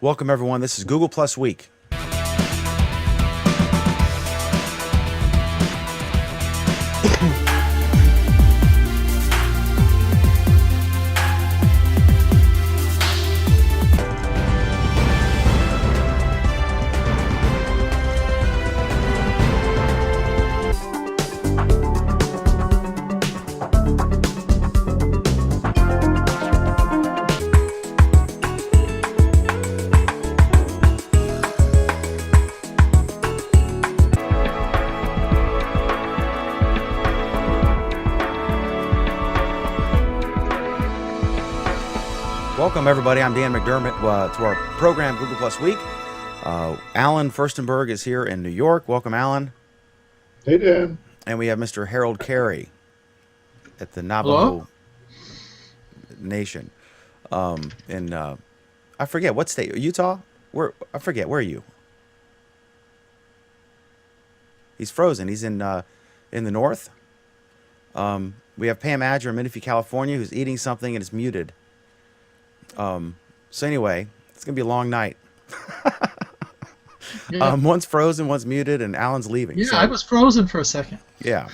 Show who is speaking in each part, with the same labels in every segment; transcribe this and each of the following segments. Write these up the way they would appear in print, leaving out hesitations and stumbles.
Speaker 1: Welcome, everyone. This is Google Plus Week. Welcome, everybody. I'm Dan McDermott to our program, Google Plus Week. Alan Furstenberg is here in New York. Welcome, Alan.
Speaker 2: Hey, Dan.
Speaker 1: And we have Mr. Harold Carey at the Navajo Nation. I forget, what state? Utah? I forget. Where are you? He's frozen. He's in the north. We have Pam Adger in Menifee, California, who's eating something and is muted. So anyway, it's going to be a long night.
Speaker 3: Yeah.
Speaker 1: One's frozen, one's muted, and Alan's leaving.
Speaker 3: Yeah,
Speaker 1: So,
Speaker 3: I was frozen for a second.
Speaker 1: yeah.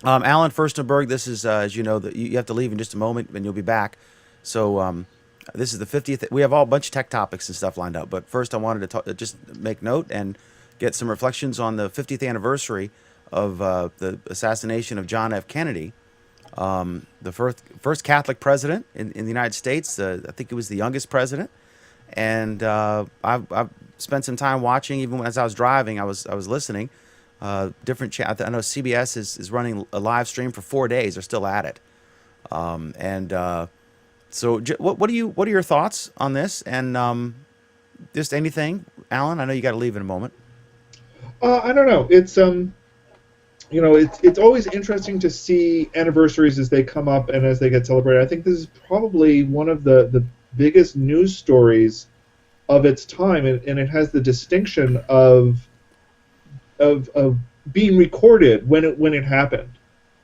Speaker 1: Alan Furstenberg, this is, as you know, you have to leave in just a moment, and you'll be back. So this is the 50th. We have a bunch of tech topics and stuff lined up. But first, I wanted to just make note and get some reflections on the 50th anniversary of the assassination of John F. Kennedy. The first Catholic president in the United States. I think he was the youngest president, and I've spent some time watching. Even as I was driving, I was listening. Different chat. I know CBS is running a live stream for 4 days. They're still at it, so what are your thoughts on this? And just anything, Alan. I know you got to leave in a moment.
Speaker 2: I don't know. It's always interesting to see anniversaries as they come up and as they get celebrated. I think this is probably one of the biggest news stories of its time, and it has the distinction of being recorded when it happened.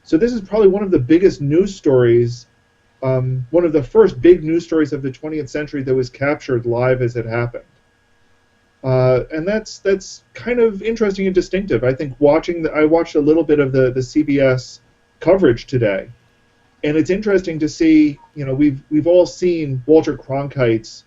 Speaker 2: So this is probably one of the biggest news stories, one of the first big news stories of the 20th century that was captured live as it happened. And that's kind of interesting and distinctive. I think I watched a little bit of the CBS coverage today, and it's interesting to see. We've all seen Walter Cronkite's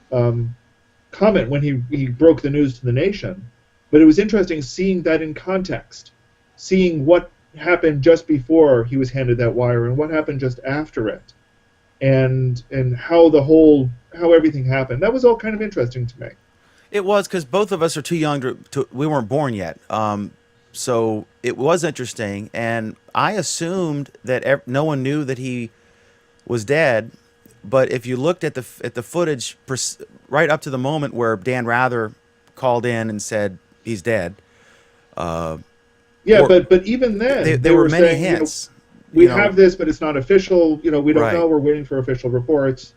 Speaker 2: comment when he broke the news to the nation, but it was interesting seeing that in context, seeing what happened just before he was handed that wire and what happened just after it, and how everything happened. That was all kind of interesting to me.
Speaker 1: It was, because both of us are too young we weren't born yet. So it was interesting, and I assumed that no one knew that he was dead. But if you looked at the footage right up to the moment where Dan Rather called in and said he's dead,
Speaker 2: but even then
Speaker 1: there were many
Speaker 2: saying,
Speaker 1: hints.
Speaker 2: We have this, but it's not official. We don't
Speaker 1: Right.
Speaker 2: know. We're waiting for official reports.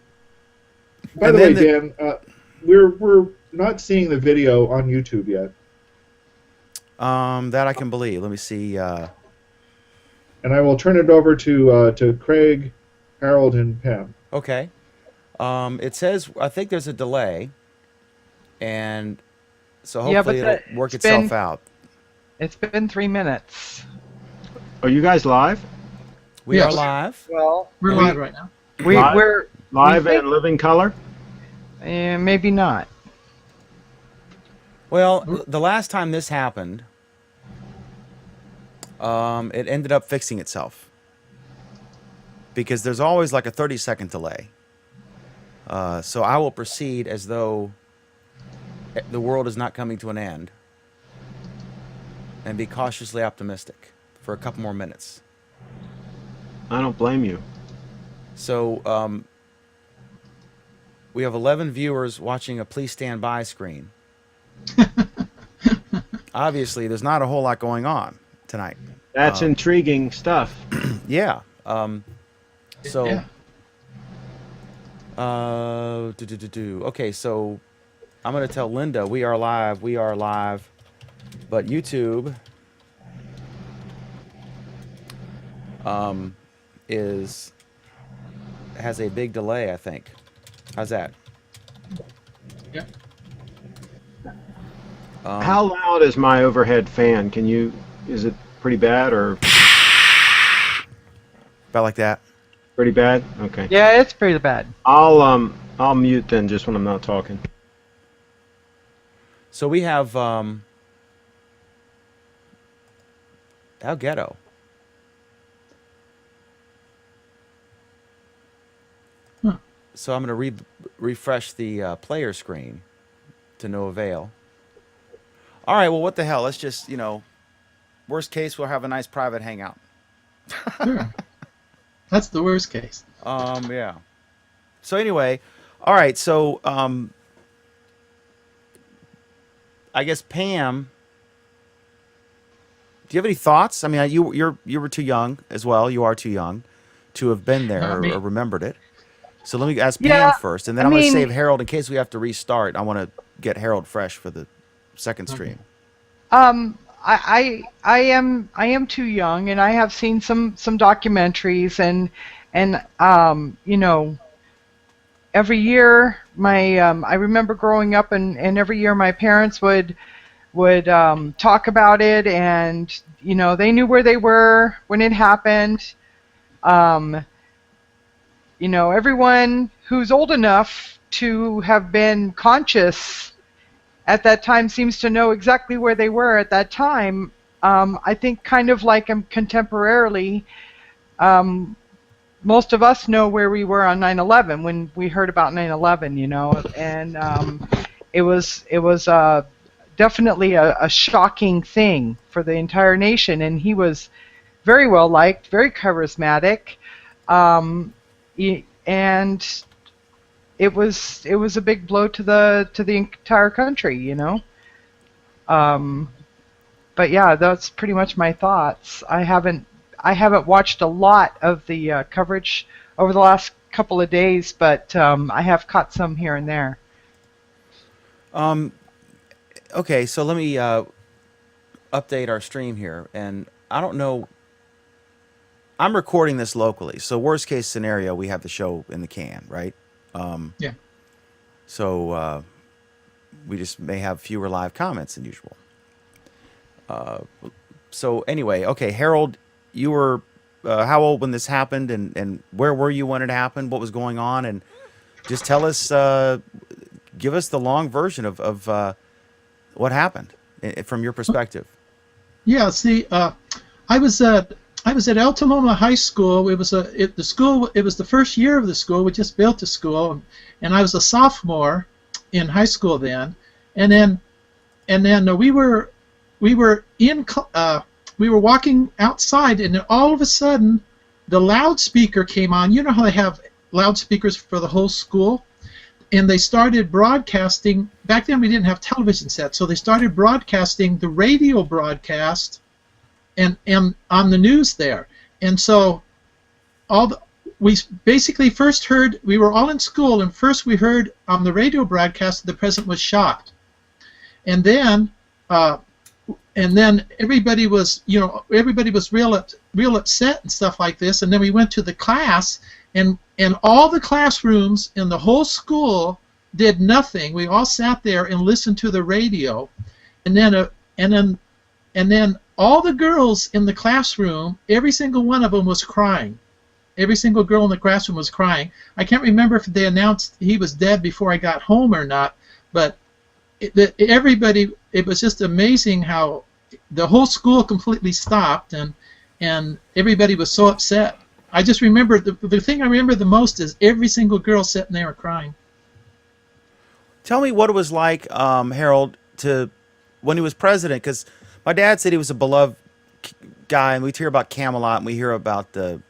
Speaker 2: By
Speaker 1: And
Speaker 2: the way,
Speaker 1: then
Speaker 2: Dan, we're not seeing the video on YouTube yet.
Speaker 1: That I can believe. Let me see.
Speaker 2: And I will turn it over to Craig, Harold, and Pam.
Speaker 1: Okay. It says, I think there's a delay, and so hopefully it'll work itself out.
Speaker 4: It's been 3 minutes.
Speaker 5: Are you guys live?
Speaker 1: We
Speaker 3: Yes.
Speaker 1: are live.
Speaker 4: Well,
Speaker 3: We're live right now.
Speaker 5: Live?
Speaker 4: we're
Speaker 5: Live
Speaker 4: we
Speaker 5: and living color?
Speaker 4: maybe not.
Speaker 1: Well, the last time this happened, it ended up fixing itself, because there's always like a 30-second delay. So I will proceed as though the world is not coming to an end, and be cautiously optimistic for a couple more minutes.
Speaker 5: I don't blame you.
Speaker 1: So we have 11 viewers watching a please stand by screen. Obviously, there's not a whole lot going on tonight.
Speaker 5: That's intriguing stuff.
Speaker 1: Yeah. So,
Speaker 3: Yeah.
Speaker 1: Okay, so I'm going to tell Linda we are live. But YouTube has a big delay, I think. How's that?
Speaker 3: Yeah.
Speaker 5: How loud is my overhead fan? Is it pretty bad or
Speaker 1: About like that.
Speaker 5: pretty bad? Okay.
Speaker 4: Yeah, it's pretty bad.
Speaker 5: I'll mute then just when I'm not talking.
Speaker 1: So we have how ghetto.
Speaker 3: Huh.
Speaker 1: So I'm going to refresh the player screen to no avail. All right, well, what the hell? Let's just, worst case, we'll have a nice private hangout.
Speaker 3: Sure. That's the worst case.
Speaker 1: Yeah. So anyway, all right, so I guess Pam, do you have any thoughts? I mean, you were too young as well. You are too young to have been there
Speaker 3: Not me.
Speaker 1: or remembered it. So let me ask
Speaker 4: Yeah,
Speaker 1: Pam first, and then
Speaker 4: I
Speaker 1: I'm going to
Speaker 4: mean-
Speaker 1: save Harold in case we have to restart. I want to get Harold fresh for the second stream.
Speaker 4: I am too young, and I have seen some documentaries, and every year I remember growing up, and every year my parents would talk about it, and they knew where they were when it happened. Everyone who's old enough to have been conscious at that time seems to know exactly where they were at that time. I think kind of like contemporarily, most of us know where we were on 9/11 when we heard about 9/11, and it was definitely a shocking thing for the entire nation, and he was very well liked, very charismatic, and it was a big blow to the entire country, But yeah, that's pretty much my thoughts. I haven't watched a lot of the coverage over the last couple of days, but I have caught some here and there.
Speaker 1: Okay, so let me update our stream here, and I don't know. I'm recording this locally, so worst case scenario, we have the show in the can, right?
Speaker 3: Yeah.
Speaker 1: So we just may have fewer live comments than usual. So anyway, okay, Harold, you were how old when this happened, and where were you when it happened? What was going on? And just tell us, give us the long version of what happened from your perspective.
Speaker 3: Yeah. See, I was at Altaloma High School. It was the first year of the school. We just built the school, and I was a sophomore in high school then. And then we were walking outside, and then all of a sudden, the loudspeaker came on. You know how they have loudspeakers for the whole school? And they started broadcasting. Back then we didn't have television sets, so they started broadcasting the radio broadcast and on the news there. And so we basically first heard, we were all in school, and first we heard on the radio broadcast the president was shot. And then everybody was real upset and stuff like this. And then we went to the class, and all the classrooms in the whole school did nothing. We all sat there and listened to the radio, and then all the girls in the classroom, every single one of them was crying. Every single girl in the classroom was crying. I can't remember if they announced he was dead before I got home or not, but it was just amazing how the whole school completely stopped, and everybody was so upset. I just remember, the thing I remember the most is every single girl sitting there crying.
Speaker 1: Tell me what it was like, Harold, when he was president, because my dad said he was a beloved guy, and we'd hear about Camelot, and we hear about the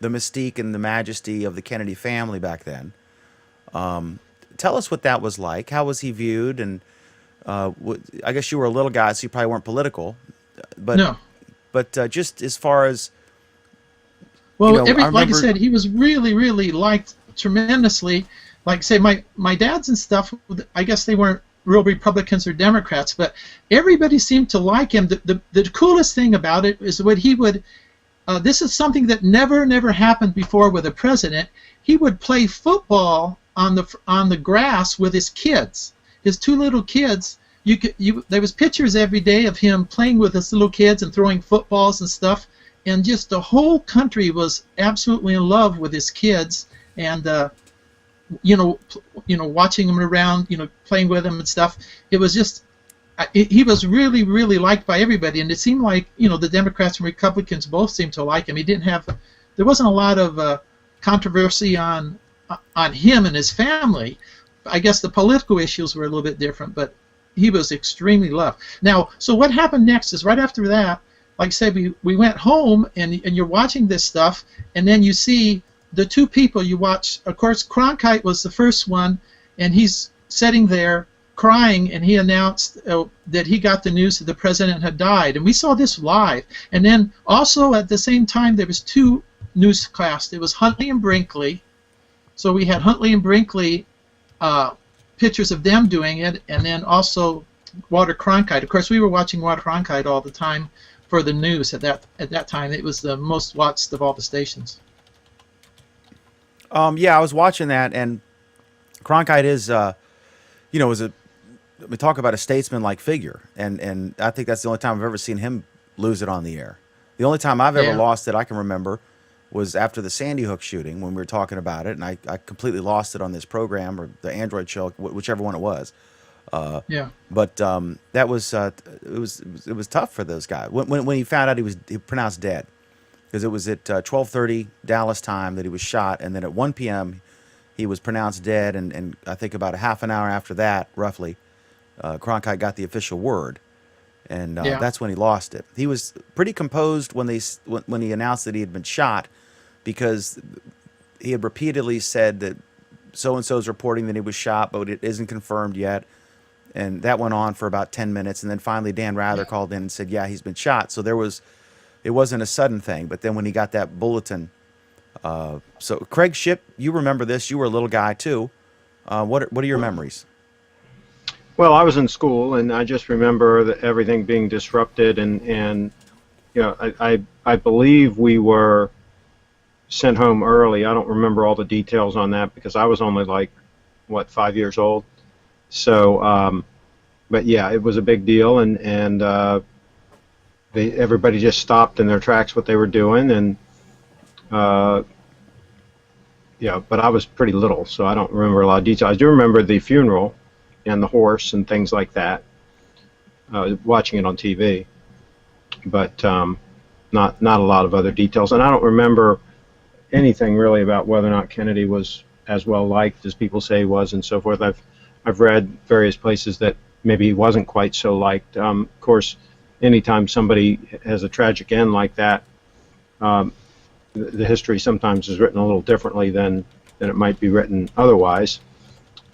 Speaker 1: mystique and the majesty of the Kennedy family back then. Tell us what that was like. How was he viewed? And I guess you were a little guy, so you probably weren't political. But
Speaker 3: No.
Speaker 1: But just as far as
Speaker 3: Well,
Speaker 1: I
Speaker 3: like I
Speaker 1: remember-
Speaker 3: said, he was really, really liked tremendously. Like I say, my dads and stuff, I guess they weren't real Republicans or Democrats, but everybody seemed to like him. The coolest thing about it is what he would, this is something that never happened before with a president. He would play football on the grass with his kids, his two little kids. There was pictures every day of him playing with his little kids and throwing footballs and stuff, and just the whole country was absolutely in love with his kids, and watching him around, playing with him and stuff. It was just, he was really, really liked by everybody, and it seemed like, the Democrats and Republicans both seemed to like him. There wasn't a lot of controversy on him and his family. I guess the political issues were a little bit different, but he was extremely loved. Now, so what happened next is right after that, like I said, we went home, and you're watching this stuff, and then you see the two people you watch. Of course, Cronkite was the first one, and he's sitting there crying, and he announced that he got the news that the president had died, and we saw this live. And then also at the same time, there was two newscasts. It was Huntley and Brinkley. So we had Huntley and Brinkley pictures of them doing it, and then also Walter Cronkite. Of course, we were watching Walter Cronkite all the time for the news at that time. It was the most watched of all the stations.
Speaker 1: Yeah, I was watching that, and Cronkite is, we talk about a statesman-like figure, and I think that's the only time I've ever seen him lose it on the air. The only time I've ever lost it I can remember was after the Sandy Hook shooting, when we were talking about it, and I completely lost it on this program or the Android show, whichever one it was. But that was it was tough for those guys when he found out he pronounced dead, because it was at 12:30 Dallas time that he was shot, and then at 1 p.m. he was pronounced dead, and I think about a half an hour after that, roughly, Cronkite got the official word, and that's when he lost it. He was pretty composed when he announced that he had been shot, because he had repeatedly said that so-and-so's reporting that he was shot, but it isn't confirmed yet. And that went on for about 10 minutes, and then finally Dan Rather called in and said, yeah, he's been shot. So it wasn't a sudden thing, but then when he got that bulletin, so Craig Shipp, you remember this, you were a little guy too. What are your memories?
Speaker 5: Well, I was in school, and I just remember everything being disrupted, and I believe we were sent home early. I don't remember all the details on that because I was only 5 years old. So, but yeah, it was a big deal, and everybody just stopped in their tracks what they were doing, and but I was pretty little, so I don't remember a lot of details. I do remember the funeral and the horse and things like that, watching it on TV, but not a lot of other details. And I don't remember anything really about whether or not Kennedy was as well liked as people say he was, and so forth. I've read various places that maybe he wasn't quite so liked. Of course, anytime somebody has a tragic end like that, the history sometimes is written a little differently than it might be written otherwise.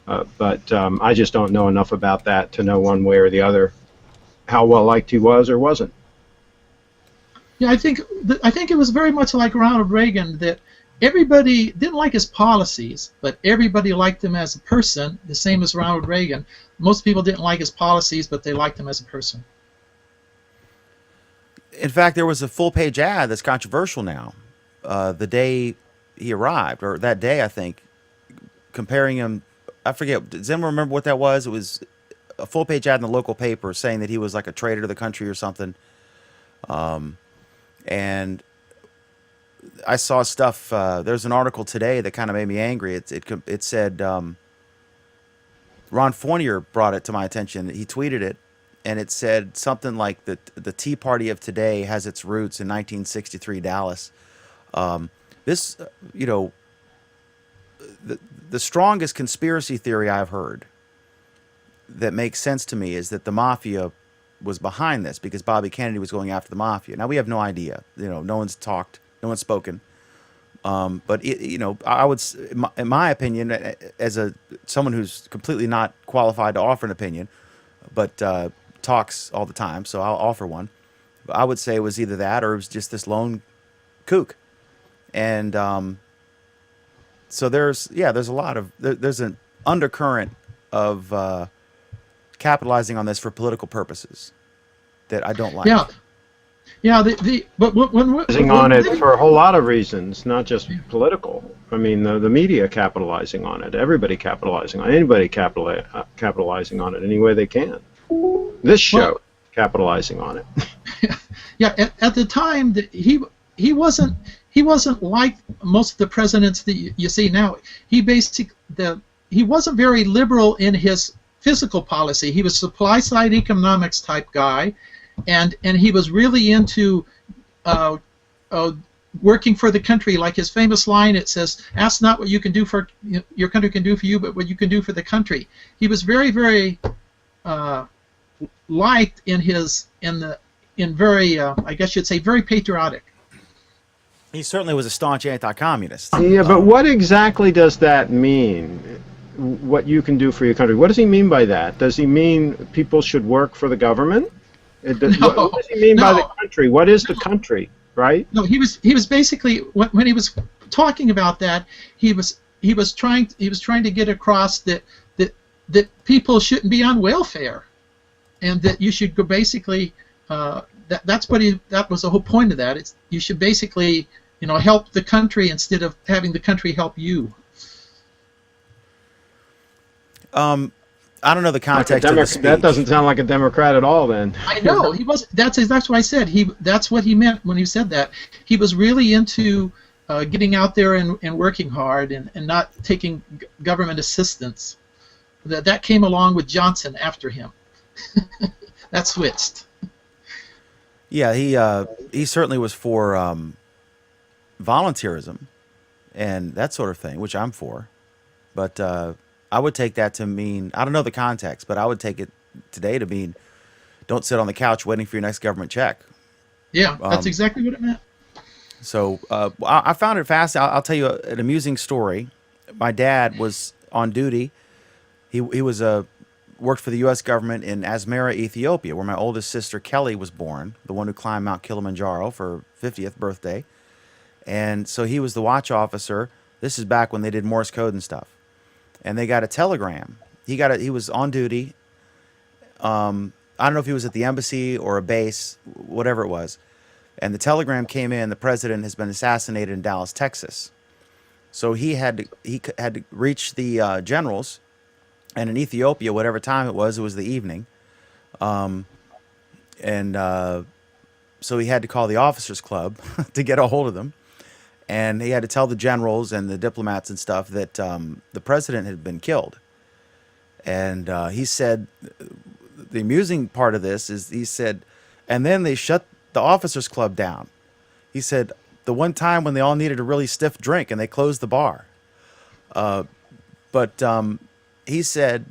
Speaker 5: But I just don't know enough about that to know one way or the other how well liked he was or wasn't.
Speaker 3: Yeah, I think it was very much like Ronald Reagan, that everybody didn't like his policies, but everybody liked him as a person, the same as Ronald Reagan. Most people didn't like his policies, but they liked him as a person.
Speaker 1: In fact, there was a full-page ad that's controversial now, the day he arrived, or that day, I think, comparing him. I forget. Does anyone remember what that was? It was a full-page ad in the local paper saying that he was like a traitor to the country or something. And I saw stuff. There's an article today that kind of made me angry. It said Ron Fournier brought it to my attention. He tweeted it, and it said something like that the Tea Party of today has its roots in 1963 Dallas. The strongest conspiracy theory I've heard that makes sense to me is that the mafia was behind this because Bobby Kennedy was going after the mafia. Now we have no idea. No one's talked, no one's spoken. But I would, in my opinion, as someone who's completely not qualified to offer an opinion, but talks all the time, so I'll offer one. I would say it was either that or it was just this lone kook, and so there's a lot of there's an undercurrent of capitalizing on this for political purposes that I don't like.
Speaker 3: Yeah. Yeah, but when
Speaker 5: Capitalizing on it for a whole lot of reasons, not just political. I mean, the media capitalizing on it, everybody capitalizing on it, anybody capitalizing on it any way they can. This show capitalizing on it.
Speaker 3: Yeah, at the time he wasn't like most of the presidents that you see now. He wasn't very liberal in his fiscal policy. He was supply side economics type guy, and he was really into working for the country. Like his famous line, it says, "Ask not what you can do for your country can do for you, but what you can do for the country." He was very, very liked in very I guess you'd say very patriotic.
Speaker 1: He certainly was a staunch anti-communist.
Speaker 5: Yeah, but what exactly does that mean? What you can do for your country? What does he mean by that? Does he mean people should work for the government? What does he mean by the country? What is the country, right?
Speaker 3: No, he was basically when he was talking about that, he was trying to get across that people shouldn't be on welfare, and that you should go basically that was the whole point of that. It's you should basically help the country instead of having the country help you.
Speaker 1: I don't know the context of the speech.
Speaker 5: That doesn't sound like a Democrat at all, then.
Speaker 3: I know he was. That's what I said. That's what he meant when he said that. He was really into getting out there and working hard and not taking government assistance. That came along with Johnson after him. That switched.
Speaker 1: Yeah, he certainly was for volunteerism and that sort of thing, which I'm for. But I would take that to mean, I don't know the context, but I would take it today to mean don't sit on the couch waiting for your next government check.
Speaker 3: Yeah, that's exactly what it meant.
Speaker 1: So I found it fascinating. I'll tell you an amusing story. My dad was on duty. He was worked for the U.S. government in Asmara, Ethiopia, where my oldest sister Kelly was born, the one who climbed Mount Kilimanjaro for her 50th birthday. And so he was the watch officer. This is back when they did Morse code and stuff. And they got a telegram. He was on duty. I don't know if he was at the embassy or a base, whatever it was. And the telegram came in, the president has been assassinated in Dallas, Texas. So he had to reach the generals. And in Ethiopia, whatever time it was the evening. So he had to call the officers club to get a hold of them. And he had to tell the generals and the diplomats and stuff that the president had been killed. And he said, the amusing part of this is he said, and then they shut the officers club down. He said, the one time when they all needed a really stiff drink and they closed the bar. But he said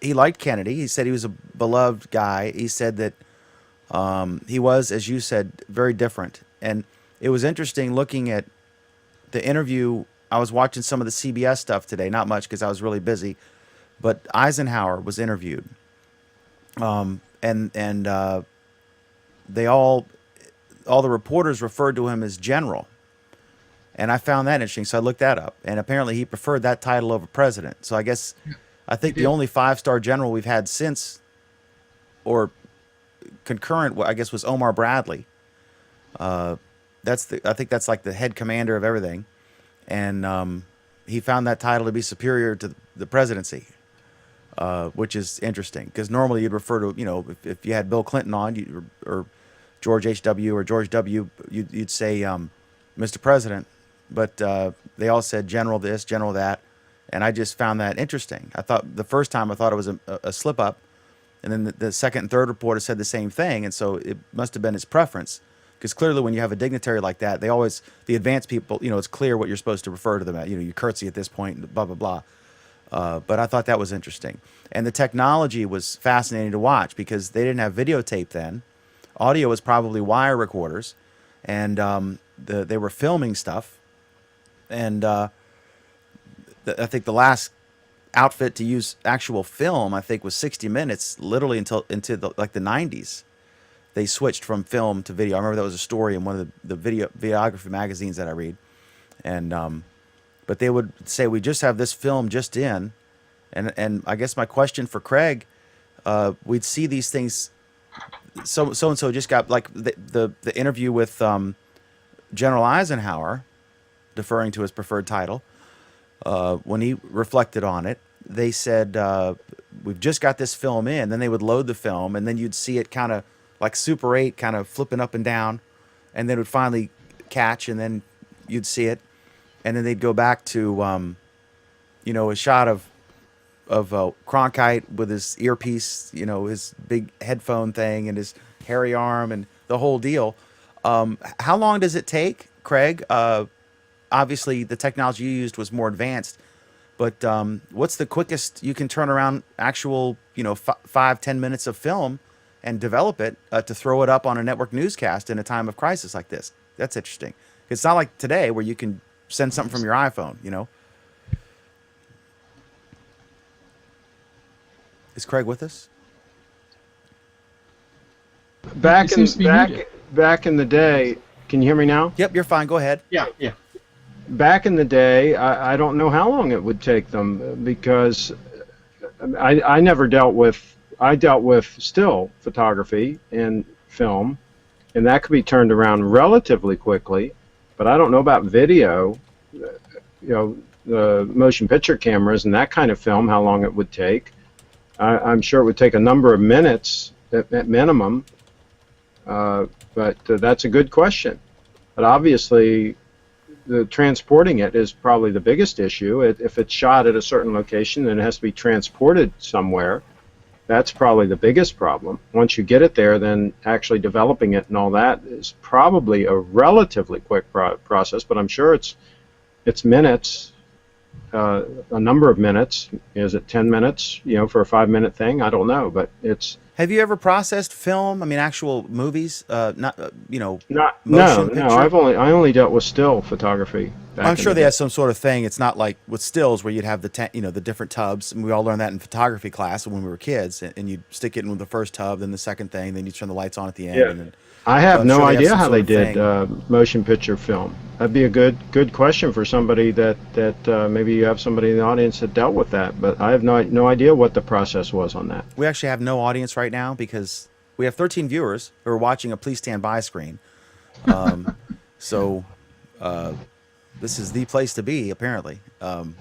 Speaker 1: he liked Kennedy. He said he was a beloved guy. He said that he was, as you said, very different. And it was interesting looking at the interview. I was watching some of the CBS stuff today, not much because I was really busy, but Eisenhower was interviewed. They all the reporters referred to him as general. And I found that interesting, so I looked that up. And apparently he preferred that title over president. So I think the only 5-star general we've had since, or concurrent, I guess, was Omar Bradley. I think that's like the head commander of everything. And he found that title to be superior to the presidency, which is interesting. Because normally you'd refer to, if you had Bill Clinton on, or George H.W. or George W., you'd say Mr. President. But they all said general this, general that. And I just found that interesting. I thought the first time I thought it was a slip up. And then the second and third reporter said the same thing. And so it must have been his preference. Because clearly when you have a dignitary like that, the advanced people, it's clear what you're supposed to refer to them at. You curtsy at this point, blah, blah, blah. But I thought that was interesting. And the technology was fascinating to watch because they didn't have videotape then. Audio was probably wire recorders. And they were filming stuff. And I think the last outfit to use actual film, I think, was 60 Minutes, literally into the 90s. They switched from film to video. I remember that was a story in one of the videography magazines that I read. And but they would say, we just have this film just in. And I guess my question for Craig, we'd see these things so and so just got like the interview with General Eisenhower, deferring to his preferred title. When he reflected on it, they said, we've just got this film in. Then they would load the film, and then you'd see it kind of like Super 8, kind of flipping up and down, and then it would finally catch, and then you'd see it. And then they'd go back to, a shot of Cronkite with his earpiece, his big headphone thing and his hairy arm and the whole deal. How long does it take, Craig? Obviously, the technology you used was more advanced, but what's the quickest you can turn around actual, 5-10 minutes of film and develop it to throw it up on a network newscast in a time of crisis like this? That's interesting. It's not like today where you can send something from your iPhone, Is Craig with us?
Speaker 5: Back
Speaker 3: He
Speaker 5: in
Speaker 3: seems to be muted.
Speaker 5: back in the day, can you hear me now?
Speaker 1: Yep, you're fine. Go ahead.
Speaker 3: Yeah, yeah.
Speaker 5: Back in the day, I don't know how long it would take them, because I never dealt with, I dealt with still photography and film, and that could be turned around relatively quickly, but I don't know about video, the motion picture cameras and that kind of film, how long it would take. I'm sure it would take a number of minutes at minimum, but that's a good question. But obviously, the transporting it is probably the biggest issue. If it's shot at a certain location and it has to be transported somewhere, that's probably the biggest problem. Once you get it there, then actually developing it and all that is probably a relatively quick process, but I'm sure it's minutes, a number of minutes. Is it 10 minutes, for a 5-minute thing? I don't know, but it's...
Speaker 1: Have you ever processed film? I mean, actual movies? Not.
Speaker 5: No,
Speaker 1: motion picture?
Speaker 5: I only dealt with still photography.
Speaker 1: I'm sure they have some sort of thing. It's not like with stills where you'd have the different tubs, and we all learned that in photography class when we were kids. And you'd stick it in with the first tub, then the second thing, then you turn the lights on at the end.
Speaker 5: Yeah.
Speaker 1: And then,
Speaker 5: I have
Speaker 1: I'm
Speaker 5: no
Speaker 1: sure they have
Speaker 5: idea
Speaker 1: some
Speaker 5: how
Speaker 1: sort
Speaker 5: they
Speaker 1: of
Speaker 5: did motion picture film. That'd be a good question for somebody that maybe you have somebody in the audience that dealt with that. But I have no idea what the process was on that.
Speaker 1: we actually have no audience right now because we have 13 viewers who are watching a Please Stand By screen. So this is the place to be, apparently. Yeah,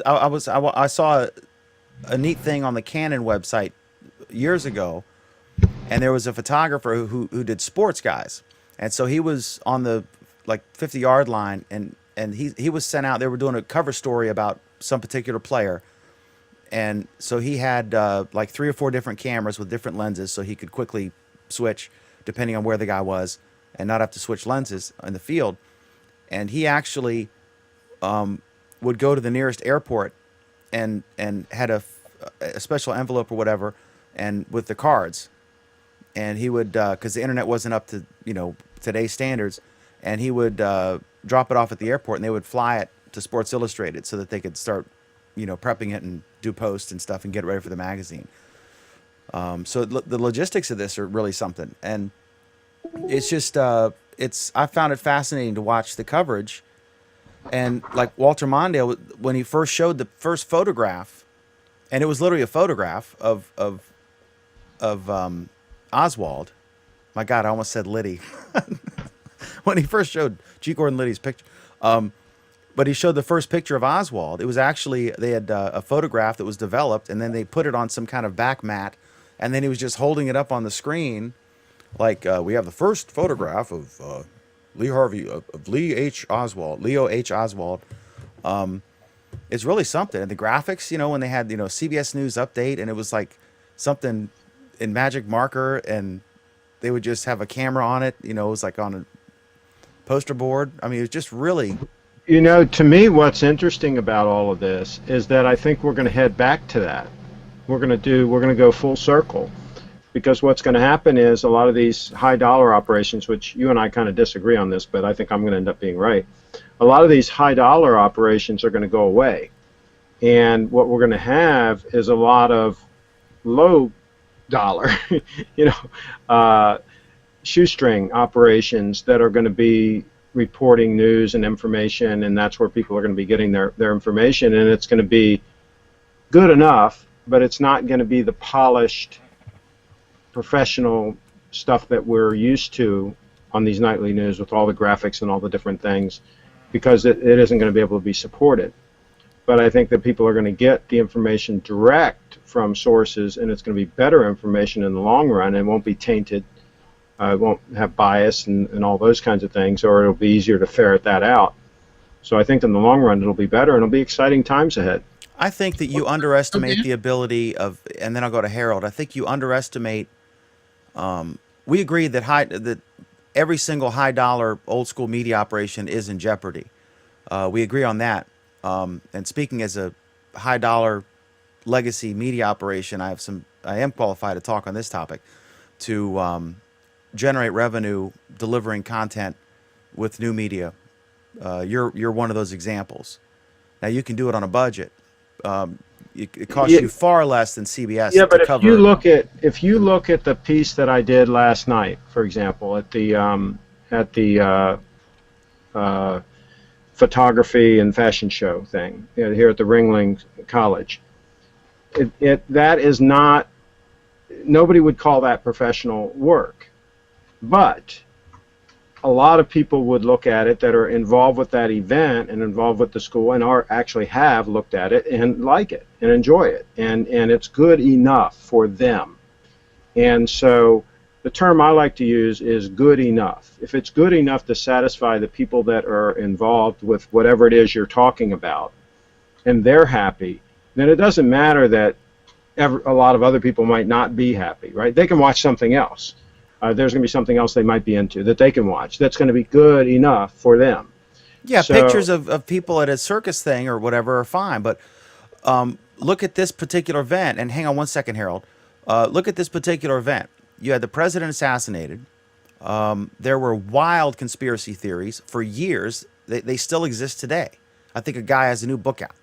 Speaker 1: I saw a neat thing on the Canon website years ago, and there was a photographer who did sports guys, and so he was on the 50-yard line, and he was sent out. They were doing a cover story about some particular player, and so he had 3 or 4 different cameras with different lenses, so he could quickly switch depending on where the guy was, and not have to switch lenses in the field. And he actually would go to the nearest airport and had a special envelope or whatever, and with the cards, and he would because the internet wasn't up to today's standards, and he would drop it off at the airport, and they would fly it to Sports Illustrated so that they could start prepping it and do posts and stuff and get it ready for the magazine. So the logistics of this are really something, and it's just I found it fascinating to watch the coverage. And like Walter Mondale, when he first showed the first photograph, and it was literally a photograph of Oswald. My God, I almost said Liddy. When he first showed G. Gordon Liddy's picture, but he showed the first picture of Oswald. It was actually, they had a photograph that was developed, and then they put it on some kind of back mat, and then he was just holding it up on the screen, like we have the first photograph of Lee Harvey, of Leo H. Oswald. It's really something. And the graphics, when they had, CBS News Update, and it was like something in magic marker, and they would just have a camera on it, it was like on a poster board. I mean, it was just really...
Speaker 5: To me, what's interesting about all of this is that I think we're going to head back to that. We're going to go full circle. Because what's going to happen is a lot of these high dollar operations, which you and I kind of disagree on this, but I think I'm going to end up being right. A lot of these high dollar operations are going to go away. And what we're going to have is a lot of low dollar, shoestring operations that are going to be reporting news and information, and that's where people are going to be getting their information, and it's going to be good enough, but it's not going to be the polished professional stuff that we're used to on these nightly news with all the graphics and all the different things, because it isn't going to be able to be supported. But I think that people are going to get the information direct from sources, and it's going to be better information in the long run, and won't be tainted. It won't have bias and all those kinds of things, or it'll be easier to ferret that out. So I think in the long run it'll be better, and it'll be exciting times ahead.
Speaker 1: I think that you underestimate
Speaker 3: Okay.
Speaker 1: the ability of, and then I'll go to Harold. I think you underestimate. We agree that every single high dollar old school media operation is in jeopardy. We agree on that. And speaking as a high dollar legacy media operation, I am qualified to talk on this topic, to generate revenue delivering content with new media. You're one of those examples. Now you can do it on a budget. It costs
Speaker 5: Yeah.
Speaker 1: you far less than CBS
Speaker 5: Yeah,
Speaker 1: to
Speaker 5: but
Speaker 1: cover.
Speaker 5: if you look at the piece that I did last night, for example, at the photography and fashion show thing, here at the Ringling College, that is not, nobody would call that professional work, but a lot of people would look at it that are involved with that event and involved with the school and actually have looked at it and like it and enjoy it, and it's good enough for them. And so the term I like to use is good enough. If it's good enough to satisfy the people that are involved with whatever it is you're talking about, and they're happy, then it doesn't matter that a lot of other people might not be happy, right? They can watch something else. There's going to be something else they might be into that they can watch that's going to be good enough for them.
Speaker 1: Yeah,
Speaker 5: So-
Speaker 1: pictures of people at a circus thing or whatever are fine, but look at this particular event. And hang on one second, Harold. Look at this particular event. You had the president assassinated. There were wild conspiracy theories for years. They still exist today. I think a guy has a new book out.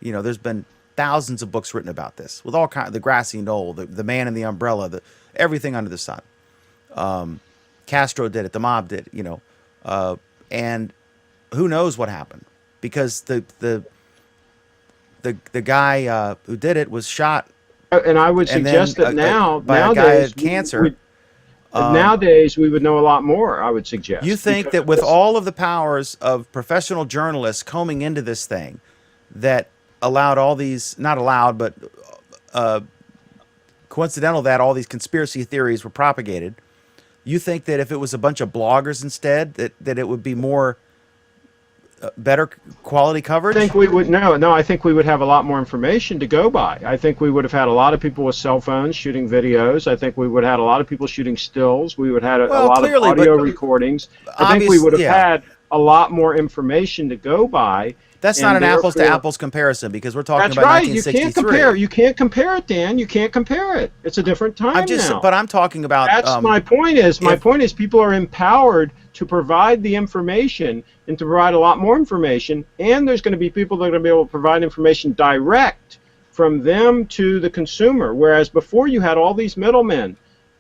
Speaker 1: You know, there's been thousands of books written about this, with all kinds, the grassy knoll, the man in the umbrella, everything under the sun. Castro did it, the mob did it, you know, and who knows what happened, because the guy who did it was shot,
Speaker 5: And I would
Speaker 1: and
Speaker 5: suggest
Speaker 1: then
Speaker 5: that
Speaker 1: by a guy
Speaker 5: nowadays
Speaker 1: had cancer.
Speaker 5: nowadays we would know a lot more, I would suggest.
Speaker 1: You think
Speaker 5: because
Speaker 1: that with all of the powers of professional journalists combing into this thing, that allowed all these, not allowed, but coincidental that all these conspiracy theories were propagated, you think that if it was a bunch of bloggers instead, that it would be more better quality coverage?
Speaker 5: I think we would no. I think we would have a lot more information to go by. I think we would have had a lot of people with cell phones shooting videos. I think we would have had a lot of people shooting stills. We would have had a
Speaker 1: Well,
Speaker 5: lot
Speaker 1: clearly,
Speaker 5: of audio
Speaker 1: but
Speaker 5: recordings. I think we would have
Speaker 1: yeah.
Speaker 5: had a lot more information to go by.
Speaker 1: That's
Speaker 5: and
Speaker 1: not an apples to
Speaker 5: therefore-
Speaker 1: apples comparison, because we're talking
Speaker 5: That's
Speaker 1: about
Speaker 5: right. You
Speaker 1: 1963.
Speaker 5: can't compare. You can't compare it, Dan. You can't compare it. It's a different time now.
Speaker 1: But I'm talking about.
Speaker 5: That's my point. My
Speaker 1: if-
Speaker 5: point is people are empowered to provide the information and to provide a lot more information, and there's going to be people that are going to be able to provide information direct from them to the consumer, whereas before you had all these middlemen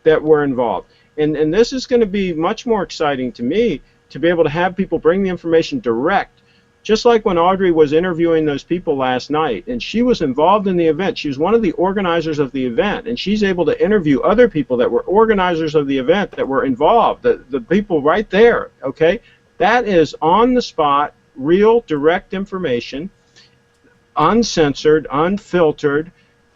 Speaker 5: that were involved. And this is going to be much more exciting to me, to be able to have people bring the information direct. Just like when Audrey was interviewing those people last night, and she was involved in the event. She was one of the organizers of the event, and she's able to interview other people that were organizers of the event that were involved, the people right there, okay? That is on-the-spot, real, direct information, uncensored, unfiltered,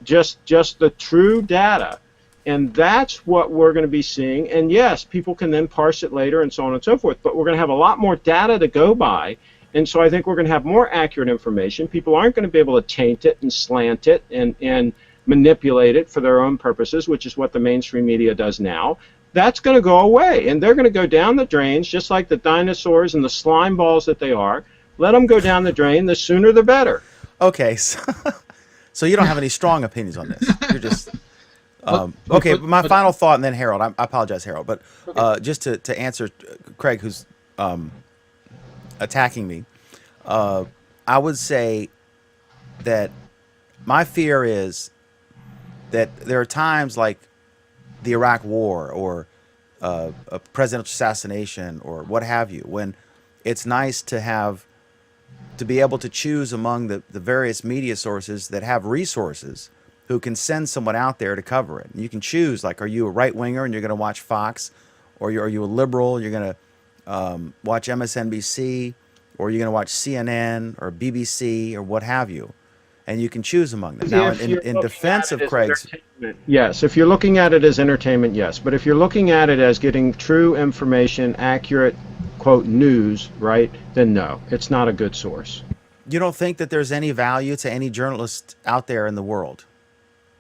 Speaker 5: just the true data. And that's what we're going to be seeing. And yes, people can then parse it later and so on and so forth, but we're going to have a lot more data to go by. And so I think we're going to have more accurate information. People aren't going to be able to taint it and slant it and manipulate it for their own purposes, which is what the mainstream media does now. That's going to go away, and they're going to go down the drains, just like the dinosaurs and the slime balls that they are. Let them go down the drain. The sooner the better.
Speaker 1: Okay, so you don't have any strong opinions on this. You're just okay. But my final thought, and then Harold. I apologize, Harold, but just to answer Craig, who's attacking me, I would say that my fear is that there are times like the Iraq War or a presidential assassination or what have you, when it's nice to be able to choose among the various media sources that have resources who can send someone out there to cover it. And you can choose, like, are you a right winger and you're going to watch Fox, or are you a liberal? You're going to watch MSNBC, or you're going to watch CNN or BBC or what have you, and you can choose among them. Now, in defense of Craig's,
Speaker 5: yes, if you're looking at it as entertainment, yes, but if you're looking at it as getting true information, accurate, quote, news, right, then no, it's not a good source.
Speaker 1: you don't think that there's any value to any journalist out there in the world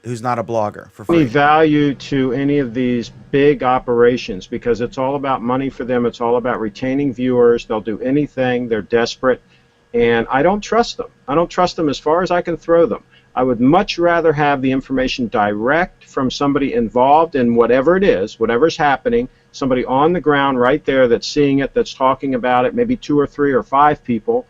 Speaker 1: who's not a blogger for
Speaker 5: Any
Speaker 1: free?
Speaker 5: value to any of these big operations, because it's all about money for them. It's all about retaining viewers. They'll do anything. They're desperate, and I don't trust them. I don't trust them as far as I can throw them. I would much rather have the information direct from somebody involved in whatever it is, whatever's happening, somebody on the ground right there that's seeing it, that's talking about it, maybe 2 or 3 or 5 people.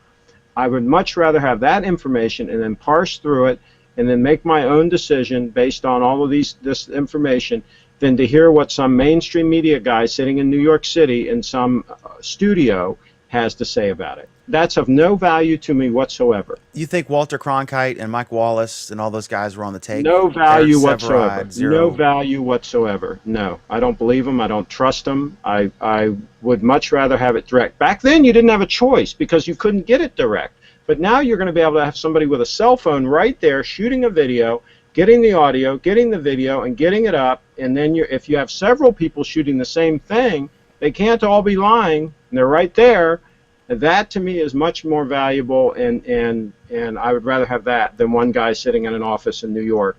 Speaker 5: I would much rather have that information and then parse through it and then make my own decision based on all of this information than to hear what some mainstream media guy sitting in New York City in some studio has to say about it. That's of no value to me whatsoever.
Speaker 1: You think Walter Cronkite and Mike Wallace and all those guys were on the take?
Speaker 5: No value
Speaker 1: Eric
Speaker 5: whatsoever.
Speaker 1: Sevareid, zero.
Speaker 5: No value whatsoever. No, I don't believe them. I don't trust them. I would much rather have it direct. Back then, you didn't have a choice because you couldn't get it direct. But now you're going to be able to have somebody with a cell phone right there shooting a video, getting the audio, getting the video, and getting it up. And then if you have several people shooting the same thing, they can't all be lying, and they're right there. That to me is much more valuable, and I would rather have that than one guy sitting in an office in New York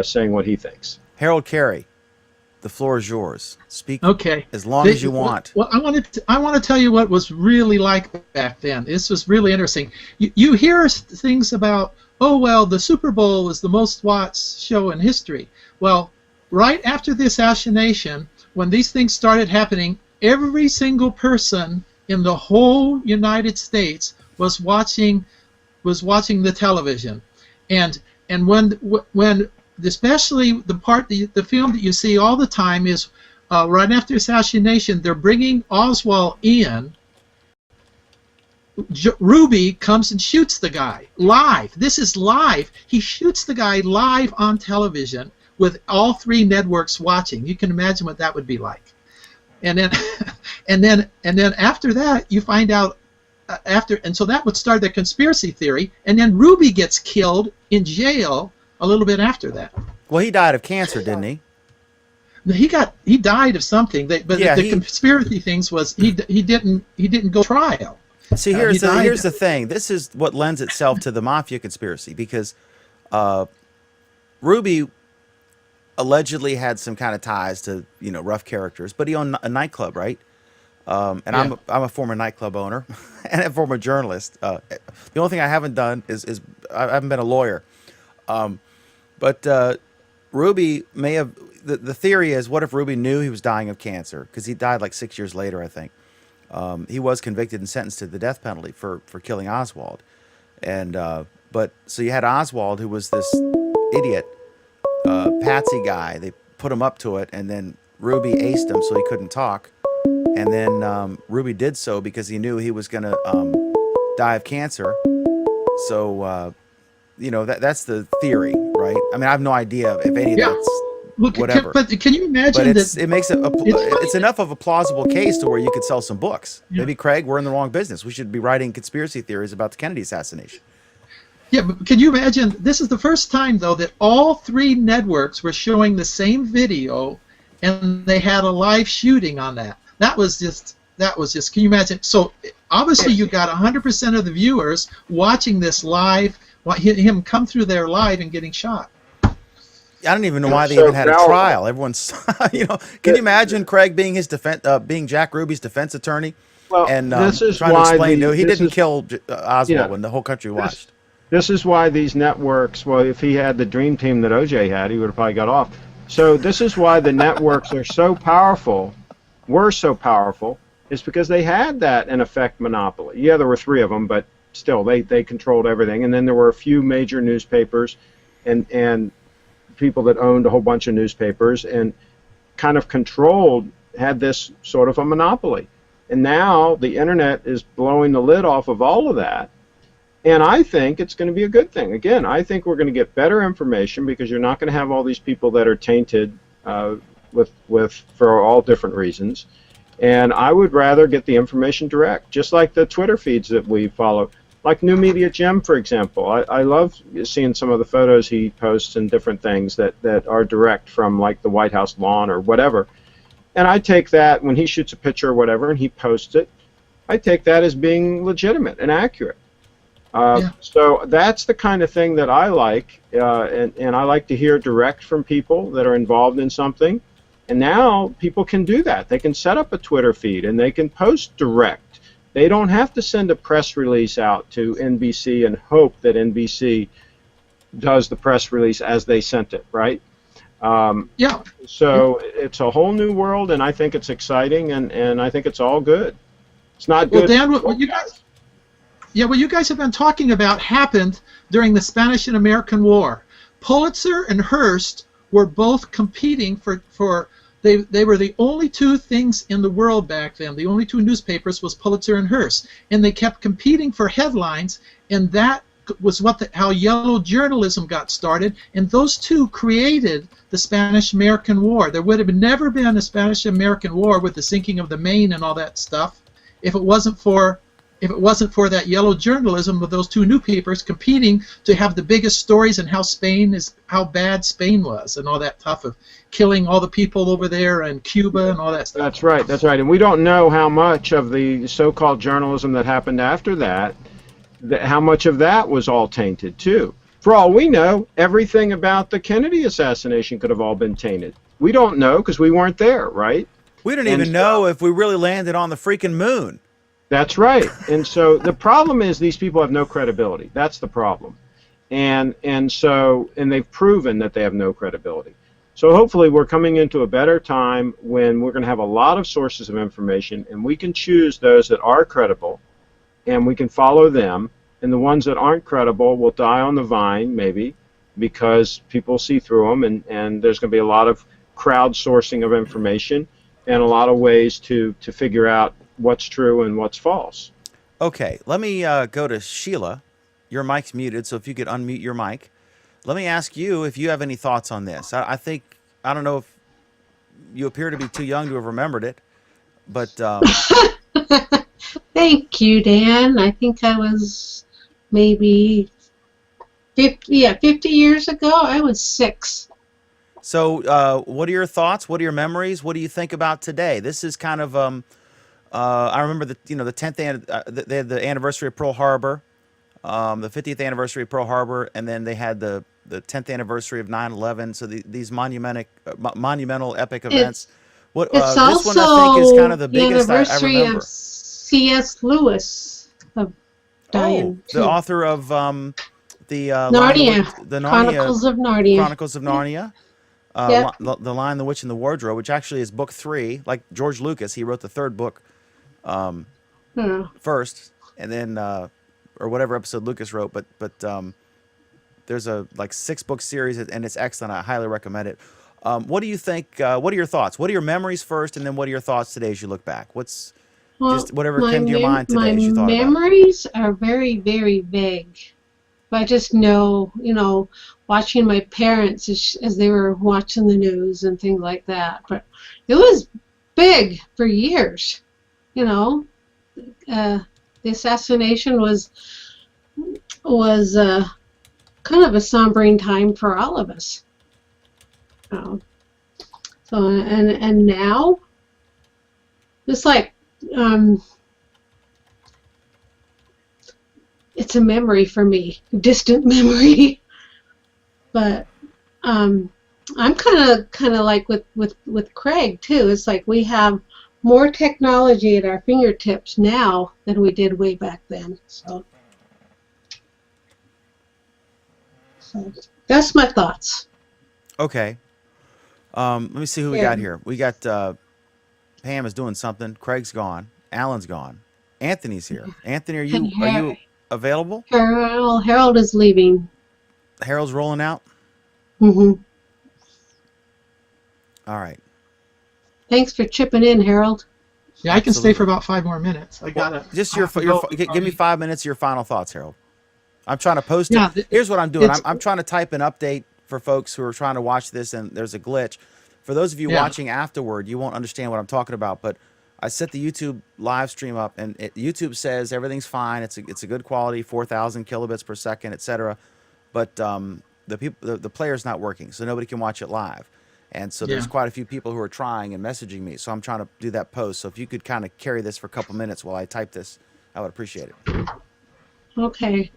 Speaker 5: saying what he thinks.
Speaker 1: Harold Carey, the floor is yours. Speak
Speaker 3: Okay.
Speaker 1: as long as you want.
Speaker 3: Well, I want to tell you what was really like back then. This was really interesting. You hear things about, oh, well, the Super Bowl was the most watched show in history. Well, right after the assassination, when these things started happening, every single person in the whole United States was watching the television, and when especially the film that you see all the time is right after assassination, they're bringing Oswald in. Ruby comes and shoots the guy live. This is live. He shoots the guy live on television with all 3 networks watching. You can imagine what that would be like. And then, and then after that, you find out and so that would start the conspiracy theory. And then Ruby gets killed in jail a little bit after that.
Speaker 1: Well, he died of cancer, didn't he?
Speaker 3: He died of something. But
Speaker 1: Yeah,
Speaker 3: the conspiracy things was he didn't go to trial.
Speaker 1: See, here's the thing. This is what lends itself to the mafia conspiracy, because Ruby allegedly had some kind of ties to rough characters, but he owned a nightclub, right? And
Speaker 3: Yeah.
Speaker 1: I'm a former nightclub owner and a former journalist. The only thing I haven't done is I haven't been a lawyer. But Ruby may have. The theory is, what if Ruby knew he was dying of cancer? Because he died like 6 years later, I think. He was convicted and sentenced to the death penalty for killing Oswald. And but so you had Oswald, who was this idiot, patsy guy. They put him up to it, and then Ruby aced him so he couldn't talk. And then Ruby did so because he knew he was going to die of cancer. So, that's the theory, right? I mean, I have no idea if any of that's
Speaker 3: Look,
Speaker 1: whatever.
Speaker 3: but can you imagine
Speaker 1: But
Speaker 3: that?
Speaker 1: it makes it
Speaker 3: It's
Speaker 1: it's enough of a plausible case to where you could sell some books.
Speaker 3: Yeah.
Speaker 1: Maybe, Craig, we're in the wrong business. We should be writing conspiracy theories about the Kennedy assassination.
Speaker 3: Yeah, but can you imagine? This is the first time, though, that all 3 networks were showing the same video, and they had a live shooting on that. That was just. Can you imagine? So obviously, you got 100% of the viewers watching this live, him come through there live and getting shot.
Speaker 1: I don't even know why they
Speaker 5: So
Speaker 1: even had a
Speaker 5: now-
Speaker 1: trial. Everyone's, Can you imagine Craig being being Jack Ruby's defense attorney,
Speaker 5: Well,
Speaker 1: and
Speaker 5: this is
Speaker 1: trying to
Speaker 5: why
Speaker 1: explain he
Speaker 5: this
Speaker 1: didn't
Speaker 5: is-
Speaker 1: kill Oswald
Speaker 5: Yeah.
Speaker 1: when the whole country watched.
Speaker 5: This is why these networks, well, if he had the dream team that OJ had, he would have probably got off. So this is why the networks were so powerful, is because they had that, in effect, monopoly. Yeah, there were 3 of them, but still, they controlled everything. And then there were a few major newspapers and people that owned a whole bunch of newspapers and kind of had this sort of a monopoly. And now the internet is blowing the lid off of all of that. And I think it's going to be a good thing. Again, I think we're going to get better information because you're not going to have all these people that are tainted with for all different reasons. And I would rather get the information direct, just like the Twitter feeds that we follow. Like New Media Gem, for example. I love seeing some of the photos he posts and different things that are direct from like the White House lawn or whatever. And I take that when he shoots a picture or whatever and he posts it, I take that as being legitimate and accurate. So that's the kind of thing that I like, and I like to hear direct from people that are involved in something. And now people can do that. They can set up a Twitter feed and they can post direct. They don't have to send a press release out to NBC and hope that NBC does the press release as they sent it, right? So it's a whole new world, and I think it's exciting, and I think it's all good. It's not good.
Speaker 3: Well, Dan, what you guys have been talking about happened during the Spanish and American War. Pulitzer and Hearst were both competing for they were the only two things in the world back then. The only two newspapers was Pulitzer and Hearst, and they kept competing for headlines, and that was how yellow journalism got started, and those two created the Spanish-American War. There would have never been a Spanish-American War with the sinking of the Maine and all that stuff if it wasn't for that yellow journalism with those two newspapers competing to have the biggest stories and how bad Spain was and all that stuff of killing all the people over there and Cuba and all that stuff.
Speaker 5: That's right. And we don't know how much of the so-called journalism that happened after that, how much of that was all tainted too. For all we know, everything about the Kennedy assassination could have all been tainted. We don't know because we weren't there, right?
Speaker 1: We don't even know if we really landed on the freaking moon.
Speaker 5: That's right. And so the problem is these people have no credibility. That's the problem. And they've proven that they have no credibility. So hopefully we're coming into a better time when we're going to have a lot of sources of information, and we can choose those that are credible, and we can follow them. And the ones that aren't credible will die on the vine, maybe, because people see through them, and there's going to be a lot of crowdsourcing of information and a lot of ways to figure out what's true and what's false.
Speaker 1: Okay, let me go to Sheila. Your mic's muted, so if you could unmute your mic. Let me ask you if you have any thoughts on this. I don't know if you appear to be too young to have remembered it, but...
Speaker 6: Thank you, Dan. I think I was maybe 50 years ago. I was 6.
Speaker 1: So what are your thoughts? What are your memories? What do you think about today? This is kind of... I remember the 10th they had the anniversary of Pearl Harbor, the 50th anniversary of Pearl Harbor, and then they had the 10th anniversary of 9/11. So these monumental epic events.
Speaker 6: It's
Speaker 1: this
Speaker 6: also
Speaker 1: one I think is kind of the biggest I
Speaker 6: anniversary
Speaker 1: remember.
Speaker 6: of C.S. Lewis of dying.
Speaker 1: The author of the
Speaker 6: Narnia,
Speaker 1: the
Speaker 6: Chronicles of Narnia.
Speaker 1: Chronicles of Narnia.
Speaker 6: Yep.
Speaker 1: The Lion, the Witch, and the Wardrobe, which actually is book 3. Like George Lucas, he wrote the 3rd book first, and then or whatever episode Lucas wrote. But there's a 6-book series, and it's excellent. I highly recommend it. What do you think? What are your thoughts? What are your memories first, and then what are your thoughts today as you look back? What's just whatever came to your mind today as you thought about it?
Speaker 6: My memories are very, very vague. I just know, watching my parents as they were watching the news and things like that. But it was big for years, The assassination was kind of a sombering time for all of us. So and now, just like it's a memory for me, distant memory. But I'm kind of like with Craig too. It's like we have more technology at our fingertips now than we did way back then. So that's my thoughts.
Speaker 1: Okay. Let me see who we got here. We got Pam is doing something. Craig's gone. Alan's gone. Anthony's here. Anthony, are you available?
Speaker 6: Harold is leaving.
Speaker 1: Harold's rolling out?
Speaker 6: Mm-hmm.
Speaker 1: All right.
Speaker 6: Thanks for chipping in, Harold.
Speaker 3: Yeah, I can stay for about 5 more minutes. I got it.
Speaker 1: Just give me 5 minutes of your final thoughts, Harold. I'm trying to post
Speaker 3: Yeah,
Speaker 1: it. Here's what I'm doing.
Speaker 3: it's
Speaker 1: I'm trying to type an update for folks who are trying to watch this, and there's a glitch. For those of you
Speaker 3: yeah.
Speaker 1: watching afterward, you won't understand what I'm talking about. But I set the YouTube live stream up, and YouTube says everything's fine. It's a good quality, 4,000 kilobits per second, etc. But the player's not working, so nobody can watch it live. And so there's
Speaker 3: Yeah.
Speaker 1: quite a few people who are trying and messaging me. So I'm trying to do that post. So if you could kind of carry this for a couple minutes while I type this, I would appreciate it.
Speaker 6: Okay.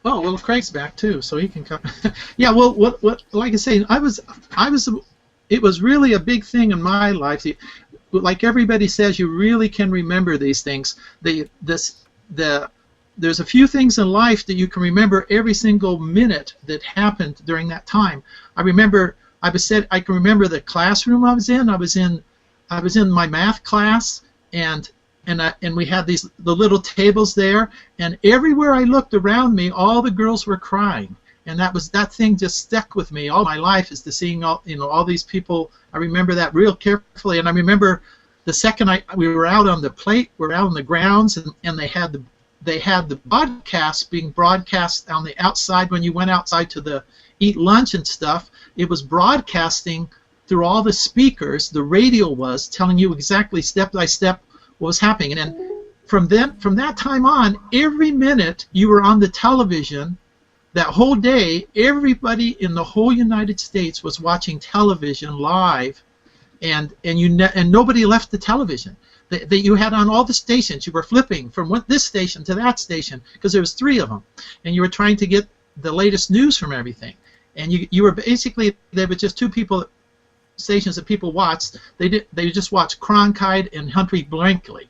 Speaker 3: Oh well, Craig's back too, so he can come. Yeah. Well, what? Like I say, I was. It was really a big thing in my life. Like everybody says, you really can remember these things. There's a few things in life that you can remember every single minute that happened during that time. I can remember the classroom I was in. I was in my math class, and we had the little tables there, and everywhere I looked around me, all the girls were crying, and that thing just stuck with me all my life, is to seeing all these people. I remember that real carefully, and I remember the second we were out on the grounds, and they had the broadcast being broadcast on the outside. When you went outside to eat lunch and stuff, it was broadcasting through all the speakers. The radio was telling you exactly step by step what was happening. And then from that time on, every minute you were on the television, that whole day, everybody in the whole United States was watching television live, and nobody left the television. That you had on all the stations. You were flipping from this station to that station, because there was 3 of them, and you were trying to get the latest news from everything. And you were basically, there were just 2 stations that people watched. They just watched Cronkite and Huntley Brinkley,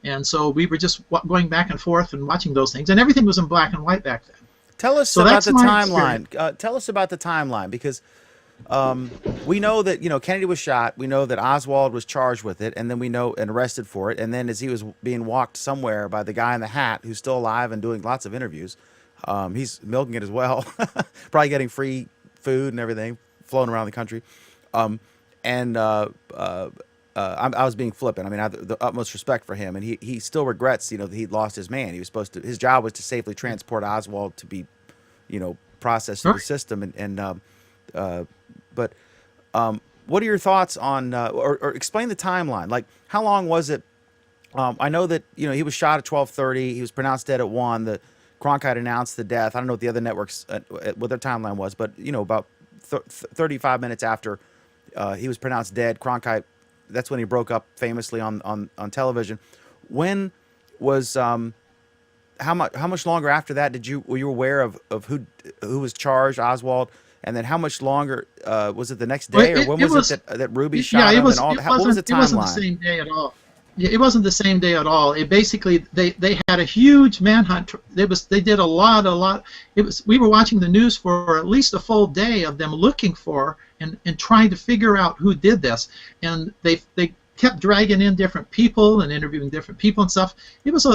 Speaker 3: and so we were just going back and forth and watching those things, and everything was in black and white back then.
Speaker 1: Tell us
Speaker 3: So
Speaker 1: about
Speaker 3: that's
Speaker 1: the
Speaker 3: my
Speaker 1: timeline. Tell us about the timeline, because we know that Kennedy was shot. We know that Oswald was charged with it, and then we know and arrested for it. And then as he was being walked somewhere by the guy in the hat, who's still alive and doing lots of interviews, he's milking it as well, probably getting free food and everything, flown around the country. I was being flippant. I mean, I have the utmost respect for him, and he still regrets, that he lost his man. He was supposed to. His job was to safely transport Oswald to be, processed through the system. But what are your thoughts on, or explain the timeline? Like, how long was it? I know that he was shot at 12:30. He was pronounced dead at 1. The Cronkite announced the death. I don't know what the other networks what their timeline was, but about 35 minutes after he was pronounced dead, Cronkite. That's when he broke up famously on television. When was how much longer after that were you aware of who was charged, Oswald? And then how much longer was it the next day, or when was it that Ruby shot him? And all that? What was the timeline?
Speaker 3: It wasn't the same day at all. Yeah, it wasn't the same day at all. It basically they had a huge manhunt. They did a lot. We were watching the news for at least a full day of them looking for and trying to figure out who did this. And they kept dragging in different people and interviewing different people and stuff. It was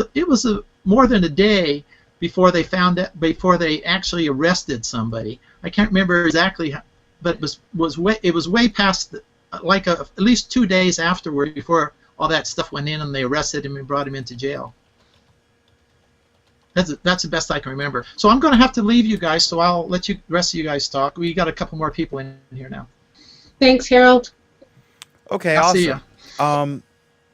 Speaker 3: more than a day before they found that, before they actually arrested somebody. I can't remember exactly, but it was way past at least 2 days afterward before all that stuff went in and they arrested him and brought him into jail. That's the best I can remember. So I'm going to have to leave you guys, so I'll let the rest of you guys talk. We got a couple more people in here now.
Speaker 6: Thanks, Harold.
Speaker 1: Okay,
Speaker 3: I'll
Speaker 1: awesome.
Speaker 3: see ya.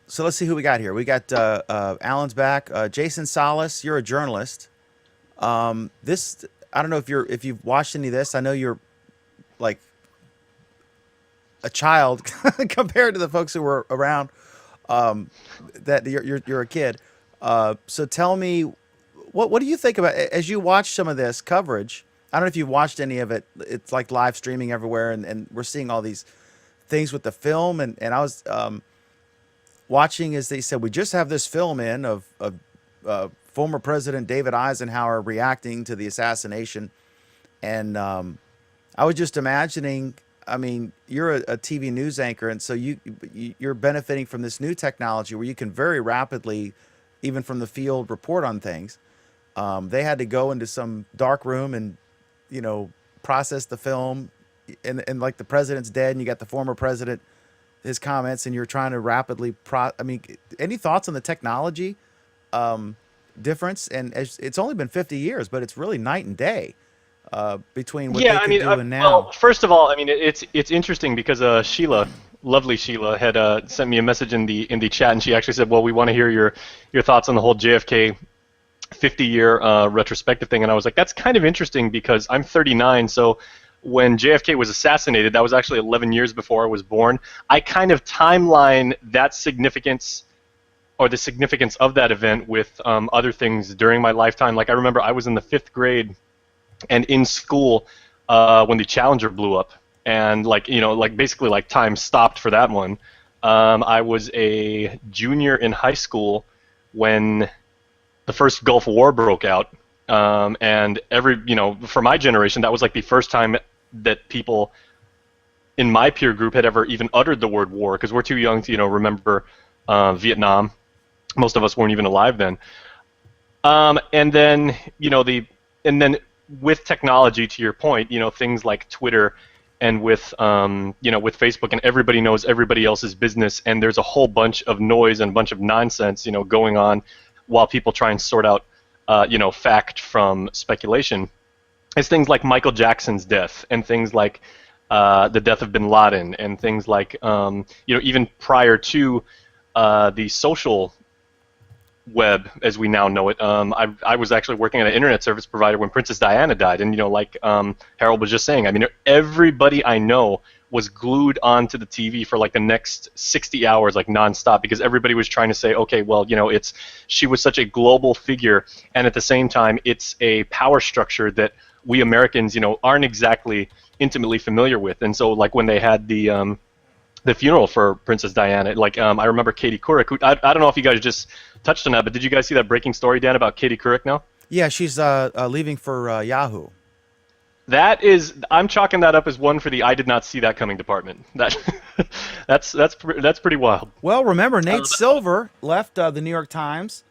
Speaker 1: So let's see who we got here. We got Alan's back. Jason Salas, you're a journalist. This, I don't know if you've watched any of this. I know you're like a child compared to the folks who were around. That you're a kid. So tell me, what do you think about, as you watch some of this coverage? I don't know if you've watched any of it. It's like live streaming everywhere, and we're seeing all these things with the film. And I was watching as they said, we just have this film in of former President David Eisenhower reacting to the assassination. And I was just imagining, I mean, you're a TV news anchor, and so you're benefiting from this new technology where you can very rapidly, even from the field, report on things. They had to go into some dark room and, process the film, and like the president's dead, and you got the former president, his comments, and you're trying to rapidly I mean, any thoughts on the technology difference, and it's only been 50 years, but it's really night and day between what
Speaker 7: Yeah,
Speaker 1: they
Speaker 7: I
Speaker 1: could
Speaker 7: mean,
Speaker 1: do and now.
Speaker 7: well, first of all, I mean, it's interesting because Sheila, lovely Sheila, had sent me a message in the chat, and she actually said, "Well, we want to hear your thoughts on the whole JFK 50-year retrospective thing." And I was like, "That's kind of interesting because I'm 39, so when JFK was assassinated, that was actually 11 years before I was born. I kind of timeline that significance." Or the significance of that event with other things during my lifetime. Like I remember I was in the 5th grade and in school when the Challenger blew up, and like basically like time stopped for that one. I was a junior in high school when the first Gulf War broke out, and for my generation that was like the first time that people in my peer group had ever even uttered the word war, because we're too young to remember Vietnam. Most of us weren't even alive then. And then with technology, to your point, things like Twitter and with with Facebook, and everybody knows everybody else's business, and there's a whole bunch of noise and a bunch of nonsense going on while people try and sort out fact from speculation. It's things like Michael Jackson's death, and things like the death of Bin Laden, and things like even prior to the social web as we now know it. I was actually working at an internet service provider when Princess Diana died, and like Harold was just saying, I mean, everybody I know was glued onto the TV for like the next 60 hours, like nonstop, because everybody was trying to say, okay, well, she was such a global figure, and at the same time, it's a power structure that we Americans, aren't exactly intimately familiar with. And so, like when they had the funeral for Princess Diana, like I remember Katie Couric, who I don't know if you guys just touched on that, but did you guys see that breaking story, Dan, about Katie Couric now?
Speaker 1: Yeah, she's leaving for Yahoo.
Speaker 7: I'm chalking that up as one for the I did not see that coming department. That's pretty wild.
Speaker 1: Well, remember Nate Silver left the New York Times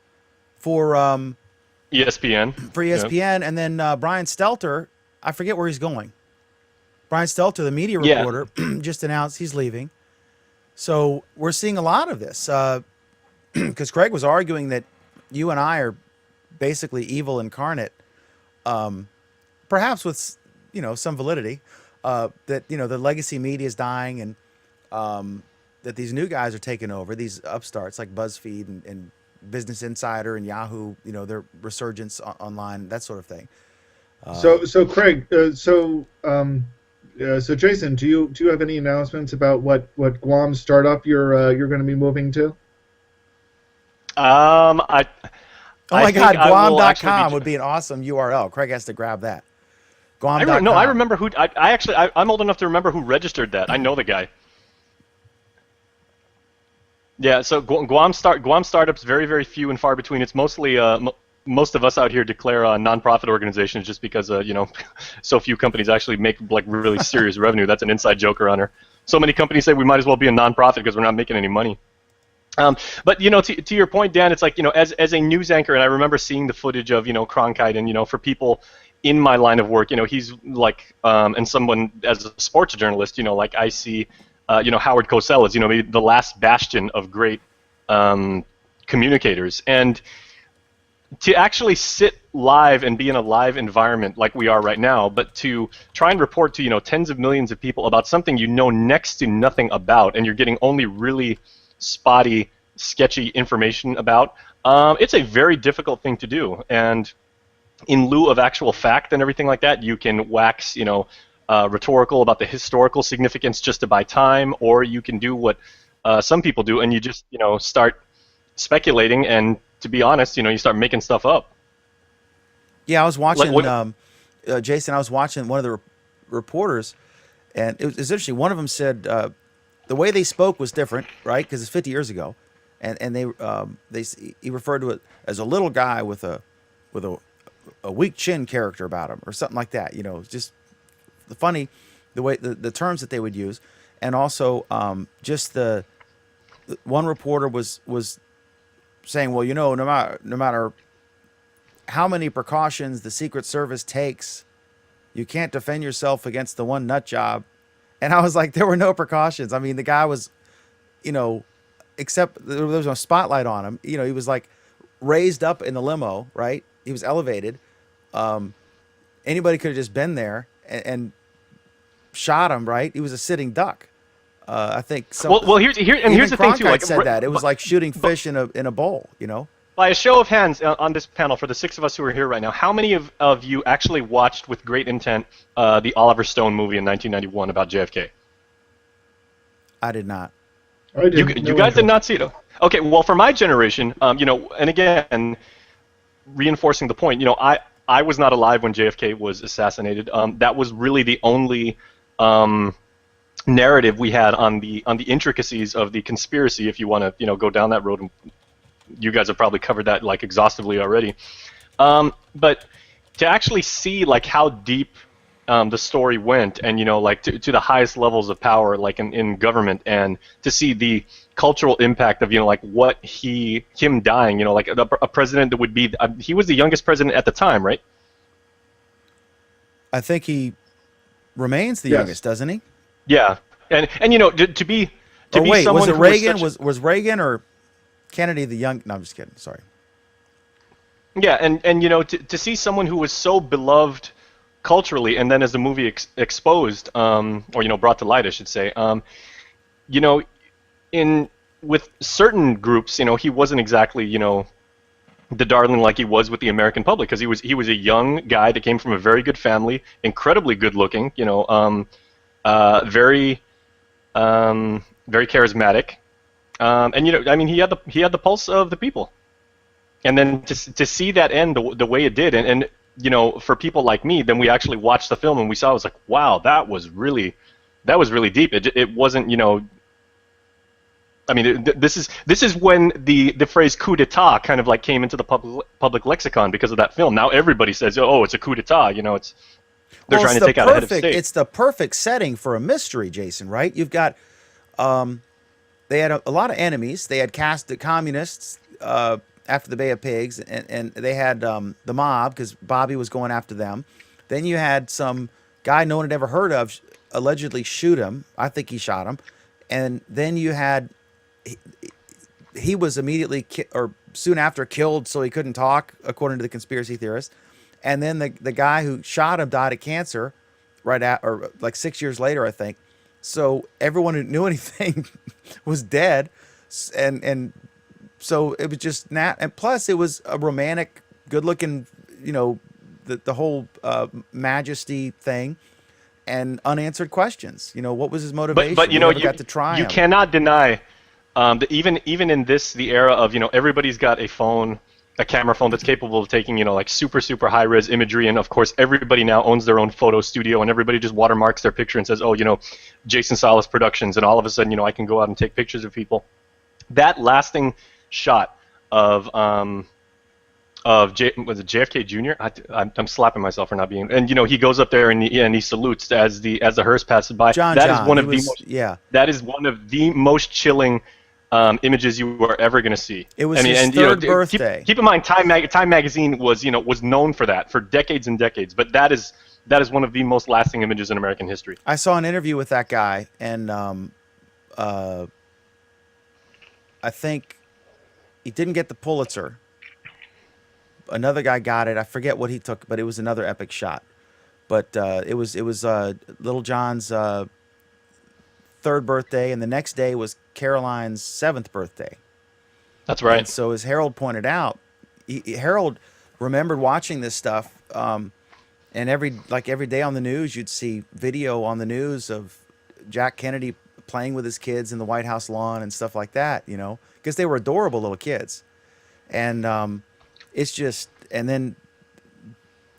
Speaker 1: for
Speaker 7: ESPN.
Speaker 1: For ESPN, yeah. And then Brian Stelter, I forget where he's going. Brian Stelter, the media reporter, just announced he's leaving. So we're seeing a lot of this. Because Craig was arguing that you and I are basically evil incarnate, perhaps with some validity, that the legacy media is dying, and that these new guys are taking over, these upstarts like BuzzFeed and Business Insider and Yahoo, their resurgence online, that sort of thing.
Speaker 2: So Craig, so Jason, do you have any announcements about what Guam startup you're going to be moving to?
Speaker 1: Oh my God, Guam.com would be an awesome URL. Craig has to grab that. Guam.com.
Speaker 7: I remember who. I'm old enough to remember who registered that. I know the guy. Yeah, so Guam startups, very, very few and far between. It's mostly most of us out here declare nonprofit organizations just because so few companies actually make like really serious revenue. That's an inside joke around here. So many companies say we might as well be a nonprofit because we're not making any money. But to your point, Dan, it's like as a news anchor, and I remember seeing the footage of Cronkite, and for people in my line of work, he's like and someone as a sports journalist, like I see, Howard Cosell is maybe the last bastion of great communicators, and to actually sit live and be in a live environment like we are right now, but to try and report to tens of millions of people about something next to nothing about, and you're getting only really spotty, sketchy information about, it's a very difficult thing to do. And in lieu of actual fact and everything like that, you can wax, rhetorical about the historical significance just to buy time, or you can do what some people do, and you just, start speculating, and to be honest, you start making stuff up.
Speaker 1: Yeah, I was watching, Jason, I was watching one of the reporters, and it was interesting. One of them said the way they spoke was different, right? Because it's 50 years ago, and he referred to it as a little guy with a weak chin character about him, or something like that. Just the funny, the way the terms that they would use, and also just the one reporter was saying, well, no matter how many precautions the Secret Service takes, you can't defend yourself against the one nut job. And I was like, there were no precautions. I mean, the guy was, except there was no spotlight on him. He was like raised up in the limo, right? He was elevated. Anybody could have just been there and shot him, right? He was a sitting duck. I think some.
Speaker 7: Well, here's
Speaker 1: Even
Speaker 7: the thing too.
Speaker 1: Cronkite
Speaker 7: Like,
Speaker 1: said that it was like shooting fish in a bowl. You know.
Speaker 7: by a show of hands on this panel, for the 6 of us who are here right now, how many of you actually watched with great intent the Oliver Stone movie in 1991 about JFK?
Speaker 1: I did not.
Speaker 2: I didn't.
Speaker 7: You guys did not see it. Okay, well, for my generation, and again, reinforcing the point, I was not alive when JFK was assassinated. That was really the only narrative we had on the intricacies of the conspiracy. If you want to, go down that road, and you guys have probably covered that like exhaustively already. But to actually see like how deep the story went, and like to the highest levels of power, like in government, and to see the cultural impact of like what him dying, like a president that would be, he was the youngest president at the time, right?
Speaker 1: I think he remains the
Speaker 2: Yes.
Speaker 1: youngest, doesn't he?
Speaker 7: Yeah, and to be
Speaker 1: Or wait,
Speaker 7: someone
Speaker 1: was it
Speaker 7: who was
Speaker 1: Reagan?
Speaker 7: such-
Speaker 1: Was Reagan or Kennedy the young? No, I'm just kidding. Sorry.
Speaker 7: Yeah, and to see someone who was so beloved culturally, and then as the movie exposed, or brought to light, I should say, with certain groups, he wasn't exactly the darling like he was with the American public, because he was a young guy that came from a very good family, incredibly good looking, very very charismatic, and he had the pulse of the people. And then to see that end the way it did, and for people like me, then we actually watched the film and we saw, it was like, wow, that was really deep. It wasn't, I mean, this is when the phrase coup d'état kind of like came into the public lexicon because of that film. Now everybody says, oh, it's a coup d'état, they're trying to take out a head of state.
Speaker 1: It's the perfect setting for a mystery, Jason. Right? You've got, they had a lot of enemies. They had cast the communists after the Bay of Pigs, and they had the mob because Bobby was going after them. Then you had some guy no one had ever heard of allegedly shoot him. I think he shot him. And then you had he was immediately or soon after killed, so he couldn't talk, according to the conspiracy theorists. And then the guy who shot him died of cancer or like 6 years later, I think. So everyone who knew anything was dead, and so it was just and plus it was a romantic, good-looking, the whole majesty thing, and unanswered questions. What was his motivation?
Speaker 7: But
Speaker 1: We never got to try
Speaker 7: you
Speaker 1: him.
Speaker 7: cannot deny that even in the era of everybody's got a camera phone that's capable of taking like super high res imagery, and of course everybody now owns their own photo studio, and everybody just watermarks their picture and says, oh, Jason Salas Productions, and all of a sudden I can go out and take pictures of people. That lasting shot of was it JFK Jr.? I'm slapping myself for not being. And he goes up there and he salutes as the hearse passes by. That is one of the most chilling images you are ever going to see.
Speaker 1: It was his third birthday.
Speaker 7: Keep in mind, Time Magazine was known for that for decades and decades. But that is one of the most lasting images in American history.
Speaker 1: I saw an interview with that guy, and I think he didn't get the Pulitzer. Another guy got it. I forget what he took, but it was another epic shot. But it was Little John's third birthday, and the next day was Caroline's 7th birthday.
Speaker 7: That's right.
Speaker 1: And so as Harold pointed out, Harold remembered watching this stuff, and every day on the news, you'd see video on the news of Jack Kennedy playing with his kids in the White House lawn and stuff like that, because they were adorable little kids. And it's just, and then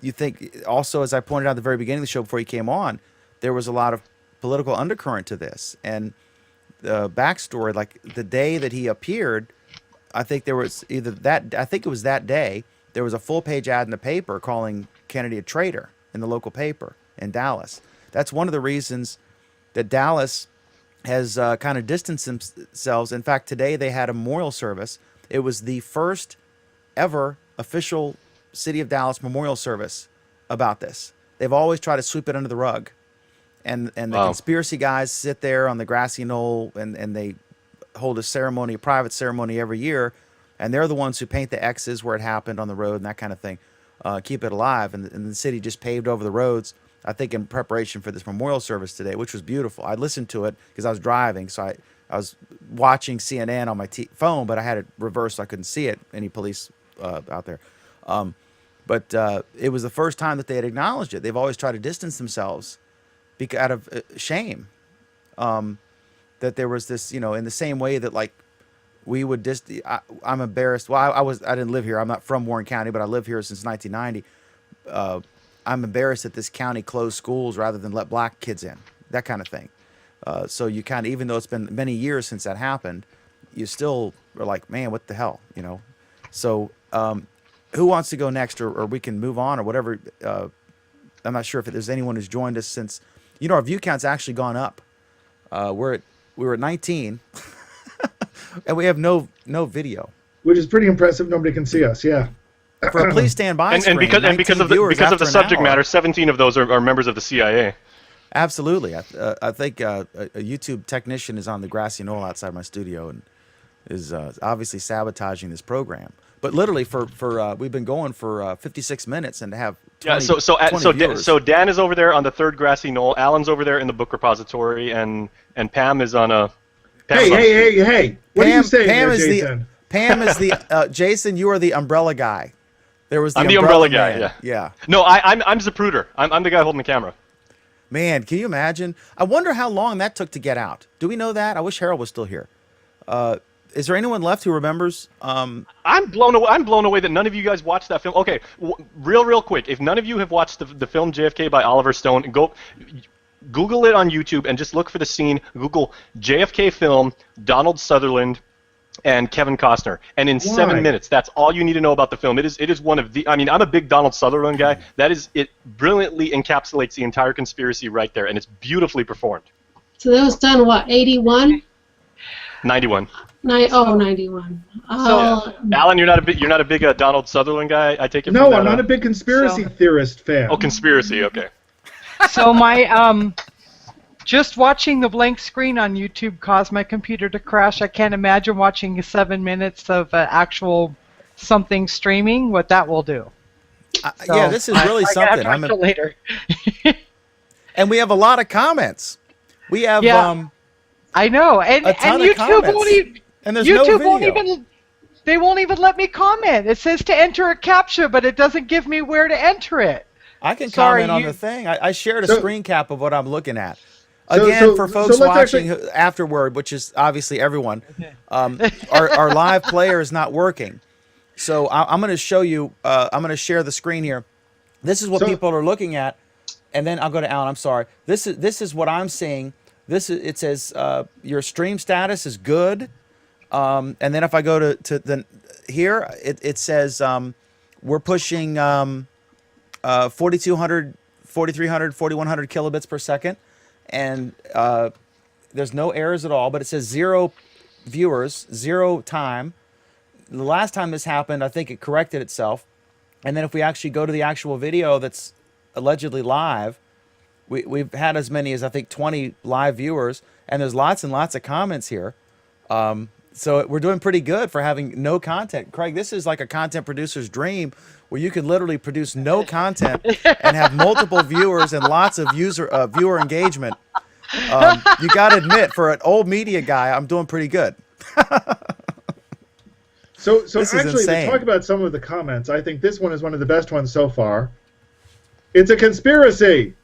Speaker 1: you think also, as I pointed out at the very beginning of the show before you came on, there was a lot of political undercurrent to this. And the backstory, like the day that he appeared, I think there was I think it was that day, there was a full page ad in the paper calling Kennedy a traitor in the local paper in Dallas. That's one of the reasons that Dallas has kind of distanced themselves. In fact, today they had a memorial service. It was the first ever official City of Dallas memorial service about this. They've always tried to sweep it under the rug. And the conspiracy guys sit there on the grassy knoll and they hold a private ceremony every year. and they're the ones who paint the X's where it happened on the road and that kind of thing, keep it alive. And the city just paved over the roads, I think, in preparation for this memorial service today, which was beautiful. I listened to it because I was driving, so I was watching CNN on my phone, but I had it reversed so I couldn't see it. Any police out there? But it was the first time that they had acknowledged it. They've always tried to distance themselves out of shame. That there was this, in the same way that like we would I'm embarrassed. Well, I didn't live here. I'm not from Warren County, but I live here since 1990. I'm embarrassed that this county closed schools rather than let black kids in, that kind of thing. So you kind of, even though it's been many years since that happened, you still are like, man, what the hell, So who wants to go next, or we can move on or whatever. I'm not sure if there's anyone who's joined us since, our view count's actually gone up. We were at 19, and we have no video.
Speaker 2: Which is pretty impressive. Nobody can see us. Yeah.
Speaker 1: For a please stand by
Speaker 7: and
Speaker 1: screen,
Speaker 7: because of the subject matter, 17 of those are members of the CIA.
Speaker 1: Absolutely. I think a YouTube technician is on the grassy knoll outside my studio and is obviously sabotaging this program. But literally, for we've been going for 56 minutes, and to have 20,
Speaker 7: so Dan is over there on the third grassy knoll. Alan's over there in the book repository, and Pam is on a.
Speaker 2: Hey! What are you saying, there, Jason?
Speaker 1: Pam is the Jason. You are the umbrella guy. There was the
Speaker 7: I'm the umbrella guy.
Speaker 1: Man. Yeah.
Speaker 7: No, I'm Zapruder. I'm the guy holding the camera.
Speaker 1: Man, can you imagine? I wonder how long that took to get out. Do we know that? I wish Harold was still here. Is there anyone left who remembers?
Speaker 7: I'm blown away that none of you guys watched that film. Okay, real quick. If none of you have watched the film JFK by Oliver Stone, go Google it on YouTube and just look for the scene. Google JFK film, Donald Sutherland, and Kevin Costner. And in 7 minutes, that's all you need to know about the film. It is one of the. I mean, I'm a big Donald Sutherland guy. It brilliantly encapsulates the entire conspiracy right there, and it's beautifully performed.
Speaker 6: So that was done, what, 81?
Speaker 7: 91.
Speaker 6: 91.
Speaker 7: So, Alan, you're not a big Donald Sutherland guy. I take it.
Speaker 2: No, I'm not a big conspiracy theorist fan.
Speaker 7: Oh, conspiracy. Okay.
Speaker 4: So my just watching the blank screen on YouTube caused my computer to crash. I can't imagine watching 7 minutes of actual something streaming. What that will do.
Speaker 1: Yeah, this is really something.
Speaker 4: I'll talk to you later.
Speaker 1: And we have a lot of comments. We have
Speaker 4: I know, and YouTube won't even.
Speaker 1: And there's
Speaker 4: YouTube
Speaker 1: no video.
Speaker 4: They won't even let me comment. It says to enter a CAPTCHA, but it doesn't give me where to enter it.
Speaker 1: I can comment on the thing. I shared a screen cap of what I'm looking at. Again, for folks watching afterward, which is obviously everyone, our live player is not working. So I'm going to show you. I'm going to share the screen here. This is what people are looking at, and then I'll go to Alan. I'm sorry. This is what I'm seeing. It says your stream status is good. And then if I go to the here, it says we're pushing 4,200, 4,300, 4,100 kilobits per second, and there's no errors at all. But it says 0 viewers, 0 time. The last time this happened, I think it corrected itself. And then if we actually go to the actual video that's allegedly live, we've had as many as I think 20 live viewers, and there's lots and lots of comments here. So we're doing pretty good for having no content. Craig, this is like a content producer's dream, where you can literally produce no content and have multiple viewers and lots of viewer engagement. You got to admit, for an old media guy, I'm doing pretty good.
Speaker 2: So actually, to talk about some of the comments, I think this one is one of the best ones so far. It's a conspiracy.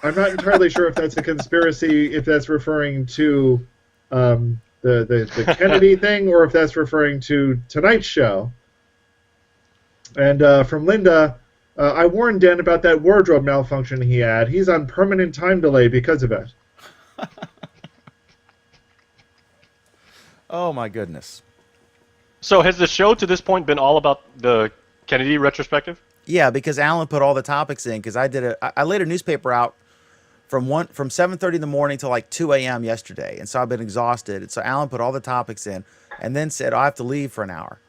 Speaker 2: I'm not entirely sure if that's a conspiracy, if that's referring to the Kennedy thing, or if that's referring to tonight's show. And from Linda, I warned Dan about that wardrobe malfunction he had. He's on permanent time delay because of it.
Speaker 1: Oh my goodness.
Speaker 7: So has the show to this point been all about the Kennedy retrospective?
Speaker 1: Yeah, because Alan put all the topics in. Because I laid a newspaper out from 7:30 in the morning till like 2 a.m. yesterday, and so I've been exhausted. And so Alan put all the topics in, and then said, "I have to leave for an hour."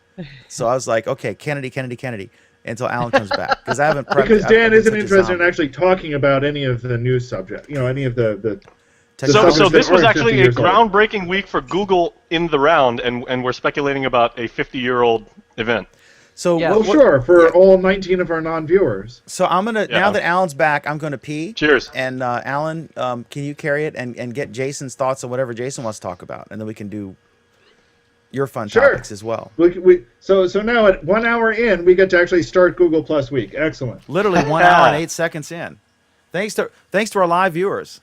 Speaker 1: So I was like, "Okay, Kennedy," until Alan comes back, because I haven't prepped.
Speaker 2: Because Dan isn't interested in actually talking about any of the news subject. Any of the
Speaker 1: technology.
Speaker 7: So this was
Speaker 2: Orange 50
Speaker 7: actually a
Speaker 2: years old.
Speaker 7: groundbreaking week for Google in the round, and we're speculating about a 50-year-old event.
Speaker 1: So
Speaker 4: Yeah.
Speaker 2: Well, sure, for all 19 of our non-viewers.
Speaker 1: So I'm gonna
Speaker 7: Yeah.
Speaker 1: now that Alan's back, I'm gonna pee.
Speaker 7: Cheers.
Speaker 1: And Alan, can you carry it and get Jason's thoughts on whatever Jason wants to talk about, and then we can do your fun
Speaker 2: Sure.
Speaker 1: topics as well.
Speaker 2: So now at 1 hour in, we get to actually start Google Plus Week. Excellent.
Speaker 1: Literally 1 hour and 8 seconds in. Thanks to our live viewers.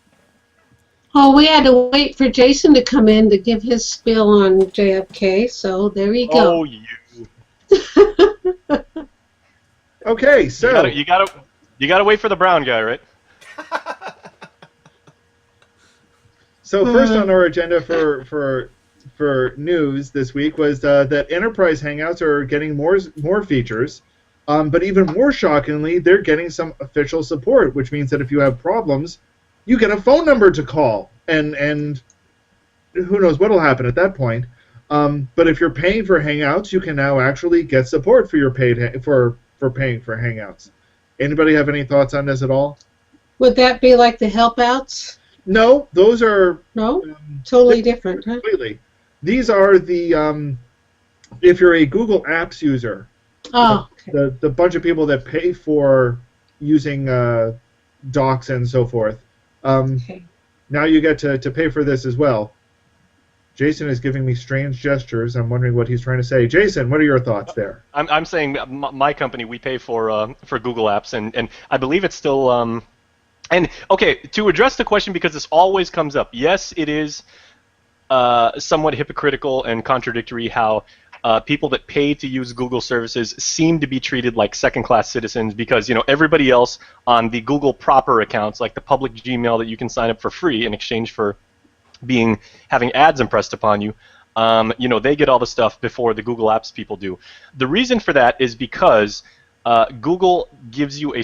Speaker 6: Oh, we had to wait for Jason to come in to give his spiel on JFK, so there you go.
Speaker 7: Oh, you
Speaker 2: Okay, so
Speaker 7: you gotta wait for the brown guy, right?
Speaker 2: first on our agenda for news this week was that Enterprise Hangouts are getting more features, but even more shockingly, they're getting some official support, which means that if you have problems, you get a phone number to call, and who knows what'll happen at that point. But if you're paying for Hangouts, you can now actually get support for your for paying for Hangouts. Anybody have any thoughts on this at all?
Speaker 6: Would that be like the help outs?
Speaker 2: No, those are
Speaker 6: No? Totally different, huh?
Speaker 2: completely. These are the if you're a Google Apps user,
Speaker 6: Oh, okay.
Speaker 2: the bunch of people that pay for using Docs and so forth.
Speaker 6: Okay.
Speaker 2: Now you get to pay for this as well. Jason is giving me strange gestures. I'm wondering what he's trying to say. Jason, what are your thoughts there?
Speaker 7: I'm saying my company, we pay for Google Apps, and I believe it's still and okay, to address the question, because this always comes up. Yes, it is somewhat hypocritical and contradictory how people that pay to use Google services seem to be treated like second-class citizens, because everybody else on the Google proper accounts, like the public Gmail that you can sign up for free in exchange for having ads impressed upon you, they get all the stuff before the Google Apps people do. The reason for that is because Google gives you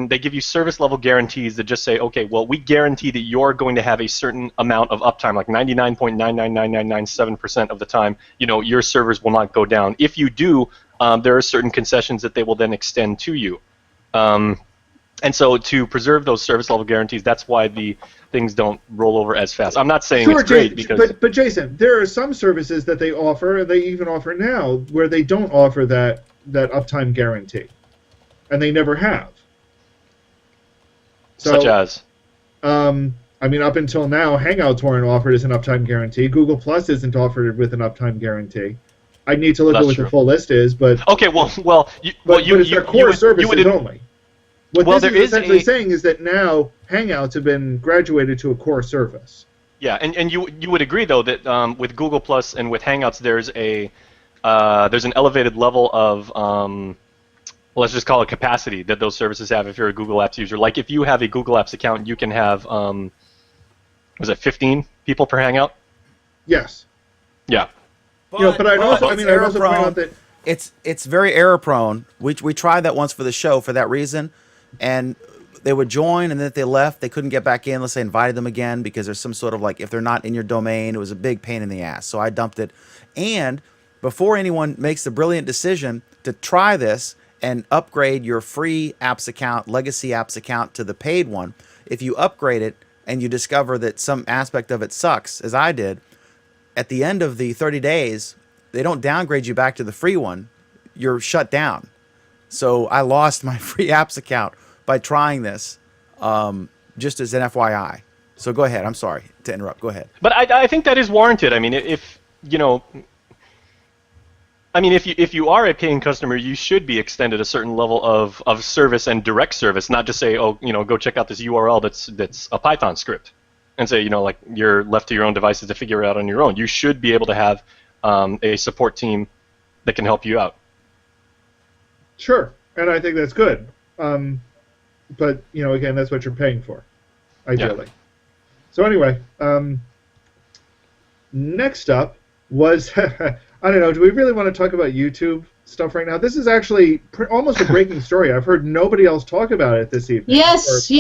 Speaker 7: they give you service level guarantees that just say, okay, well, we guarantee that you're going to have a certain amount of uptime, like 99.999997% of the time, your servers will not go down. If you do, there are certain concessions that they will then extend to you. And so to preserve those service level guarantees, that's why the things don't roll over as fast. I'm not saying it's great because...
Speaker 2: But Jason, there are some services that they offer, and they even offer now, where they don't offer that uptime guarantee. And they never have.
Speaker 7: Such as?
Speaker 2: Up until now, Hangouts weren't offered as an uptime guarantee. Google Plus isn't offered with an uptime guarantee. I need to look at what the full list is, but...
Speaker 7: Okay,
Speaker 2: but it's their core services only. What this is essentially saying is that now Hangouts have been graduated to a core service.
Speaker 7: Yeah, and you would agree though that with Google Plus and with Hangouts there's an elevated level of let's just call it capacity that those services have if you're a Google Apps user. Like if you have a Google Apps account, you can have was it 15 people per Hangout?
Speaker 2: Yes.
Speaker 7: Yeah.
Speaker 2: But I'd also point out that
Speaker 1: it's very error prone. We tried that once for the show for that reason. And they would join, and then if they left, they couldn't get back in unless they invited them again, because there's some sort of if they're not in your domain, it was a big pain in the ass. So I dumped it. And before anyone makes the brilliant decision to try this and upgrade your free apps account, legacy apps account, to the paid one, if you upgrade it and you discover that some aspect of it sucks, as I did, at the end of the 30 days, they don't downgrade you back to the free one. You're shut down. So I lost my free apps account by trying this, just as an FYI. So go ahead. I'm sorry to interrupt. Go ahead.
Speaker 7: But I think that is warranted. I mean, if you are a paying customer, you should be extended a certain level of service and direct service, not just say, go check out this URL that's a Python script, and say, you're left to your own devices to figure it out on your own. You should be able to have a support team that can help you out.
Speaker 2: Sure, and I think that's good. But again, that's what you're paying for, ideally. Yeah. So anyway, next up was I don't know. Do we really want to talk about YouTube stuff right now? This is actually almost a breaking story. I've heard nobody else talk about it this evening.
Speaker 6: Yes.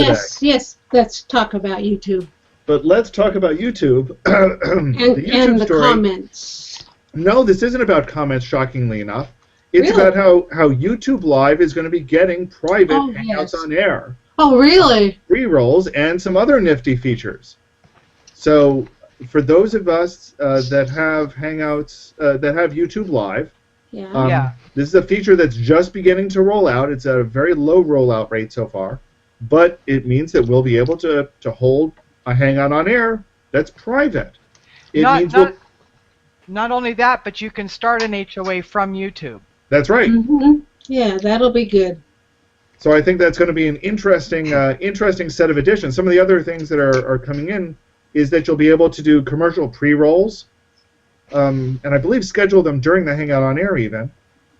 Speaker 6: Let's talk about YouTube.
Speaker 2: But let's talk about YouTube.
Speaker 6: and the comments.
Speaker 2: No, this isn't about comments, shockingly enough. It's
Speaker 6: really?
Speaker 2: about how YouTube Live is going to be getting private Hangouts on air.
Speaker 6: Oh, really?
Speaker 2: Pre-rolls and some other nifty features. So for those of us that have Hangouts, that have YouTube Live,
Speaker 6: Yeah.
Speaker 4: Yeah.
Speaker 2: this is a feature that's just beginning to roll out. It's at a very low rollout rate so far, but it means that we'll be able to hold a Hangout on air that's private. It
Speaker 4: Not,
Speaker 2: means
Speaker 4: not, not only that, but you can start an HOA from YouTube.
Speaker 2: that's right.
Speaker 6: Hmm. Yeah, that'll be good.
Speaker 2: So I think that's going to be an interesting set of additions. Some of the other things that are coming in is that you'll be able to do commercial pre-rolls, and I believe schedule them during the Hangout on Air even.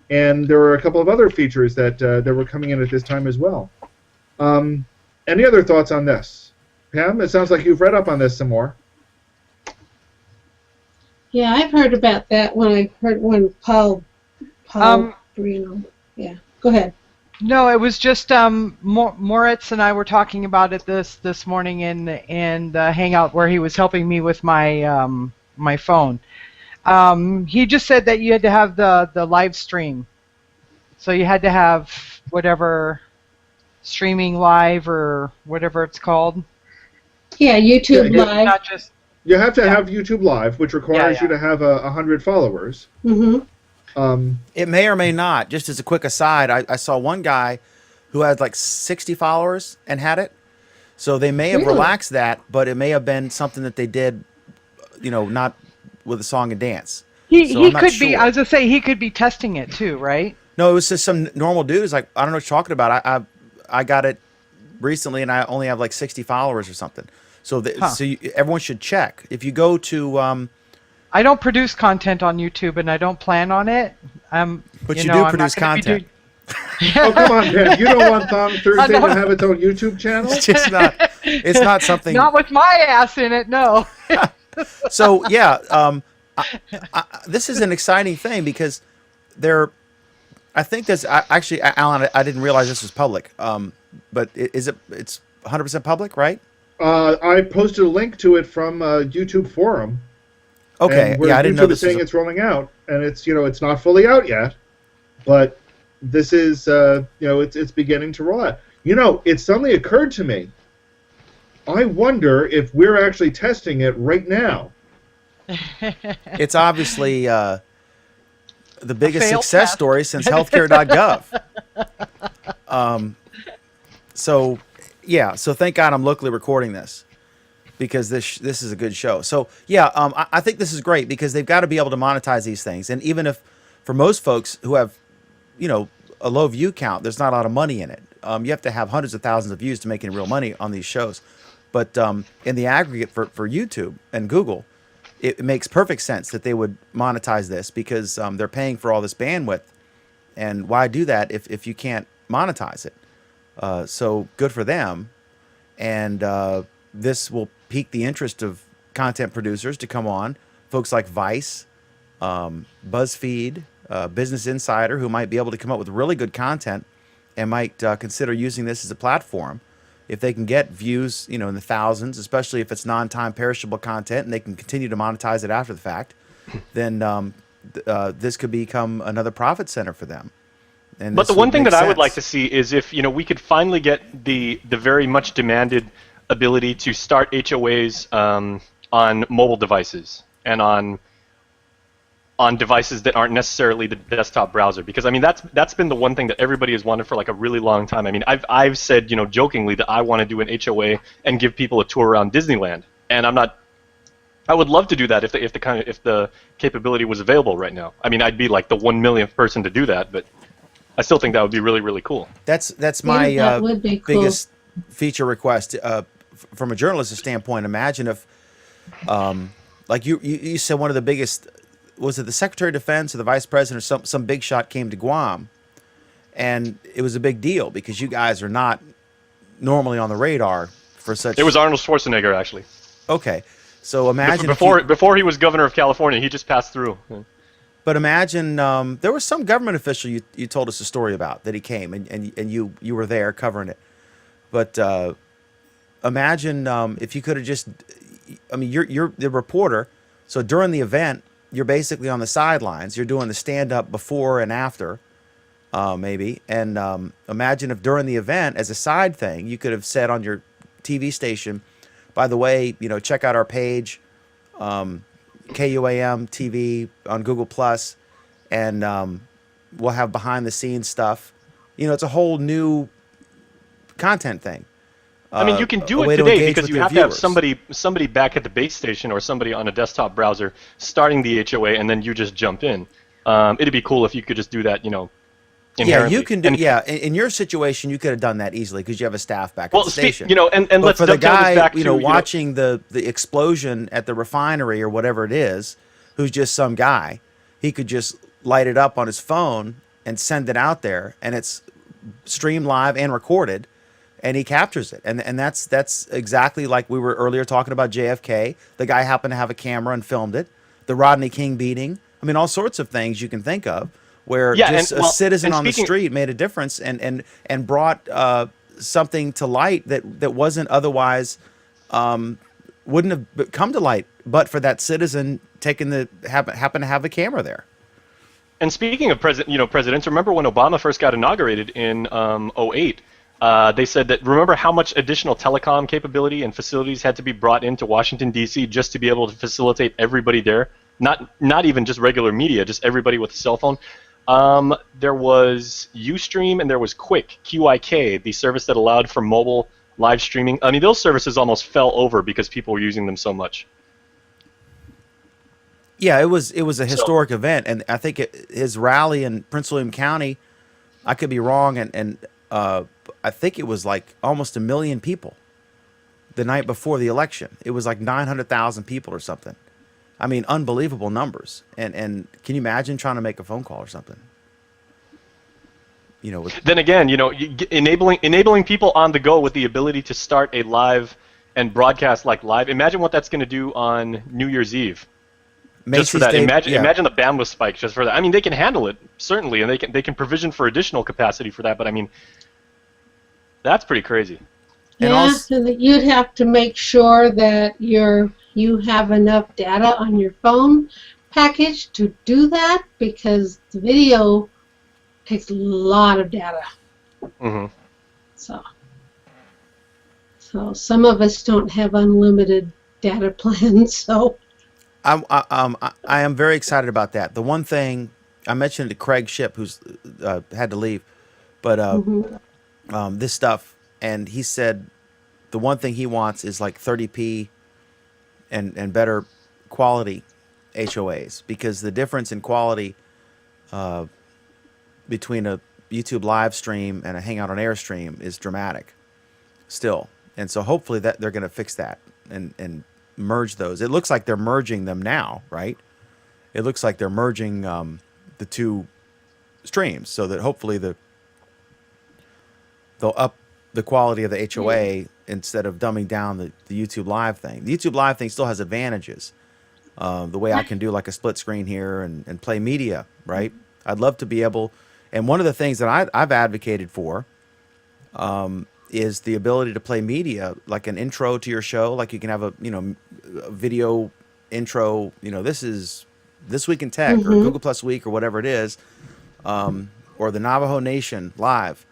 Speaker 2: And there were a couple of other features that were coming in at this time as well. Any other thoughts on this? Pam, it sounds like you've read up on this some more.
Speaker 6: Yeah, I've heard about that when Paul Bruno. Yeah, go ahead.
Speaker 4: No, it was just Moritz and I were talking about it this morning in the Hangout where he was helping me with my my phone. He just said that you had to have the live stream, so you had to have whatever streaming live or whatever it's called.
Speaker 6: Yeah, YouTube
Speaker 2: Yeah,
Speaker 6: Live.
Speaker 4: Not just
Speaker 2: You have to have YouTube Live, which requires
Speaker 4: Yeah.
Speaker 2: you to have 100 followers.
Speaker 6: Mm-hmm.
Speaker 1: It may or may not. Just as a quick aside, I saw one guy who had like 60 followers and had it. So they may have
Speaker 6: Really?
Speaker 1: relaxed that, but it may have been something that they did, not with a song and dance.
Speaker 4: he
Speaker 1: So I'm not
Speaker 4: could be.
Speaker 1: sure.
Speaker 4: I was gonna say he could be testing it too, right?
Speaker 1: No, it was just some normal dude who's like, I don't know what you're talking about. I got it recently and I only have like 60 followers or something. So everyone should check. If you go to
Speaker 4: I don't produce content on YouTube, and I don't plan on it.
Speaker 1: But you
Speaker 4: know,
Speaker 1: do
Speaker 4: I'm not
Speaker 1: produce
Speaker 4: gonna be
Speaker 1: content.
Speaker 2: Oh, come on, Pam. You don't want Thong Thursday to have its own YouTube channel?
Speaker 1: it's just not. It's not something.
Speaker 4: Not with my ass in it, no.
Speaker 1: So yeah, this is an exciting thing because I think there's actually, Alan. I didn't realize this was public. But is it? It's 100% public, right?
Speaker 2: I posted a link to it from YouTube forum.
Speaker 1: Okay.
Speaker 2: And where
Speaker 1: Yeah, I didn't
Speaker 2: YouTube
Speaker 1: know
Speaker 2: is
Speaker 1: this
Speaker 2: saying
Speaker 1: was.
Speaker 2: it's rolling out, and it's not fully out yet, but this is it's beginning to roll out. It suddenly occurred to me. I wonder if we're actually testing it right now.
Speaker 1: It's obviously the biggest
Speaker 4: failed
Speaker 1: success
Speaker 4: test.
Speaker 1: story since healthcare.gov. So, yeah. So thank God I'm locally recording this because this is a good show. So yeah, I think this is great because they've got to be able to monetize these things. And even if for most folks who have, a low view count, there's not a lot of money in it. You have to have hundreds of thousands of views to make any real money on these shows. But in the aggregate for YouTube and Google, it makes perfect sense that they would monetize this because they're paying for all this bandwidth. And why do that if you can't monetize it? So good for them. And this will pique the interest of content producers to come on. Folks like Vice, BuzzFeed, Business Insider, who might be able to come up with really good content and might consider using this as a platform. If they can get views, in the thousands, especially if it's non-time perishable content and they can continue to monetize it after the fact, then this could become another profit center for them. And
Speaker 7: But
Speaker 1: this
Speaker 7: the one
Speaker 1: would
Speaker 7: thing
Speaker 1: make
Speaker 7: that I would like to
Speaker 1: sense.
Speaker 7: see is if we could finally get the very much demanded ability to start HOAs on mobile devices and on devices that aren't necessarily the desktop browser, because I mean that's been the one thing that everybody has wanted for like a really long time. I mean I've said jokingly that I want to do an HOA and give people a tour around Disneyland, and I would love to do that if the capability was available right now. I mean I'd be like the 1 millionth person to do that, but I still think that would be really, really cool.
Speaker 1: That's my
Speaker 6: that would be cool.
Speaker 1: biggest feature request from a journalistic standpoint. Imagine if, like you said, one of the biggest, was it the Secretary of Defense or the Vice President or some big shot came to Guam, and it was a big deal because you guys are not normally on the radar for such.
Speaker 7: It was Arnold Schwarzenegger, actually.
Speaker 1: Okay, so imagine if you-
Speaker 7: Before he was governor of California, he just passed through.
Speaker 1: But imagine there was some government official you told us a story about that he came and you were there covering it. But imagine if you could have just, I mean, you're the reporter, so during the event you're basically on the sidelines. You're doing the stand up before and after, maybe. And imagine if during the event, as a side thing, you could have said on your TV station, by the way, check out our page, KUAM TV on Google Plus, and we'll have behind the scenes stuff. It's a whole new content thing.
Speaker 7: I mean, you can do
Speaker 1: a way
Speaker 7: it
Speaker 1: to
Speaker 7: today
Speaker 1: engage
Speaker 7: because
Speaker 1: with
Speaker 7: you
Speaker 1: your
Speaker 7: have to have
Speaker 1: viewers.
Speaker 7: somebody back at the base station or somebody on a desktop browser starting the HOA, and then you just jump in. It'd be cool if you could just do that,
Speaker 1: Yeah,
Speaker 7: inherently.
Speaker 1: you can do.
Speaker 7: And,
Speaker 1: Yeah, in your situation, you could have done that easily because you have a staff back at
Speaker 7: well,
Speaker 1: the station.
Speaker 7: and
Speaker 1: But
Speaker 7: let's
Speaker 1: for the
Speaker 7: dovetail this
Speaker 1: guy,
Speaker 7: back to
Speaker 1: watching the explosion at the refinery or whatever it is, who's just some guy, he could just light it up on his phone and send it out there, and it's streamed live and recorded, and he captures it. And that's exactly like we were earlier talking about JFK. The guy happened to have a camera and filmed it. The Rodney King beating. I mean, all sorts of things you can think of where
Speaker 7: Yeah,
Speaker 1: just
Speaker 7: and,
Speaker 1: a
Speaker 7: well,
Speaker 1: citizen
Speaker 7: and
Speaker 1: on the
Speaker 7: speaking-
Speaker 1: street made a difference and brought something to light that wasn't otherwise wouldn't have come to light but for that citizen taking happen to have a camera there.
Speaker 7: And speaking of presidents, remember when Obama first got inaugurated in '08? They said that remember how much additional telecom capability and facilities had to be brought into Washington D.C. just to be able to facilitate everybody there, not even just regular media, just everybody with a cell phone. There was Ustream and there was QIK, the service that allowed for mobile live streaming. I mean, those services almost fell over because people were using them so much.
Speaker 1: Yeah, it was a historic event, and I think his rally in Prince William County, I could be wrong, and I think it was like almost 1 million people the night before the election. It was like 900,000 people or something. I mean, unbelievable numbers. And can you imagine trying to make a phone call or something?
Speaker 7: Then again, enabling people on the go with the ability to start a live and broadcast like live. Imagine what that's going to do on New Year's Eve. Just for that, imagine the bandwidth spike just for that. I mean, they can handle it certainly, and they can provision for additional capacity for that. But I mean, that's pretty crazy.
Speaker 1: And
Speaker 6: Yeah,
Speaker 1: also-
Speaker 6: and that you'd have to make sure that you have enough data on your phone package to do that because the video takes a lot of data.
Speaker 7: Hmm.
Speaker 6: So some of us don't have unlimited data plans. So
Speaker 1: I am very excited about that. The one thing I mentioned to Craig Ship, who's had to leave, but this stuff, and he said the one thing he wants is like 30p and better quality HOAs, because the difference in quality between a YouTube live stream and a Hangout on Air stream is dramatic still. And so hopefully that they're going to fix that and merge those. It looks like they're merging them now, right? It looks like they're merging the two streams so that hopefully they'll up the quality of the HOA instead of dumbing down the YouTube live thing. The YouTube live thing still has advantages. The way I can do like a split screen here and play media, right? I'd love to be able, and one of the things that I've advocated for is the ability to play media, like an intro to your show. Like you can have a video intro. This is This Week in Tech or Google Plus Week or whatever it is, or the Navajo Nation live,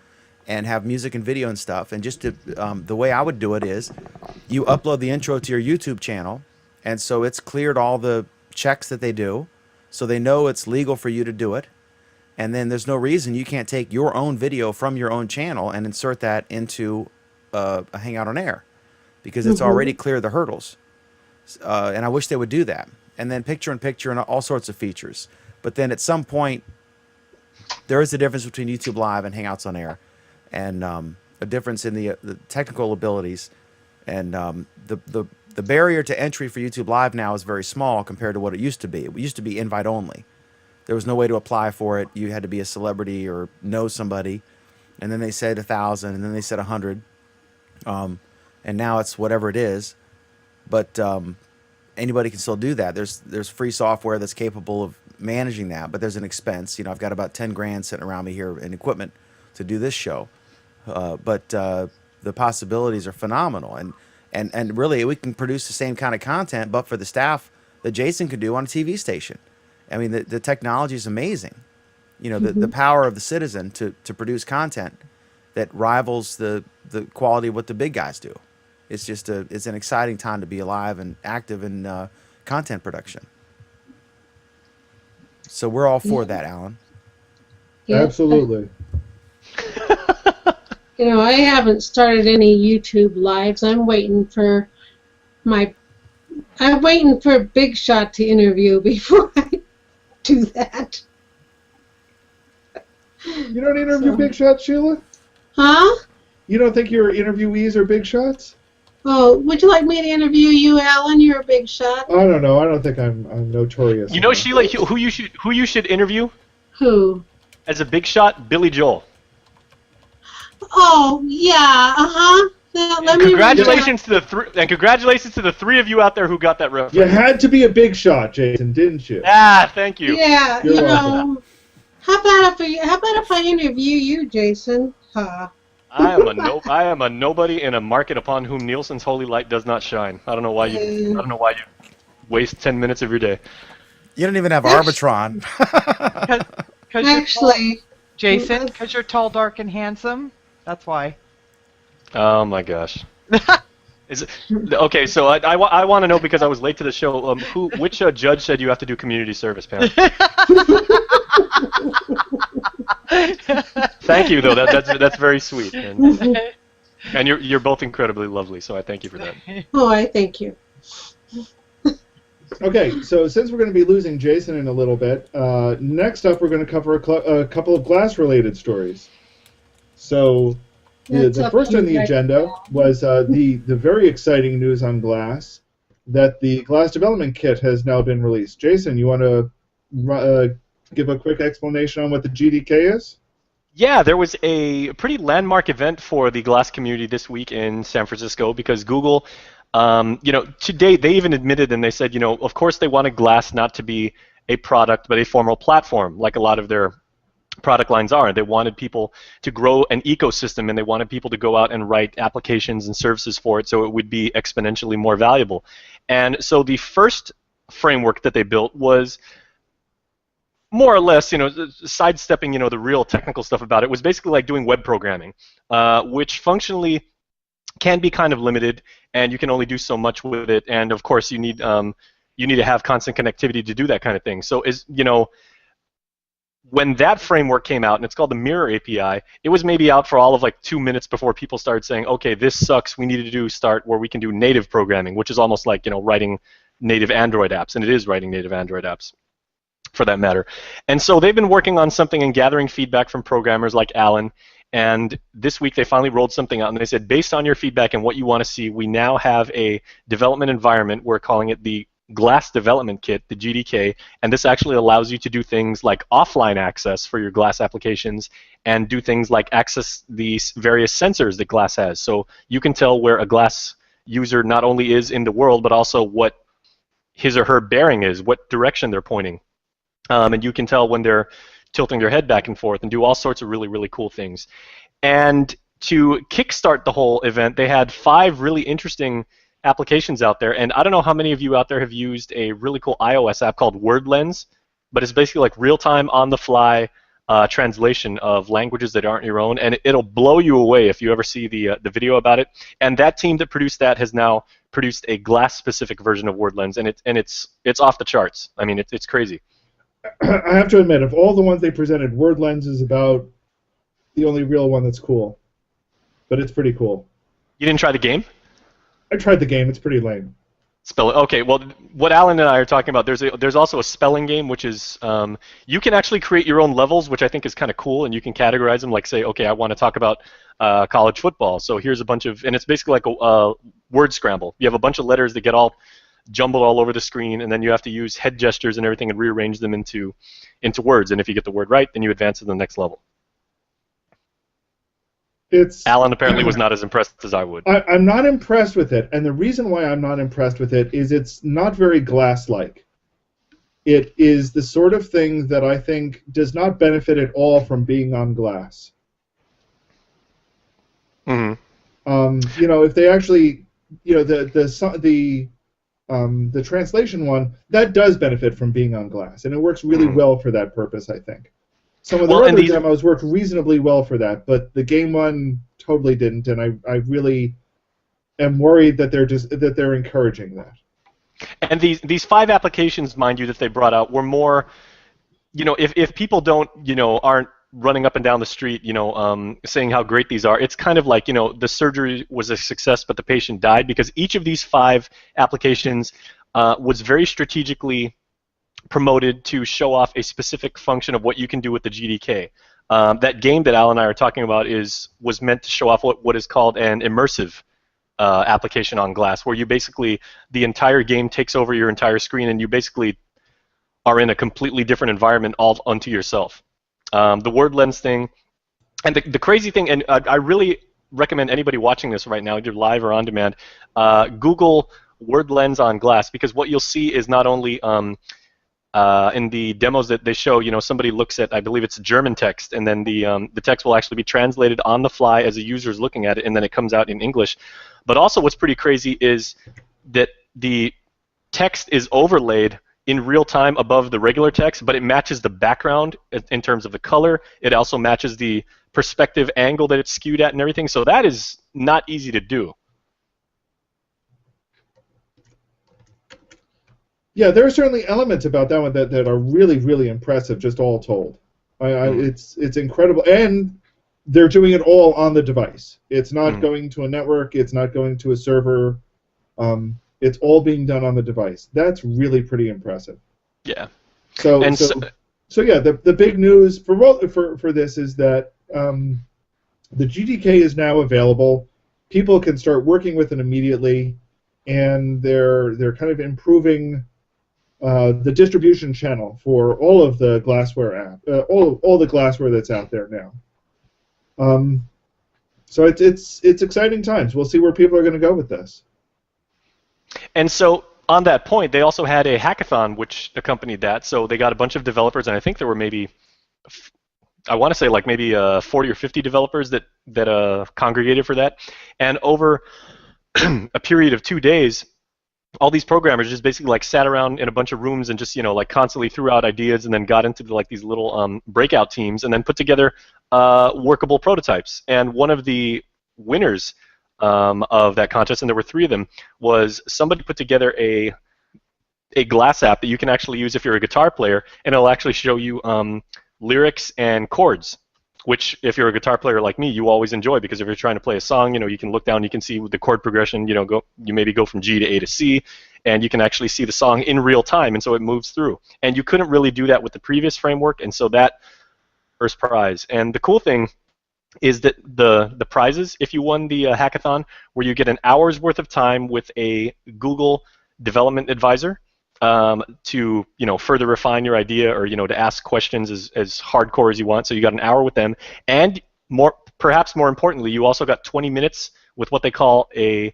Speaker 1: and have music and video and stuff. And just to, the way I would do it is, you upload the intro to your YouTube channel, and so it's cleared all the checks that they do, so they know it's legal for you to do it. And then there's no reason you can't take your own video from your own channel and insert that into a Hangout on Air, because it's already cleared the hurdles. And I wish they would do that. And then picture-in-picture and all sorts of features. But then at some point, there is a difference between YouTube Live and Hangouts on Air, and a difference in the technical abilities. And the barrier to entry for YouTube Live now is very small compared to what it used to be. It used to be invite only. There was no way to apply for it. You had to be a celebrity or know somebody. And then they said 1,000, and then they said 100. And now it's whatever it is. But anybody can still do that. There's free software that's capable of managing that, but there's an expense. I've got about 10 grand sitting around me here in equipment to do this show. But the possibilities are phenomenal. And really, we can produce the same kind of content, but for the staff that Jason could do on a TV station. I mean, the technology is amazing. The power of the citizen to produce content that rivals the quality of what the big guys do it's just it's an exciting time to be alive and active in content production. So we're all for that, Alan.
Speaker 6: Yeah.
Speaker 2: Absolutely.
Speaker 6: You know, I haven't started any YouTube lives. I'm waiting for Big Shot to interview before I do that.
Speaker 2: You don't interview big shots, Sheila?
Speaker 6: Huh?
Speaker 2: You don't think your interviewees are big shots?
Speaker 6: Oh, would you like me to interview you, Alan? You're a big shot.
Speaker 2: I don't know. I don't think I'm notorious.
Speaker 7: You know, Sheila, who you should interview
Speaker 6: Who?
Speaker 7: as a big shot? Billy Joel.
Speaker 6: Oh, yeah. Uh-huh. Now, let me
Speaker 7: Congratulations to the three of you out there who got that reference.
Speaker 2: You had to be a big shot, Jason, didn't you?
Speaker 7: Ah, thank you.
Speaker 6: Yeah,
Speaker 2: You're
Speaker 6: you
Speaker 2: welcome.
Speaker 6: know. How about if I interview you, Jason? Huh.
Speaker 7: I am a nobody in a market upon whom Nielsen's holy light does not shine. I don't know why you waste 10 minutes of your day.
Speaker 1: You don't even have Arbitron.
Speaker 6: Actually,
Speaker 4: Jason, because you're tall, dark, and handsome. That's why.
Speaker 7: Oh my gosh. Okay? So I want to know, because I was late to the show. Which judge said you have to do community service, Pam? Thank you, though. That's very sweet, and you're both incredibly lovely. So I thank you for that.
Speaker 6: oh, I thank you.
Speaker 2: Okay, so since we're going to be losing Jason in a little bit, next up we're going to cover a couple of glass-related stories. So the first on the agenda was the very exciting news on glass that the Glass Development Kit has now been released. Jason, you want to give a quick explanation on what the GDK is?
Speaker 7: Yeah, there was a pretty landmark event for the glass community this week in San Francisco, because Google, to date, they even admitted, and they said, of course they wanted glass not to be a product, but a formal platform, like a lot of their product lines are. They wanted people to grow an ecosystem, and they wanted people to go out and write applications and services for it so it would be exponentially more valuable. And so the first framework that they built was more or less, sidestepping, the real technical stuff about it, was basically like doing web programming, which functionally can be kind of limited, and you can only do so much with it. And of course, you need to have constant connectivity to do that kind of thing. So when that framework came out, and it's called the Mirror API, it was maybe out for all of like 2 minutes before people started saying, okay, this sucks. We need to start where we can do native programming, which is almost like writing native Android apps, and it is writing native Android apps, for that matter. And so they've been working on something and gathering feedback from programmers like Alan, and this week they finally rolled something out, and they said, based on your feedback and what you want to see, we now have a development environment. We're calling it the Glass Development Kit, the GDK, and this actually allows you to do things like offline access for your Glass applications, and do things like access these various sensors that Glass has. So you can tell where a Glass user not only is in the world, but also what his or her bearing is, what direction they're pointing. And you can tell when they're tilting their head back and forth, and do all sorts of really, really cool things. And to kickstart the whole event, they had 5 really interesting applications out there. And I don't know how many of you out there have used a really cool iOS app called WordLens, but it's basically like real-time, on-the-fly translation of languages that aren't your own, and it'll blow you away if you ever see the video about it. And that team that produced that has now produced a Glass-specific version of WordLens, and it's off the charts. I mean, it's crazy.
Speaker 2: I have to admit, of all the ones they presented, WordLens is about the only real one that's cool. But it's pretty cool.
Speaker 7: You didn't try the game?
Speaker 2: I tried the game. It's pretty lame.
Speaker 7: Spell it. Okay, well, what Alan and I are talking about, there's also a spelling game, which is you can actually create your own levels, which I think is kind of cool, and you can categorize them, like say, okay, I want to talk about college football, so here's a bunch of, and it's basically like a word scramble. You have a bunch of letters that get all jumbled all over the screen, and then you have to use head gestures and everything and rearrange them into words, and if you get the word right, then you advance to the next level. Alan apparently was not as impressed as I would.
Speaker 2: I'm not impressed with it, and the reason why I'm not impressed with it is it's not very Glass-like. It is the sort of thing that I think does not benefit at all from being on Glass.
Speaker 7: Mm-hmm.
Speaker 2: If they actually, the translation one, that does benefit from being on Glass, and it works really well for that purpose, I think. Some of the other demos worked reasonably well for that, but the game one totally didn't, and I really am worried that they're encouraging that.
Speaker 7: And these 5 applications, mind you, that they brought out were more, if people aren't running up and down the street, saying how great these are, it's kind of like, the surgery was a success, but the patient died, because each of these 5 applications was very strategically promoted to show off a specific function of what you can do with the GDK. That game that Al and I are talking about was meant to show off what is called an immersive application on glass, where you basically, the entire game takes over your entire screen, and you basically are in a completely different environment all unto yourself. The word lens thing, and the crazy thing, and I really recommend anybody watching this right now, either live or on demand, Google word lens on glass, because what you'll see is not only in the demos that they show, somebody looks at, I believe it's German text, and then the text will actually be translated on the fly as a user is looking at it, and then it comes out in English. But also what's pretty crazy is that the text is overlaid in real time above the regular text, but it matches the background in terms of the color. It also matches the perspective angle that it's skewed at and everything. So that is not easy to do.
Speaker 2: Yeah, there are certainly elements about that one that are really, really impressive, just all told. It's incredible. And they're doing it all on the device. It's not going to a network. It's not going to a server. It's all being done on the device. That's really pretty impressive.
Speaker 7: Yeah.
Speaker 2: So yeah, the big news for this is that the GDK is now available. People can start working with it immediately, and they're kind of improving the distribution channel for all of the glassware app, all the glassware that's out there now. So it's exciting times. We'll see where people are going to go with this.
Speaker 7: And so on that point, they also had a hackathon which accompanied that. So they got a bunch of developers, and I think there were maybe, I want to say like maybe 40 or 50 developers that congregated for that. And over a period of 2 days, all these programmers just basically like sat around in a bunch of rooms and just like constantly threw out ideas, and then got into like these little breakout teams, and then put together workable prototypes. And one of the winners of that contest, and there were 3 of them, was somebody put together a glass app that you can actually use if you're a guitar player, and it'll actually show you lyrics and chords, which if you're a guitar player like me, you always enjoy, because if you're trying to play a song, you can look down, you can see the chord progression, you maybe go from G to A to C, and you can actually see the song in real time, and so it moves through. And you couldn't really do that with the previous framework, and so that first prize. And the cool thing is that the prizes, if you won the hackathon, where you get an hour's worth of time with a Google development advisor to further refine your idea, or to ask questions as hardcore as you want. So you got an hour with them, and perhaps more importantly, you also got 20 minutes with what they call a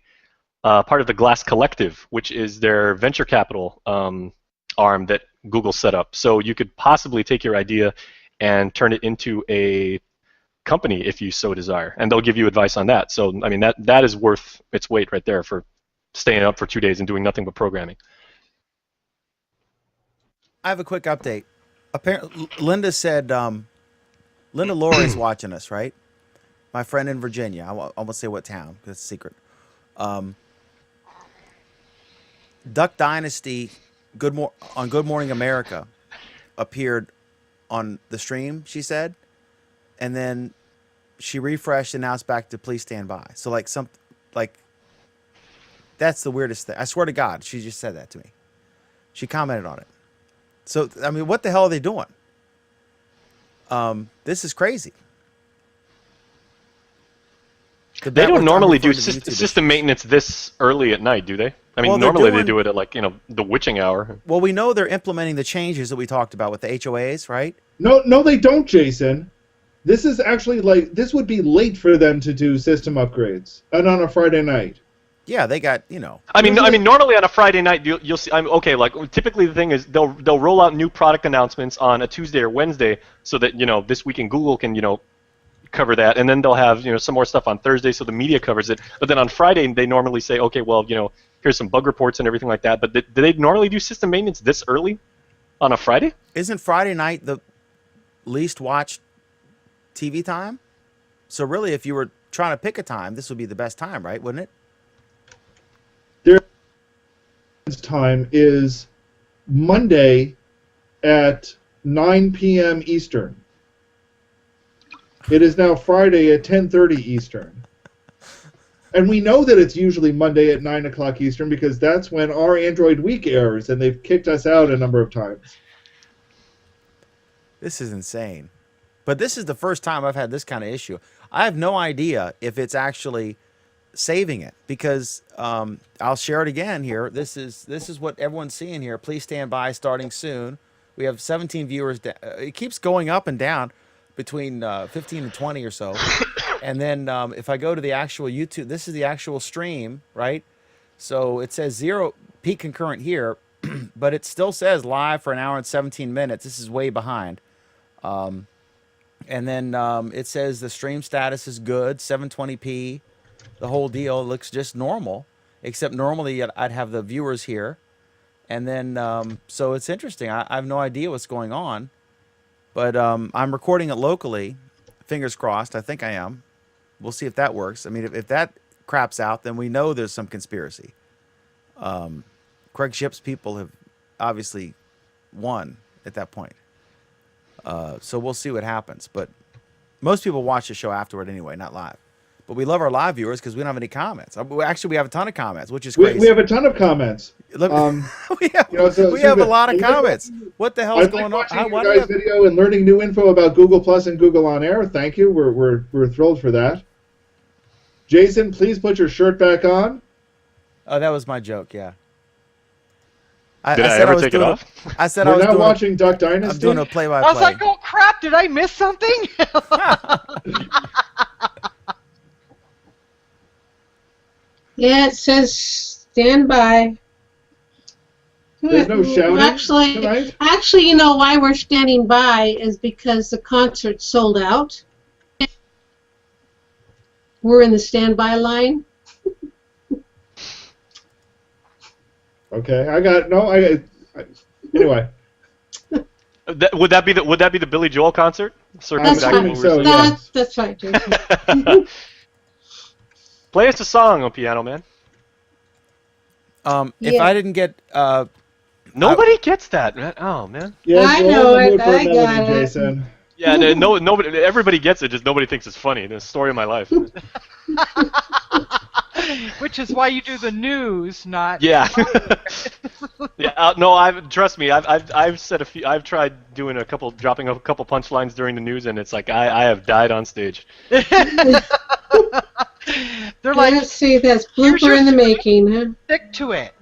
Speaker 7: part of the Glass Collective, which is their venture capital arm that Google set up. So you could possibly take your idea and turn it into a company if you so desire, and they'll give you advice on that. So I mean, that is worth its weight right there for staying up for 2 days and doing nothing but programming.
Speaker 1: I have a quick update. Apparently, Linda said, Linda Laura is watching us, right? My friend in Virginia. I won't say what town, because it's a secret. Duck Dynasty on Good Morning America appeared on the stream, she said, and then she refreshed, and now it's back to please stand by. So that's the weirdest thing. I swear to God, she just said that to me. She commented on it. So I mean, what the hell are they doing? This is crazy.
Speaker 7: They don't normally do system maintenance this early at night, do they? I mean, normally they do it at like the witching hour.
Speaker 1: Well, we know they're implementing the changes that we talked about with the HOAs, right?
Speaker 2: No, they don't, Jason. This is actually this would be late for them to do system upgrades, and on a Friday night.
Speaker 1: Yeah, they got
Speaker 7: I mean, normally on a Friday night you'll see. Okay, like typically the thing is they'll roll out new product announcements on a Tuesday or Wednesday, so that This Week in Google can cover that, and then they'll have some more stuff on Thursday, so the media covers it. But then on Friday they normally say, okay, well here's some bug reports and everything like that. But do they normally do system maintenance this early on a Friday?
Speaker 1: Isn't Friday night the least watched TV time? So really, if you were trying to pick a time, this would be the best time, right? Wouldn't it?
Speaker 2: time is Monday at 9 p.m. Eastern. It is now Friday at 10:30 Eastern. And we know that it's usually Monday at 9 o'clock Eastern because that's when our Android Week airs, and they've kicked us out a number of times.
Speaker 1: This is insane. But this is the first time I've had this kind of issue. I have no idea if it's actually saving it because I'll share it again here. This is what everyone's seeing here. Please stand by starting soon. We have 17 viewers. It keeps going up and down between 15 and 20 or so. And then if I go to the actual YouTube, this is the actual stream, right? So it says 0 peak concurrent here, but it still says live for an hour and 17 minutes. This is way behind. And then it says the stream status is good, 720p. The whole deal looks just normal, except normally I'd have the viewers here. And then, so it's interesting. I have no idea what's going on. But I'm recording it locally. Fingers crossed. I think I am. We'll see if that works. I mean, if that craps out, then we know there's some conspiracy. Craig Ship's people have obviously won at that point. So we'll see what happens. But most people watch the show afterward anyway, not live. But we love our live viewers because we don't have any comments. Actually, we have a ton of comments, which is crazy.
Speaker 2: We have a ton of comments.
Speaker 1: Look, we have a lot of comments. What the hell's going on?
Speaker 2: Watching you guys' video and learning new info about Google Plus and Google On Air. Thank you. We're thrilled for that. Jason, please put your shirt back on.
Speaker 1: Oh, that was my joke. Yeah.
Speaker 7: Did I ever take it off?
Speaker 1: I said
Speaker 2: We're
Speaker 1: I was
Speaker 2: now
Speaker 1: doing
Speaker 2: watching Duck Dynasty.
Speaker 1: I'm doing a play-by-play.
Speaker 4: I was like, oh crap, did I miss something?
Speaker 6: Yeah, it says stand by.
Speaker 2: There's no shouting tonight?
Speaker 6: Actually, you know why we're standing by is because the concert sold out. We're in the standby line.
Speaker 2: Okay, anyway.
Speaker 7: Would that be the Billy Joel concert?
Speaker 6: That's
Speaker 2: assuming
Speaker 6: right.
Speaker 2: so, yes.
Speaker 6: That's right, Jason.
Speaker 7: Play us a song, oh piano man.
Speaker 1: If
Speaker 6: Yeah.
Speaker 1: I didn't get
Speaker 7: Nobody gets that, man. Oh man.
Speaker 2: Yes,
Speaker 6: I
Speaker 2: we're
Speaker 6: know
Speaker 2: in the
Speaker 6: it.
Speaker 2: mood for a
Speaker 6: I
Speaker 2: melody,
Speaker 6: got it.
Speaker 2: Jason.
Speaker 7: Yeah, nobody. Everybody gets it. Just nobody thinks it's funny. The story of my life.
Speaker 4: Which is why you do the news, not.
Speaker 7: Yeah. Yeah. No. Trust me. I've said a few. I've tried dropping a couple punchlines during the news, and it's like I have died on stage.
Speaker 4: They're like,
Speaker 6: Let's see, that's
Speaker 4: Here's your
Speaker 6: blooper in the
Speaker 4: story.
Speaker 6: making, huh?
Speaker 4: stick to it.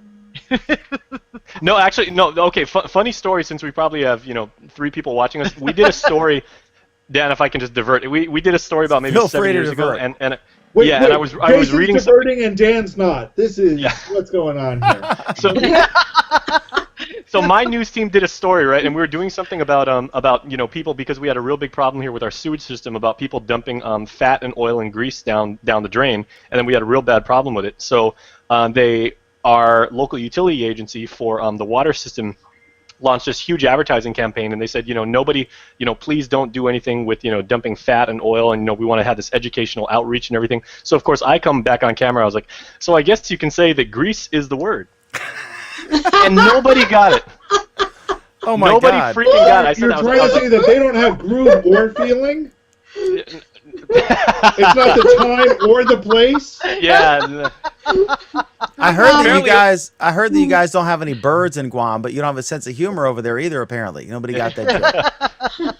Speaker 7: No, actually, no. Okay, funny story. Since we probably have 3 people watching us, we did a story. Dan, if I can just divert, we did a story about maybe
Speaker 1: Feel
Speaker 7: 7
Speaker 1: free to
Speaker 7: years ago,
Speaker 1: divert.
Speaker 7: and
Speaker 2: Wait,
Speaker 7: yeah,
Speaker 2: wait,
Speaker 7: and I was
Speaker 2: Jason's
Speaker 7: reading.
Speaker 2: diverting and Dan's not. This is
Speaker 7: Yeah.
Speaker 2: what's going on here.
Speaker 7: So my news team did a story, right, and we were doing something about people, because we had a real big problem here with our sewage system about people dumping fat and oil and grease down the drain, and then we had a real bad problem with it. So our local utility agency for the water system launched this huge advertising campaign, and they said, nobody, please don't do anything with, dumping fat and oil, and, we want to have this educational outreach and everything. So, of course, I come back on camera, I was like, so I guess you can say that grease is the word. And nobody got it.
Speaker 1: oh my
Speaker 7: Nobody
Speaker 1: god.
Speaker 7: freaking got it. I said,
Speaker 2: You're trying to say that they don't have groove or feeling? It's not the time or the place?
Speaker 7: Yeah.
Speaker 1: I heard that
Speaker 7: Apparently-
Speaker 1: you guys don't have any birds in Guam, but you don't have a sense of humor over there either. Apparently, nobody got that joke.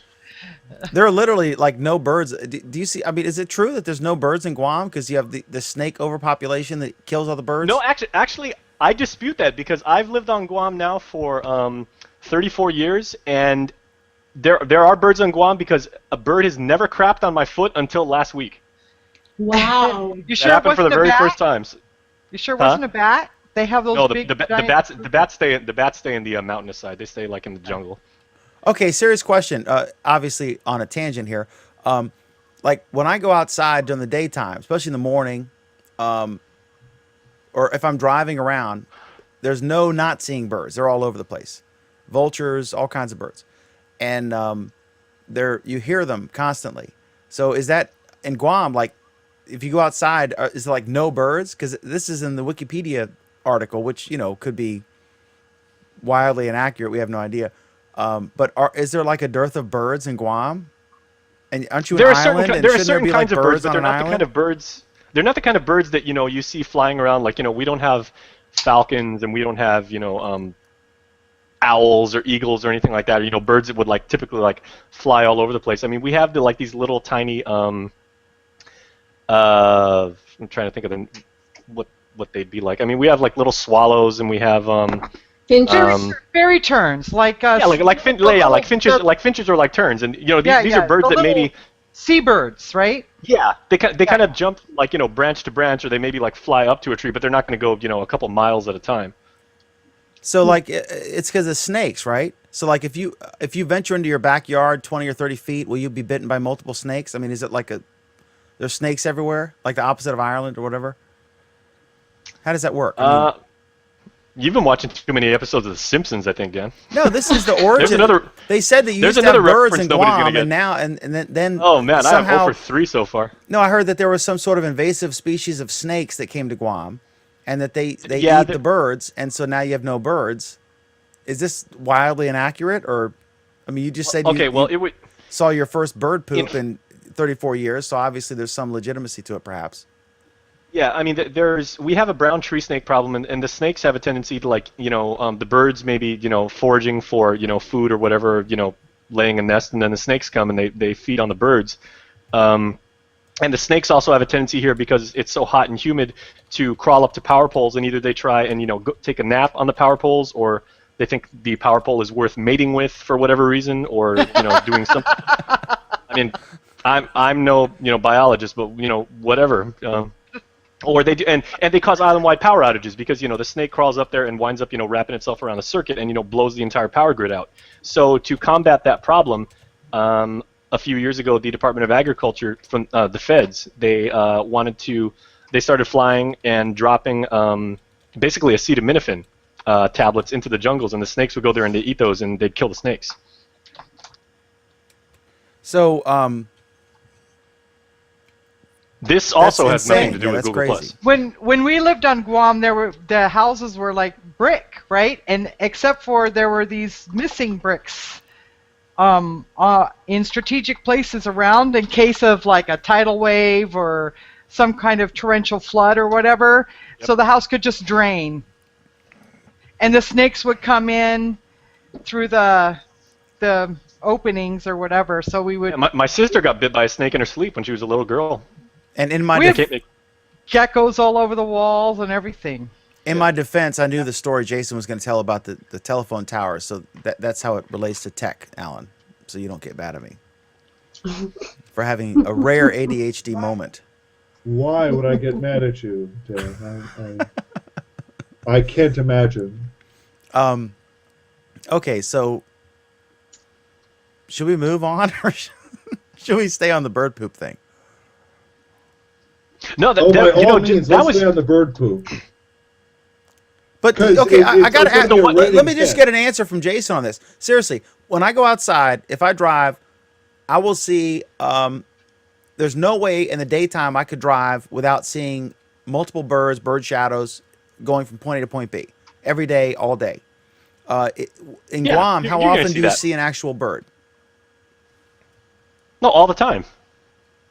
Speaker 1: There are literally like no birds. Do you see? I mean, is it true that there's no birds in Guam because you have the snake overpopulation that kills all the birds?
Speaker 7: No, actually, I dispute that, because I've lived on Guam now for 34 years, and there are birds on Guam, because a bird has never crapped on my foot until last week.
Speaker 6: Wow.
Speaker 4: You
Speaker 7: That
Speaker 4: sure it
Speaker 7: happened for
Speaker 4: wasn't
Speaker 7: the
Speaker 4: a
Speaker 7: very
Speaker 4: bat?
Speaker 7: first times.
Speaker 4: You sure it
Speaker 7: Huh?
Speaker 4: wasn't a bat? They have those
Speaker 7: No,
Speaker 4: big
Speaker 7: the
Speaker 4: giant-
Speaker 7: bats stay in the mountainous side. They stay like in the jungle.
Speaker 1: Okay, serious question. Obviously, on a tangent here. Like when I go outside during the daytime, especially in the morning, or if I'm driving around, there's no not seeing birds. They're all over the place, vultures, all kinds of birds, and you hear them constantly. So is that in Guam? Like, if you go outside, is there like no birds? Because this is in the Wikipedia article, which could be wildly inaccurate. We have no idea. But is there like a dearth of birds in Guam? And aren't you an
Speaker 7: There are
Speaker 1: island?
Speaker 7: certain
Speaker 1: and
Speaker 7: there are
Speaker 1: shouldn't there
Speaker 7: certain
Speaker 1: be
Speaker 7: kinds
Speaker 1: like
Speaker 7: of birds,
Speaker 1: birds
Speaker 7: but
Speaker 1: on
Speaker 7: they're
Speaker 1: an
Speaker 7: not the
Speaker 1: island?
Speaker 7: kind of birds. They're not the kind of birds that you see flying around. Like we don't have falcons and we don't have owls or eagles or anything like that. Or, birds that would typically fly all over the place. I mean, we have these little tiny. I'm trying to think of what they'd be like. I mean, we have little swallows and we have
Speaker 6: Finches?
Speaker 4: Fairy terns, like
Speaker 7: finches or like terns, and these are birds
Speaker 4: the
Speaker 7: that maybe.
Speaker 4: Seabirds, right?
Speaker 7: Yeah, they kind of jump branch to branch, or they maybe fly up to a tree, but they're not going to go a couple miles at a time.
Speaker 1: So it's because of snakes, right? So if you venture into your backyard 20 or 30 feet, will you be bitten by multiple snakes? I mean, is it there's snakes everywhere, like the opposite of Ireland or whatever? How does that work? I mean,
Speaker 7: You've been watching too many episodes of The Simpsons, I think, Dan.
Speaker 1: no, this is the origin. They said that you
Speaker 7: there's
Speaker 1: used to have
Speaker 7: another
Speaker 1: birds
Speaker 7: reference
Speaker 1: in
Speaker 7: nobody's gonna
Speaker 1: Guam,
Speaker 7: get.
Speaker 1: and now and then
Speaker 7: Oh man, I
Speaker 1: somehow,
Speaker 7: have 0 for 3 so far.
Speaker 1: No, I heard that there was some sort of invasive species of snakes that came to Guam, and that they
Speaker 7: Yeah,
Speaker 1: eat the birds, and so now you have no birds. Is this wildly inaccurate, or I mean, you just said
Speaker 7: It would.
Speaker 1: saw your first bird poop in 34 years, so obviously there's some legitimacy to it, perhaps.
Speaker 7: Yeah, I mean, we have a brown tree snake problem, and the snakes have a tendency to the birds maybe foraging for food or whatever, laying a nest, and then the snakes come and they feed on the birds. And the snakes also have a tendency here, because it's so hot and humid, to crawl up to power poles, and either they try and go take a nap on the power poles, or they think the power pole is worth mating with for whatever reason, or doing something. I mean, I'm no biologist, but whatever. Or they do, and they cause island-wide power outages, because the snake crawls up there and winds up wrapping itself around a circuit and blows the entire power grid out. So to combat that problem, a few years ago, the Department of Agriculture from the feds, they started flying and dropping basically acetaminophen tablets into the jungles, and the snakes would go there and they'd eat those and they'd kill the snakes.
Speaker 1: So
Speaker 7: this also
Speaker 1: that's
Speaker 7: has nothing
Speaker 1: insane.
Speaker 7: to do
Speaker 1: Yeah,
Speaker 7: with
Speaker 1: that's
Speaker 7: Google
Speaker 1: crazy.
Speaker 7: Plus.
Speaker 4: When we lived on Guam, the houses were like brick, right? And except for there were these missing bricks in strategic places around in case of a tidal wave or some kind of torrential flood or whatever. Yep. So the house could just drain, and the snakes would come in through the openings or whatever. So we would.
Speaker 7: Yeah, my sister got bit by a snake in her sleep when she was a little girl.
Speaker 1: And in my
Speaker 4: geckos all over the walls and everything.
Speaker 1: In my defense, I knew the story Jason was going to tell about the telephone tower, so that's how it relates to tech, Alan. So you don't get mad at me for having a rare ADHD moment.
Speaker 2: Why would I get mad at you, Dan? I can't imagine.
Speaker 1: Okay, so should we move on, or should we stay on the bird poop thing?
Speaker 7: No,
Speaker 2: by all means, let's stay on the bird poop.
Speaker 1: But okay, I got to ask.
Speaker 2: gonna be a
Speaker 1: Let me just
Speaker 2: red
Speaker 1: get an answer from Jason on this. Seriously, when I go outside, if I drive, I will see. There's no way in the daytime I could drive without seeing multiple bird shadows going from point A to point B every day, all day. In Guam, how often do you see an actual bird?
Speaker 7: No, all the time.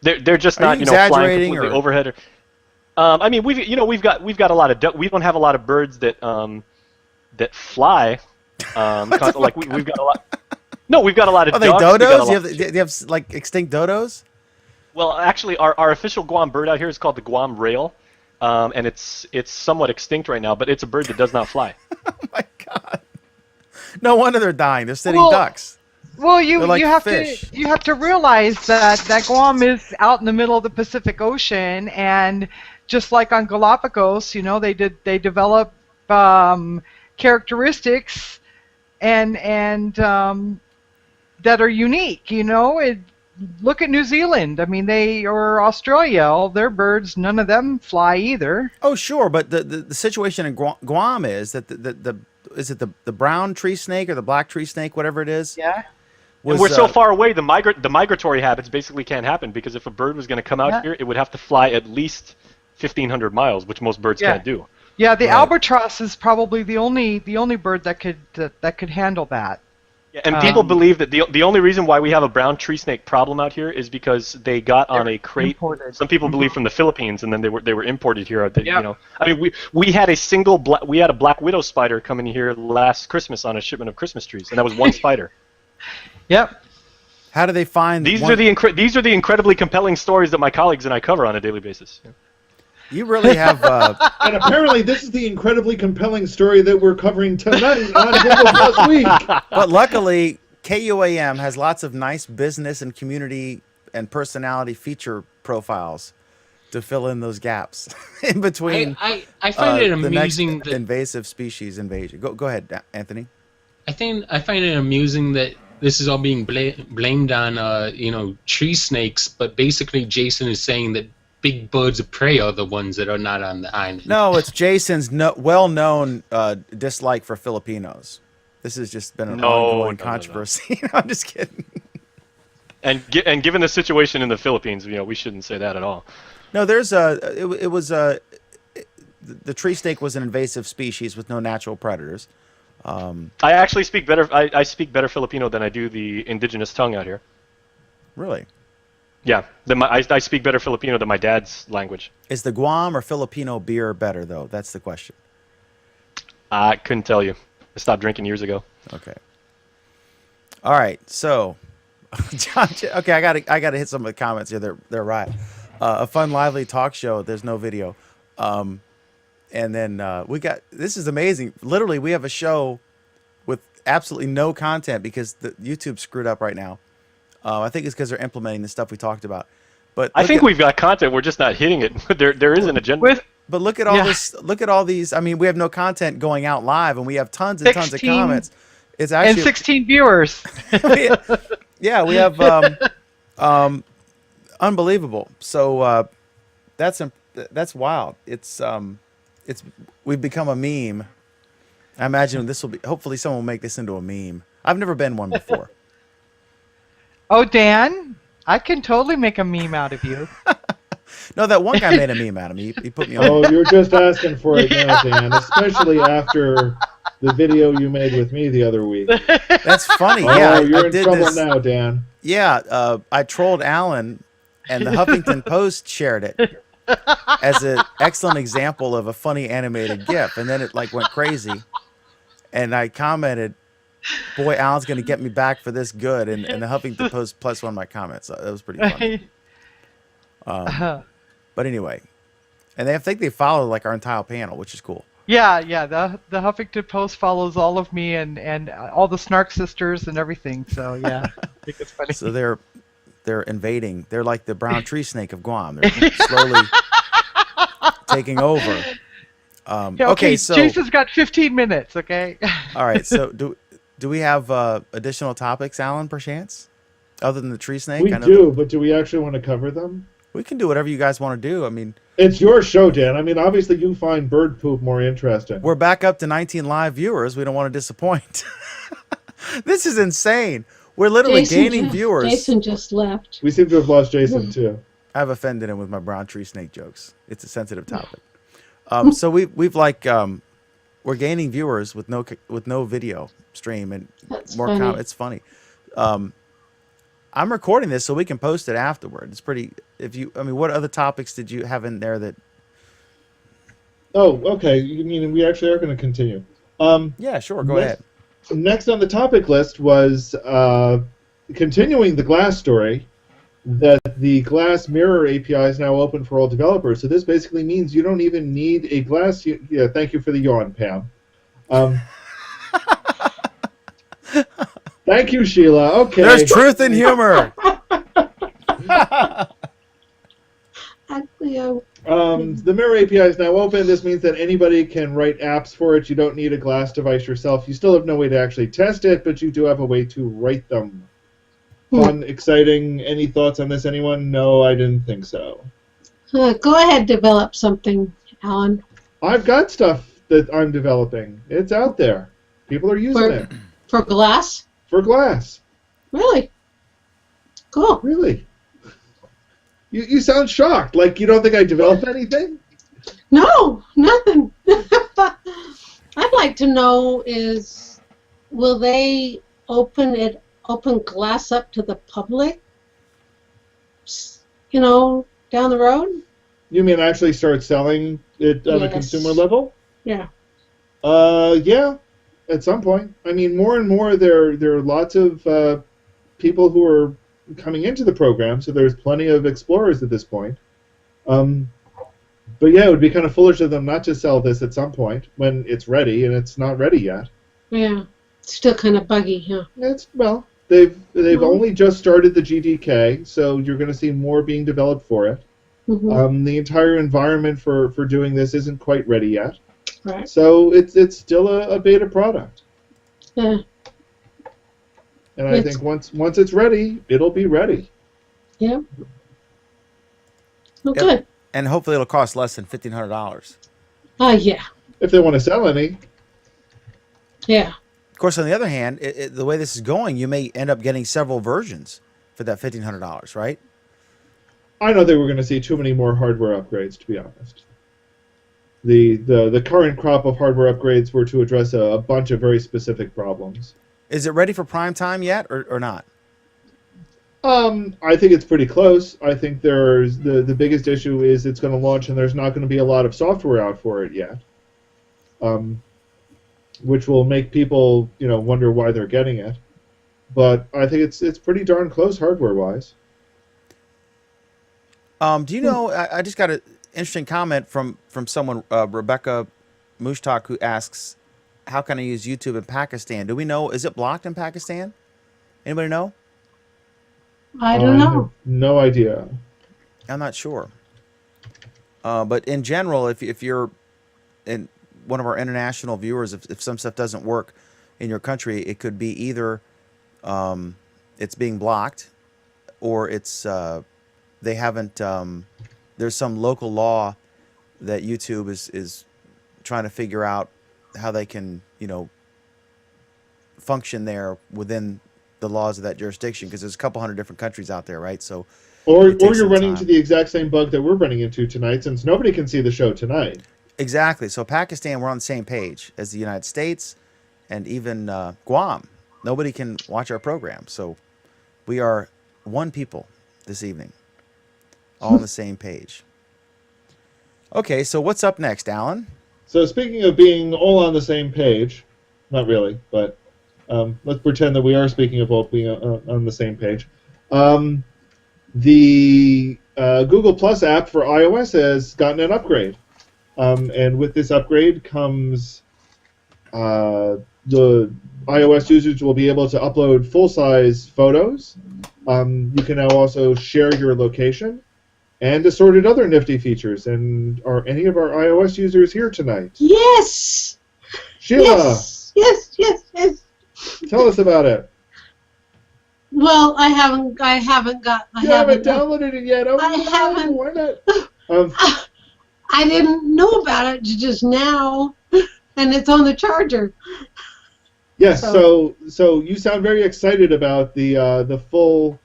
Speaker 7: They're just not flying completely overhead. I mean, we've got a lot of we don't have a lot of birds that fly. We've got a lot. No, we've got a lot of.
Speaker 1: Are they
Speaker 7: ducks.
Speaker 1: dodos? Do you have extinct dodos?
Speaker 7: Well, actually, our official Guam bird out here is called the Guam rail, and it's somewhat extinct right now. But it's a bird that does not fly.
Speaker 1: Oh my God! No wonder they're dying. They're sitting ducks.
Speaker 4: Well, you
Speaker 1: like
Speaker 4: have
Speaker 1: fish.
Speaker 4: to realize that Guam is out in the middle of the Pacific Ocean, and just like on Galapagos, they develop characteristics and that are unique. Look at New Zealand. I mean, or Australia. All their birds, none of them fly either.
Speaker 1: Oh, sure, but the situation in Guam is that is it the brown tree snake or the black tree snake, whatever it is?
Speaker 4: Yeah.
Speaker 7: And we're so far away, the migratory habits basically can't happen, because if a bird was going to come out here, it would have to fly at least 1,500 miles, which most birds can't do.
Speaker 4: Yeah, the
Speaker 1: Right.
Speaker 4: albatross is probably the only bird that could handle that.
Speaker 7: Yeah, and people believe that the only reason why we have a brown tree snake problem out here is because they got on a crate.
Speaker 4: Imported.
Speaker 7: Some people believe from the Philippines, and then they were imported here. That,
Speaker 8: Yep.
Speaker 7: You know, I mean, we had a black widow spider come in here last Christmas on a shipment of Christmas trees, and that was one spider.
Speaker 4: Yep.
Speaker 1: How do they find
Speaker 7: These
Speaker 1: one-
Speaker 7: are the incredibly compelling stories that my colleagues and I cover on a daily basis.
Speaker 1: You really have.
Speaker 2: And apparently, this is the incredibly compelling story that we're covering tonight on Google Plus Week.
Speaker 1: But luckily, KUAM has lots of nice business and community and personality feature profiles to fill in those gaps in between.
Speaker 8: I find it
Speaker 1: the next
Speaker 8: amusing that
Speaker 1: invasive species invasion. Go ahead, Anthony.
Speaker 8: I find it amusing that this is all being blamed on tree snakes, but basically Jason is saying that big birds of prey are the ones that are not on the island.
Speaker 1: No, it's Jason's well-known dislike for Filipinos. This has just been an ongoing
Speaker 7: no.
Speaker 1: controversy. I'm just kidding.
Speaker 7: And given the situation in the Philippines, we shouldn't say that at all.
Speaker 1: No, there's the tree snake was an invasive species with no natural predators.
Speaker 7: I actually speak better. I speak better Filipino than I do the indigenous tongue out here.
Speaker 1: Really?
Speaker 7: Yeah, I speak better Filipino than my dad's language.
Speaker 1: Is the Guam or Filipino beer better, though? That's the question.
Speaker 7: I couldn't tell you. I stopped drinking years ago.
Speaker 1: Okay. All right. So, John. Okay, I gotta hit some of the comments here. They're right. A fun, lively talk show. There's no video. And then we got. This is amazing. Literally, we have a show with absolutely no content because the YouTube screwed up right now. I think it's because they're implementing the stuff we talked about. But
Speaker 7: I think we've got content. We're just not hitting it. There is an agenda.
Speaker 1: But look at all this. Look at all these. I mean, we have no content going out live, and we have tons and tons of
Speaker 4: 16
Speaker 1: comments. It's
Speaker 4: And
Speaker 1: actually
Speaker 4: 16 viewers.
Speaker 1: yeah, we have unbelievable. So that's wild. It's we've become a meme. I imagine this will be. Hopefully, someone will make this into a meme. I've never been one before.
Speaker 4: Oh, Dan, I can totally make a meme out of you.
Speaker 1: No, that one guy made a meme out of me. He put me on.
Speaker 2: Oh, you're just asking for it now, Dan, especially after the video you made with me the other week.
Speaker 1: That's funny.
Speaker 2: Oh,
Speaker 1: Yeah,
Speaker 2: you're
Speaker 1: I
Speaker 2: in
Speaker 1: did
Speaker 2: trouble
Speaker 1: this.
Speaker 2: now, Dan.
Speaker 1: Yeah, I trolled Alan, and the Huffington Post shared it as an excellent example of a funny animated GIF, and then it went crazy, and I commented, "Boy, Alan's going to get me back for this good," and the Huffington Post plus one of my comments. That was pretty funny. But anyway, and I think they follow our entire panel, which is cool.
Speaker 4: Yeah. The Huffington Post follows all of me and all the Snark sisters and everything. So yeah, I think it's funny.
Speaker 1: So they're invading. They're like the brown tree snake of Guam. They're slowly taking over.
Speaker 4: Yeah,
Speaker 1: Okay, so
Speaker 4: Jason's got 15 minutes. Okay.
Speaker 1: all right. So do we have additional topics, Alan, perchance, other than the tree snake?
Speaker 2: We do, but do we actually want to cover them?
Speaker 1: We can do whatever you guys want to do. I mean,
Speaker 2: It's your show, Dan. I mean, obviously you find bird poop more interesting.
Speaker 1: we're back up to 19 live viewers. We don't want to disappoint. This is insane. We're literally gaining viewers.
Speaker 6: Jason just left.
Speaker 2: We seem to have lost Jason, too.
Speaker 1: I've offended him with my brown tree snake jokes. It's a sensitive topic. So we've we're gaining viewers with no video stream and
Speaker 6: That's
Speaker 1: more
Speaker 6: funny.
Speaker 1: comments. It's funny. I'm recording this so we can post it afterward. It's pretty. What other topics did you have in there that?
Speaker 2: Oh, okay. You mean we actually are going to continue?
Speaker 1: Yeah, sure. Go ahead.
Speaker 2: Next on the topic list was continuing the Glass story, that the Glass Mirror API is now open for all developers. So this basically means you don't even need a Glass. Yeah, thank you for the yawn, Pam. Thank you, Sheila. Okay.
Speaker 1: There's truth in humor.
Speaker 2: The Mirror API is now open. This means that anybody can write apps for it. You don't need a Glass device yourself. You still have no way to actually test it, but you do have a way to write them. Fun, exciting. Any thoughts on this, anyone? No, I didn't think so.
Speaker 6: Go ahead, develop something, Alan.
Speaker 2: I've got stuff that I'm developing. It's out there. People are using it.
Speaker 6: For Glass?
Speaker 2: For Glass.
Speaker 6: Really? Cool.
Speaker 2: Really? You sound shocked. Like you don't think I developed anything?
Speaker 6: No, nothing. I'd like to know is, will they open glass up to the public? You know, down the road?
Speaker 2: You mean actually start selling it on a
Speaker 6: Yes.
Speaker 2: consumer level?
Speaker 6: Yeah.
Speaker 2: Yeah, at some point. I mean, more and more there are lots of people who are coming into the program, so there's plenty of explorers at this point. But yeah, it would be kind of foolish of them not to sell this at some point when it's ready, and it's not ready yet.
Speaker 6: Yeah. Still kind of buggy, huh?
Speaker 2: They've
Speaker 6: Mhm.
Speaker 2: only just started the GDK, so you're going to see more being developed for it.
Speaker 6: Mm-hmm.
Speaker 2: The entire environment for doing this isn't quite ready yet,
Speaker 6: Right.
Speaker 2: so it's still a beta product.
Speaker 6: Yeah.
Speaker 2: And I
Speaker 6: It's-
Speaker 2: think once it's ready, it'll be ready.
Speaker 6: Yeah. Well,
Speaker 1: Yep.
Speaker 6: good.
Speaker 1: And hopefully it'll cost less than $1,500.
Speaker 6: Yeah.
Speaker 2: If they want to sell any.
Speaker 6: Yeah.
Speaker 1: Of course, on the other hand, the way this is going, you may end up getting several versions for that $1,500, right?
Speaker 2: I don't think we're going to see too many more hardware upgrades, to be honest. The current crop of hardware upgrades were to address a bunch of very specific problems.
Speaker 1: Is it ready for prime time yet, or not?
Speaker 2: I think it's pretty close. I think there's the biggest issue is it's going to launch and there's not going to be a lot of software out for it yet, which will make people wonder why they're getting it. But I think it's pretty darn close hardware-wise.
Speaker 1: Do you know? I just got an interesting comment from someone, Rebecca Mushtak, who asks, "How can I use YouTube in Pakistan?" Do we know? Is it blocked in Pakistan? Anybody know?
Speaker 6: I don't know.
Speaker 2: have no idea.
Speaker 1: I'm not sure. But in general, if you're in one of our international viewers, if some stuff doesn't work in your country, it could be either it's being blocked, or it's they haven't. There's some local law that YouTube is trying to figure out how they can function there within the laws of that jurisdiction, because there's a couple hundred different countries out there, right? So
Speaker 2: Or
Speaker 1: it takes
Speaker 2: you're
Speaker 1: some
Speaker 2: running
Speaker 1: time.
Speaker 2: into the exact same bug that we're running into tonight, since nobody can see the show tonight.
Speaker 1: Exactly. So Pakistan, we're on the same page as the United States, and even Guam. Nobody can watch our program. So we are one people this evening, all on the same page. Okay, so what's up next, Alan?
Speaker 2: So speaking of being all on the same page, not really, but let's pretend that we are speaking of all being on the same page. The Google Plus app for iOS has gotten an upgrade. And with this upgrade comes the iOS users will be able to upload full-size photos. You can now also share your location and assorted other nifty features. And are any of our iOS users here tonight?
Speaker 6: Yes.
Speaker 2: Sheila,
Speaker 6: Yes.
Speaker 2: tell us about it.
Speaker 6: Well, I haven't
Speaker 2: Downloaded it yet. Oh,
Speaker 6: I
Speaker 2: no,
Speaker 6: haven't.
Speaker 2: Why not?
Speaker 6: I didn't know about it just now, and it's on the charger.
Speaker 2: Yes. So you sound very excited about the full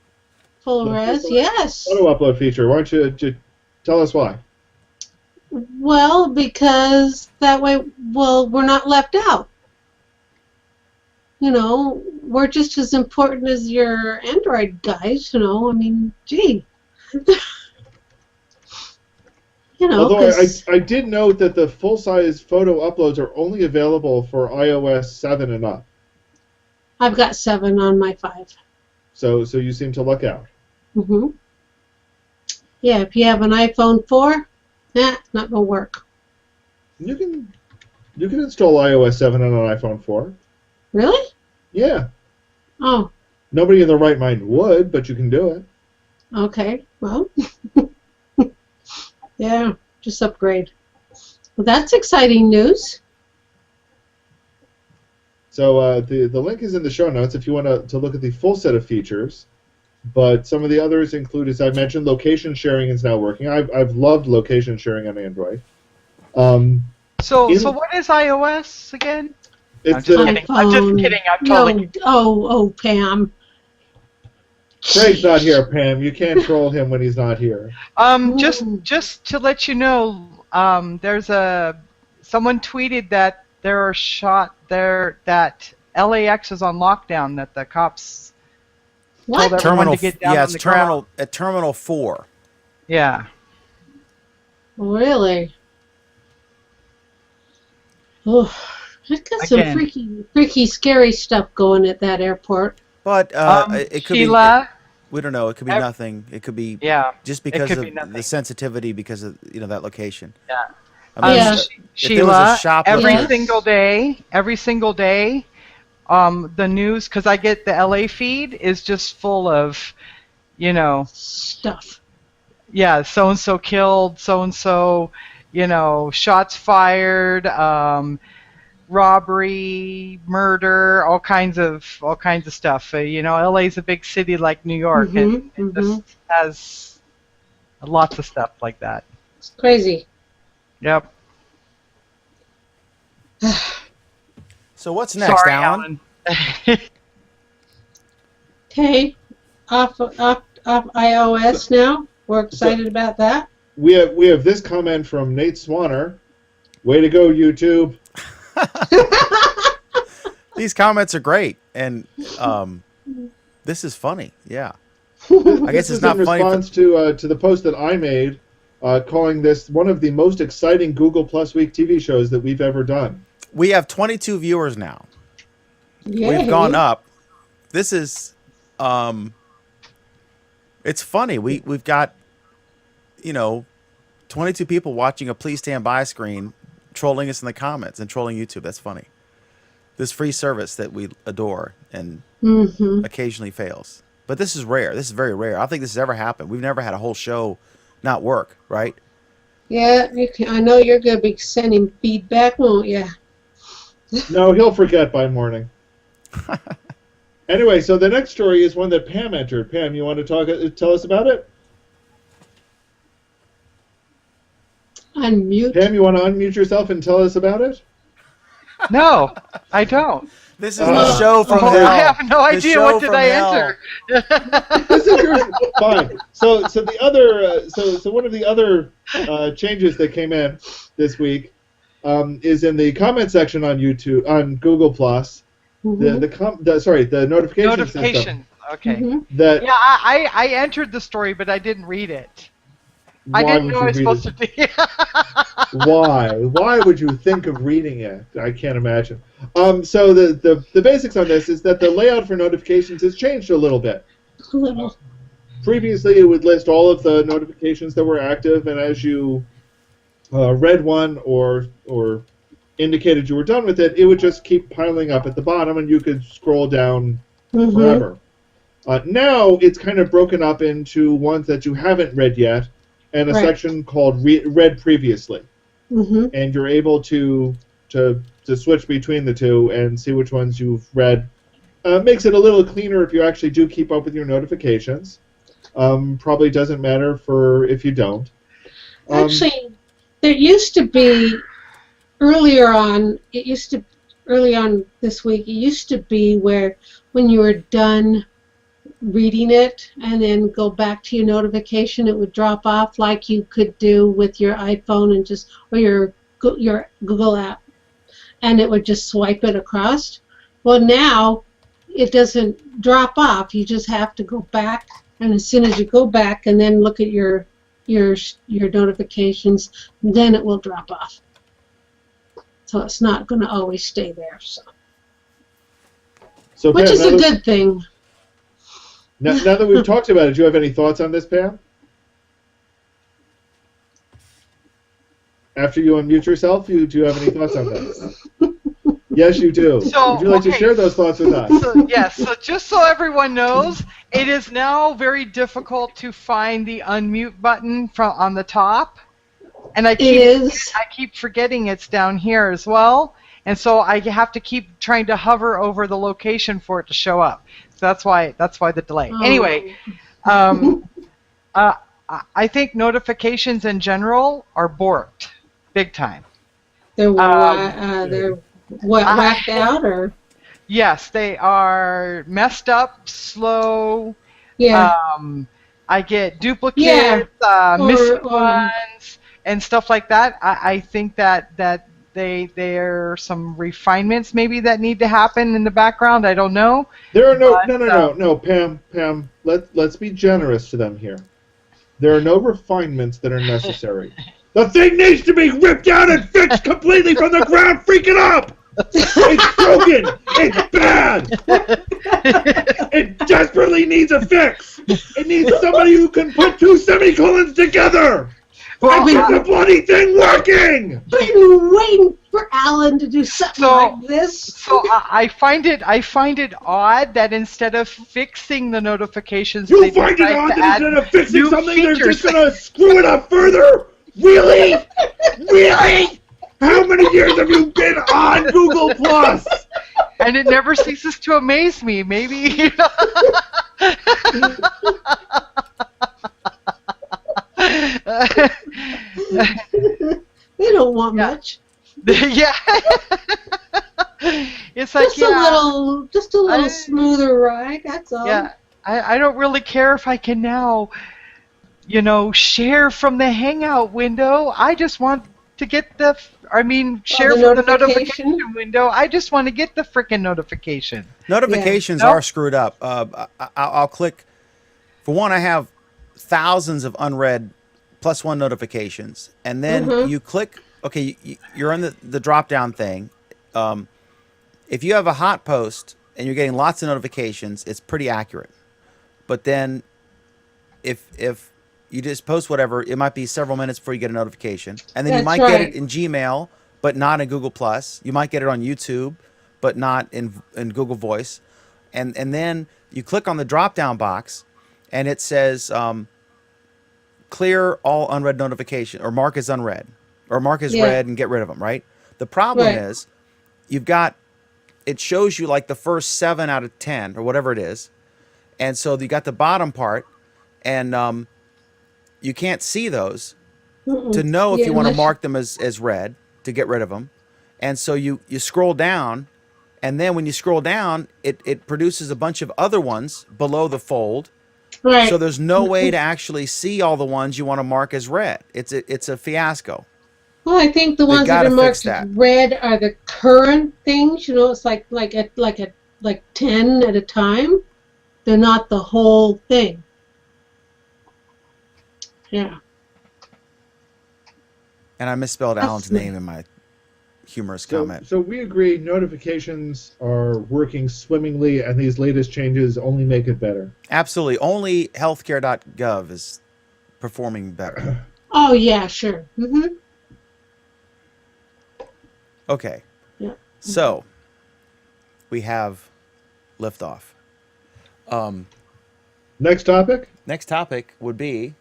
Speaker 6: Full res, yes.
Speaker 2: photo upload feature. Why don't you tell us why?
Speaker 6: Well, because that way, we're not left out. We're just as important as your Android guys. I mean, gee.
Speaker 2: Although
Speaker 6: 'cause
Speaker 2: I did note that the full-size photo uploads are only available for iOS 7 and up.
Speaker 6: I've got 7 on my 5.
Speaker 2: So you seem to luck out.
Speaker 6: Mm-hmm. Yeah, if you have an iPhone 4, it's not gonna work.
Speaker 2: You can install iOS 7 on an iPhone 4.
Speaker 6: Really?
Speaker 2: Yeah.
Speaker 6: Oh,
Speaker 2: Nobody in their right mind would, but you can do it.
Speaker 6: okay. Well, yeah, just upgrade. Well, that's exciting news.
Speaker 2: So the link is in the show notes if you want to look at the full set of features. But some of the others include, as I mentioned, location sharing is now working. I've loved location sharing on Android.
Speaker 4: So what is iOS again? I'm
Speaker 2: It's
Speaker 4: just
Speaker 2: the,
Speaker 4: kidding. I'm just kidding. I'm totally.
Speaker 6: No, Pam.
Speaker 2: Craig's not here, Pam. You can't troll him when he's not here.
Speaker 4: Just to let you know, there's someone tweeted that there are that LAX is on lockdown, that the cops
Speaker 6: What?
Speaker 4: told everyone to get down
Speaker 1: yeah,
Speaker 4: on
Speaker 1: it's
Speaker 4: the ground.
Speaker 1: at Terminal 4.
Speaker 4: Yeah.
Speaker 6: Really? Oh, it's got some
Speaker 4: Again.
Speaker 6: freaky, scary stuff going at that airport.
Speaker 1: But it could
Speaker 4: Sheila,
Speaker 1: be, we don't know, it could be nothing. It could be
Speaker 4: yeah,
Speaker 1: just because
Speaker 4: could
Speaker 1: of
Speaker 4: be nothing.
Speaker 1: the sensitivity because of that location.
Speaker 4: Yeah.
Speaker 1: I mean,
Speaker 6: Yeah.
Speaker 1: if there was
Speaker 4: Sheila,
Speaker 1: a shop
Speaker 4: every
Speaker 1: looking-
Speaker 4: single day, the news, because I get the LA feed, is just full of,
Speaker 6: Stuff.
Speaker 4: yeah, so and so killed, so and so, shots fired, robbery, murder, all kinds of stuff. LA's a big city like New York, and it just has lots of stuff like that.
Speaker 6: It's crazy.
Speaker 4: Yep.
Speaker 1: So what's next,
Speaker 4: Sorry,
Speaker 1: Alan?
Speaker 6: Okay, off iOS now. We're excited about that.
Speaker 2: We have this comment from Nate Swanner. Way to go, YouTube.
Speaker 1: These comments are great, and this is funny. Yeah, I guess
Speaker 2: This
Speaker 1: it's
Speaker 2: is
Speaker 1: not
Speaker 2: in
Speaker 1: funny.
Speaker 2: response to the post that I made, calling this one of the most exciting Google Plus Week TV shows that we've ever done.
Speaker 1: We have 22 viewers now.
Speaker 6: Yay.
Speaker 1: We've gone up. This is, it's funny. We've got, 22 people watching a Please Stand By screen, trolling us in the comments and trolling YouTube. That's funny. This free service that we adore and occasionally fails. But this is rare. This is very rare. I don't think this has ever happened. We've never had a whole show not work, right?
Speaker 6: Yeah, I know you're going to be sending feedback, won't you?
Speaker 2: No, he'll forget by morning. Anyway, so the next story is one that Pam entered. Pam, you want to tell us about it?
Speaker 6: Unmute.
Speaker 2: Pam, you want to unmute yourself and tell us about it?
Speaker 4: No, I don't.
Speaker 1: This is the show from
Speaker 2: Oh,
Speaker 1: hell.
Speaker 4: I have no
Speaker 1: The
Speaker 4: idea
Speaker 1: show
Speaker 4: what did
Speaker 1: from
Speaker 4: I
Speaker 1: hell.
Speaker 4: enter.
Speaker 2: This is yours. Fine. So the other so one of the other changes that came in this week is in the comment section on YouTube on Google Plus. The notification system.
Speaker 4: Notification. Okay.
Speaker 2: That
Speaker 4: Yeah, I entered the story, but I didn't read it. I
Speaker 2: why
Speaker 4: didn't
Speaker 2: would
Speaker 4: know
Speaker 2: you
Speaker 4: I was
Speaker 2: read
Speaker 4: supposed
Speaker 2: it?
Speaker 4: to do.
Speaker 2: Why would you think of reading it? I can't imagine. So the basics on this is that the layout for notifications has changed a little bit.
Speaker 6: A little.
Speaker 2: Previously, it would list all of the notifications that were active, and as you read one or indicated you were done with it, it would just keep piling up at the bottom, and you could scroll down forever. Now it's kind of broken up into ones that you haven't read yet, and a
Speaker 6: Right.
Speaker 2: section called read previously,
Speaker 6: Mm-hmm.
Speaker 2: and you're able to switch between the two and see which ones you've read. Makes it a little cleaner if you actually do keep up with your notifications. Probably doesn't matter for if you don't.
Speaker 6: Actually, there used to be early on this week, it used to be where when you were done reading it and then go back to your notification, it would drop off like you could do with your iPhone and or your Google app, and it would just swipe it across. Well, now it doesn't drop off. You just have to go back, and as soon as you go back and then look at your notifications, then it will drop off. So it's not going to always stay there.
Speaker 2: So
Speaker 6: Which
Speaker 2: Pam,
Speaker 6: is a good thing.
Speaker 2: now that we've talked about it, do you have any thoughts on this, Pam? After you unmute yourself, do you have any thoughts on this? Yes, you do.
Speaker 4: So,
Speaker 2: Would you like to
Speaker 4: okay.
Speaker 2: share those thoughts with us?
Speaker 4: So, yes, so just so everyone knows, it is now very difficult to find the unmute button on the top. And I keep forgetting it's down here as well. And so I have to keep trying to hover over the location for it to show up. So that's why the delay.
Speaker 6: Oh.
Speaker 4: Anyway, I think notifications in general are borked, big time.
Speaker 6: They're whacked out, or
Speaker 4: Yes, they are messed up, slow.
Speaker 6: yeah.
Speaker 4: I get duplicates, missing ones, and stuff like that. I think that there are some refinements maybe that need to happen in the background. I don't know.
Speaker 2: There are no,
Speaker 4: But,
Speaker 2: no, Pam. Let's be generous to them here. There are no refinements that are necessary. The thing needs to be ripped out and fixed completely from the ground, freaking up! It's broken! It's bad! It desperately needs a fix! It needs somebody who can put two semicolons together!
Speaker 4: Well,
Speaker 2: And get the bloody thing working!
Speaker 6: Been waiting for Alan to do something like this.
Speaker 4: So I find it odd that instead of fixing the notifications,
Speaker 2: You
Speaker 4: they
Speaker 2: find it
Speaker 4: decide
Speaker 2: odd
Speaker 4: to
Speaker 2: that
Speaker 4: add
Speaker 2: instead of fixing
Speaker 4: new
Speaker 2: something, they're
Speaker 4: features.
Speaker 2: just gonna screw it up further? Really? Really? How many years have you been on Google Plus?
Speaker 4: And it never ceases to amaze me. Maybe. You know.
Speaker 6: They don't want
Speaker 4: Yeah.
Speaker 6: much.
Speaker 4: Yeah. It's like
Speaker 6: Just a little
Speaker 4: I-
Speaker 6: smoother ride. That's all.
Speaker 4: Yeah, I don't really care if I can now, share from the Hangout window. I just want to get share
Speaker 6: the
Speaker 4: from the
Speaker 6: notification?
Speaker 4: notification window. I just want to get the frickin' notification.
Speaker 1: Notifications
Speaker 4: Yeah.
Speaker 1: are screwed up. I'll click. For one, I have thousands of unread +1 notifications, and then you click. Okay, you're on the drop down thing. If you have a hot post and you're getting lots of notifications, it's pretty accurate. But then, if you just post whatever, it might be several minutes before you get a notification, and then you
Speaker 6: That's
Speaker 1: might get
Speaker 6: right.
Speaker 1: it in Gmail, but not in Google Plus. You might get it on YouTube, but not in Google Voice, and then you click on the drop down box, and it says clear all unread notification, or mark as unread, or mark as
Speaker 6: Yeah.
Speaker 1: read and get rid of them. Right. The problem
Speaker 6: Right.
Speaker 1: is, it shows you like the first 7 out of 10 or whatever it is, and so you got the bottom part, and you can't see those to know if
Speaker 6: Yeah,
Speaker 1: you want to
Speaker 6: unless-
Speaker 1: mark them as read to get rid of them. And so you scroll down, and then when you scroll down, it produces a bunch of other ones below the fold.
Speaker 6: Right.
Speaker 1: So there's no way to actually see all the ones you want to mark as read. It's a fiasco.
Speaker 6: Well, I think the
Speaker 1: They
Speaker 6: ones that
Speaker 1: gotta
Speaker 6: are
Speaker 1: fix
Speaker 6: marked
Speaker 1: that.
Speaker 6: red are the current things. It's like 10 at a time. They're not the whole thing. Yeah.
Speaker 1: And I misspelled
Speaker 6: That's
Speaker 1: Alan's
Speaker 6: me.
Speaker 1: name in my humorous
Speaker 2: So,
Speaker 1: comment.
Speaker 2: so we agree notifications are working swimmingly, and these latest changes only make it better.
Speaker 1: Absolutely. Only healthcare.gov is performing better.
Speaker 6: Oh yeah, sure.
Speaker 1: Okay.
Speaker 6: Yeah.
Speaker 1: So we have liftoff.
Speaker 2: Next topic
Speaker 1: Next topic would be,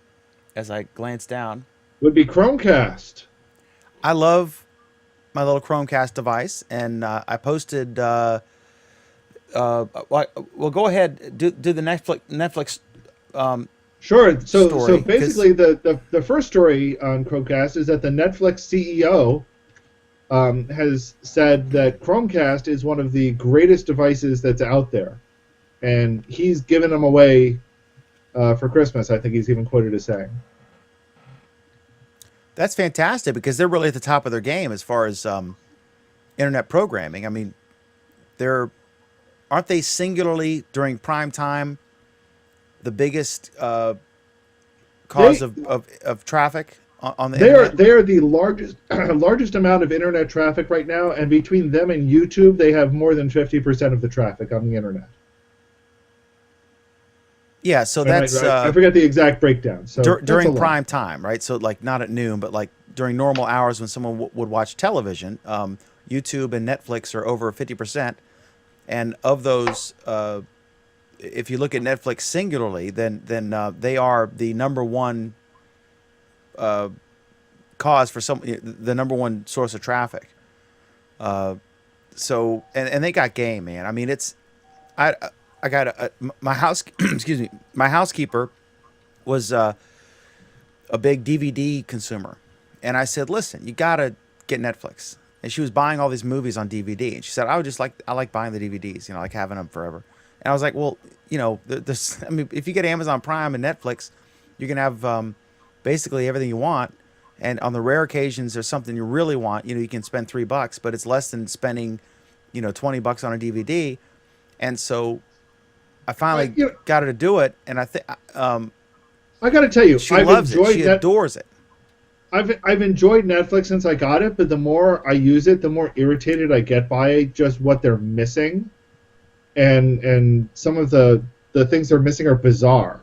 Speaker 1: as I glance down,
Speaker 2: would be Chromecast.
Speaker 1: I love my little Chromecast device, and I posted. Well, go ahead. Do the Netflix.
Speaker 2: Sure. So
Speaker 1: Story, 'cause-
Speaker 2: basically, the first story on Chromecast is that the Netflix CEO has said that Chromecast is one of the greatest devices that's out there, and he's given them away for Christmas. I think he's even quoted as saying.
Speaker 1: That's fantastic because they're really at the top of their game as far as internet programming. I mean, aren't they singularly during prime time the biggest cause of traffic on the internet?
Speaker 2: They are the largest largest amount of internet traffic right now, and between them and YouTube, they have more than 50% of the traffic on the internet.
Speaker 1: Yeah, so
Speaker 2: And
Speaker 1: that's
Speaker 2: I forget the exact breakdown. So that's a
Speaker 1: during
Speaker 2: lot.
Speaker 1: prime time, right? So like not at noon, but like during normal hours when someone would watch television. YouTube and Netflix are over 50%, and of those, if you look at Netflix singularly, then they are the number one cause for the number one source of traffic. So and they got game, man. I mean, I got my house. Excuse me, my housekeeper was a big DVD consumer, and I said, "Listen, you gotta get Netflix." And she was buying all these movies on DVD, and she said, I like buying the DVDs, I like having them forever." And I was like, "Well, if you get Amazon Prime and Netflix, you can have basically everything you want." And on the rare occasions there's something you really want, you can spend $3, but it's less than spending, $20 on a DVD. And so I finally got her to do it, and I think
Speaker 2: I got to tell you,
Speaker 1: she
Speaker 2: I've
Speaker 1: loves it.
Speaker 2: enjoyed
Speaker 1: She
Speaker 2: that.
Speaker 1: adores it.
Speaker 2: I've enjoyed Netflix since I got it, but the more I use it, the more irritated I get by just what they're missing, and some of the things they're missing are bizarre.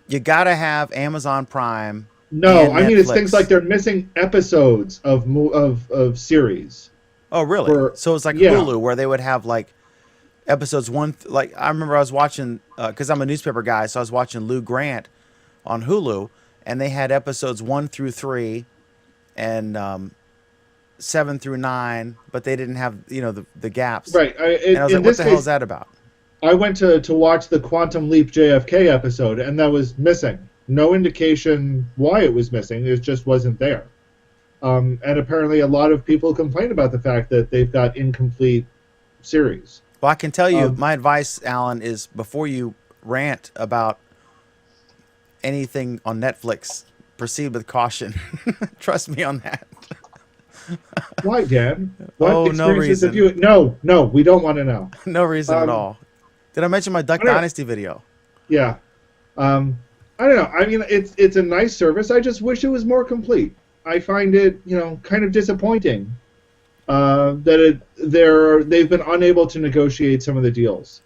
Speaker 1: You gotta have Amazon Prime.
Speaker 2: No,
Speaker 1: and
Speaker 2: I mean it's
Speaker 1: Netflix.
Speaker 2: things like they're missing episodes of series.
Speaker 1: Oh, really? So it's like
Speaker 2: yeah.
Speaker 1: Hulu, where they would have like episodes like I remember I was watching because I'm a newspaper guy, so I was watching Lou Grant on Hulu, and they had episodes 1 through 3 and 7 through 9, but they didn't have the gaps.
Speaker 2: Right.
Speaker 1: And I was like, what the hell is that about?
Speaker 2: I went to watch the Quantum Leap JFK episode, and that was missing. No indication why it was missing. It just wasn't there. And apparently a lot of people complain about the fact that they've got incomplete series.
Speaker 1: Well, I can tell you, my advice, Alan, is before you rant about anything on Netflix, proceed with caution. Trust me on that.
Speaker 2: Why, Dan? What
Speaker 1: Oh, no
Speaker 2: experiences have
Speaker 1: reason.
Speaker 2: you? No, we don't want to know.
Speaker 1: No reason at all. Did I mention my Duck Dynasty video?
Speaker 2: Yeah. I don't know. I mean, it's a nice service. I just wish it was more complete. I find it, kind of disappointing that they've been unable to negotiate some of the deals.